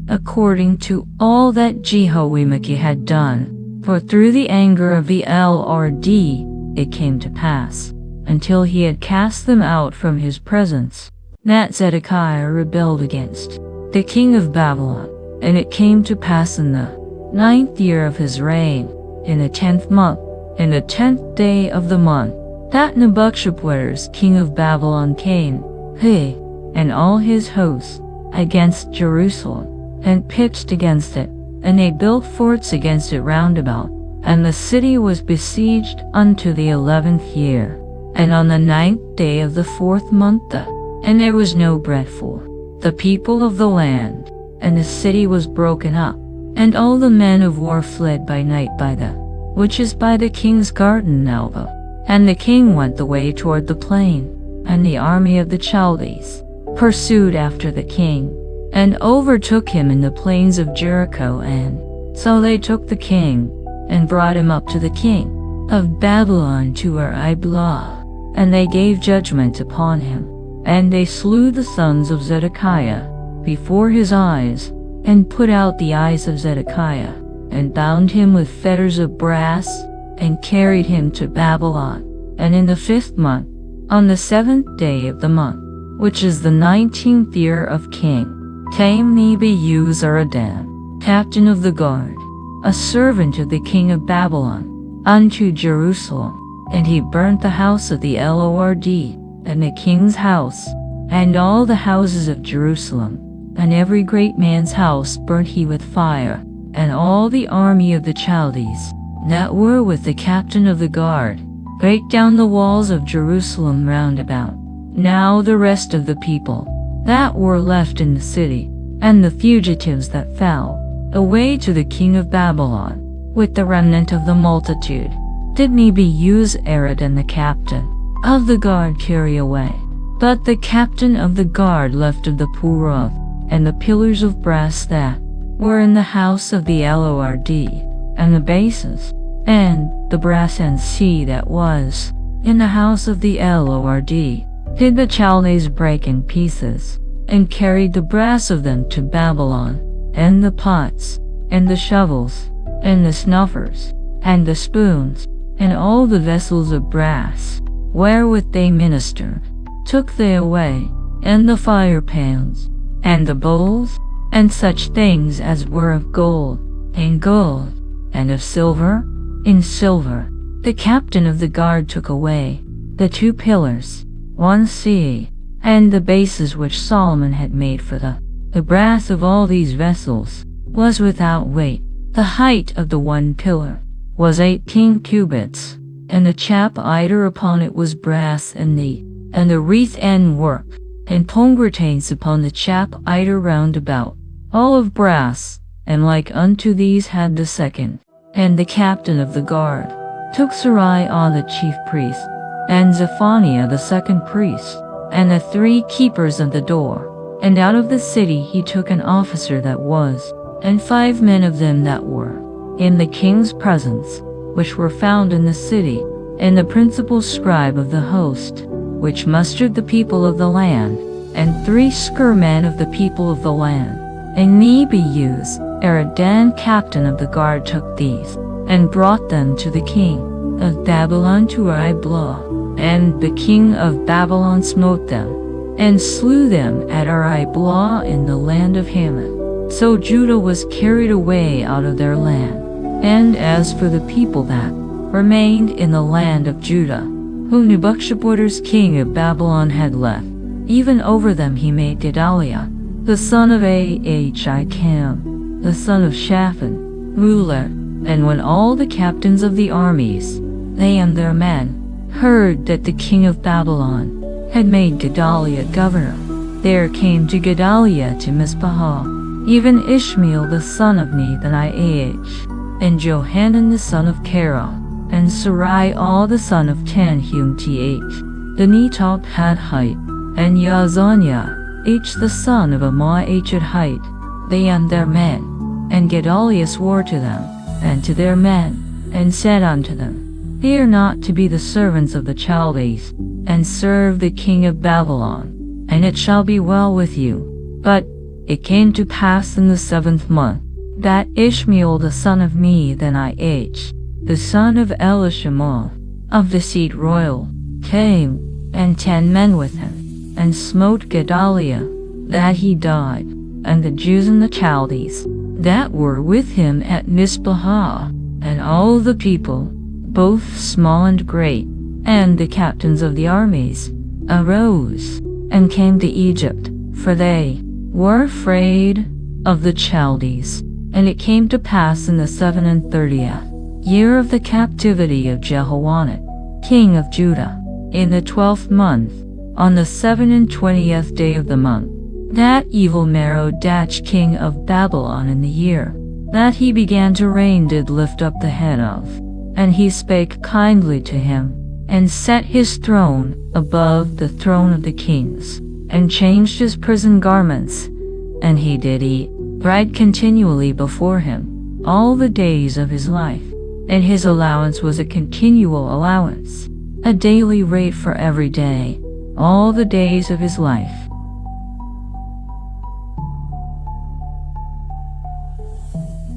according to all that Jehoiakim had done. For through the anger of the Lord it came to pass, until he had cast them out from his presence, that Zedekiah rebelled against the king of Babylon. And it came to pass in the 9th year of his reign, in the 10th month, in the 10th day of the month, that Nebuchadnezzar king of Babylon came, he, and all his hosts, against Jerusalem, and pitched against it. And they built forts against it round about, and the city was besieged unto the 11th year, and on the 9th day of the 4th month, and there was no bread for the people of the land, and the city was broken up, and all the men of war fled by night by the which is by the king's garden Alba. And the king went the way toward the plain, and the army of the Chaldees pursued after the king, and overtook him in the plains of Jericho. And so they took the king, and brought him up to the king of Babylon to Riblah, and they gave judgment upon him. And they slew the sons of Zedekiah before his eyes, and put out the eyes of Zedekiah, and bound him with fetters of brass, and carried him to Babylon. And in the 5th month, on the 7th day of the month, which is the 19th year of King came Nebuzaradan, captain of the guard, a servant of the king of Babylon, unto Jerusalem. And he burnt the house of the Lord, and the king's house, and all the houses of Jerusalem, and every great man's house burnt he with fire, and all the army of the Chaldees, that were with the captain of the guard, brake down the walls of Jerusalem round about. Now the rest of the people that were left in the city, and the fugitives that fell away to the king of Babylon, with the remnant of the multitude, did Nebuchadnezzar and the captain of the guard carry away. But the captain of the guard left of the Purath, and the pillars of brass that were in the house of the Lord, and the bases, and the brass and sea that was in the house of the Lord, did the Chaldees break in pieces, and carried the brass of them to Babylon, and the pots, and the shovels, and the snuffers, and the spoons, and all the vessels of brass, wherewith they ministered, took they away, and the fire pans, and the bowls, and such things as were of gold, and of silver, in silver. The captain of the guard took away the 2 pillars, 1 sea, and the bases which Solomon had made for the brass of all these vessels was without weight. The height of the 1 pillar was 18 cubits, and the chapiter upon it was brass, and the wreath and work, and pomegranates upon the chapiter round about, all of brass, and like unto these had the second. And the captain of the guard took Seraiah the chief priest, and Zephaniah the second priest, and the 3 keepers of the door. And out of the city he took an officer that was, and 5 men of them that were in the king's presence, which were found in the city, and the principal scribe of the host, which mustered the people of the land, and 3 men of the people of the land. And Nebuchadnezzar, captain of the guard, took these, and brought them to the king of Babylon to Riblah. And the king of Babylon smote them, and slew them at Riblah in the land of Hamath. So Judah was carried away out of their land. And as for the people that remained in the land of Judah, whom Nebuchadnezzar king of Babylon had left, even over them he made Gedaliah, the son of Ahikam, the son of Shaphan, ruler. And when all the captains of the armies, they and their men, heard that the king of Babylon had made Gedaliah governor, there came to Gedaliah to Mizpah, even Ishmael the son of Nethaniah, and Johanan the son of Karah, and Seraiah the son of Tanhum the Netophathite, and Yazaniah the son of Amahite, they and their men. And Gedaliah swore to them, and to their men, and said unto them, Fear not to be the servants of the Chaldees, and serve the king of Babylon, and it shall be well with you. But it came to pass in the 7th month, that Ishmael the son of Nethaniah, the son of Elishama, of the seed royal, came, and 10 men with him, and smote Gedaliah, that he died, and the Jews and the Chaldees, that were with him at Mizpah, and all the people, both small and great, and the captains of the armies, arose, and came to Egypt, for they were afraid of the Chaldees. And it came to pass in the 37th year of the captivity of Jehoiakim, king of Judah, in the 12th month, on the 27th day of the month, that Evil-Merodach king of Babylon in the year that he began to reign did lift up the head of, and he spake kindly to him, and set his throne above the throne of the kings, and changed his prison garments, and he did eat bread continually before him all the days of his life, and his allowance was a continual allowance, a daily rate for every day, all the days of his life.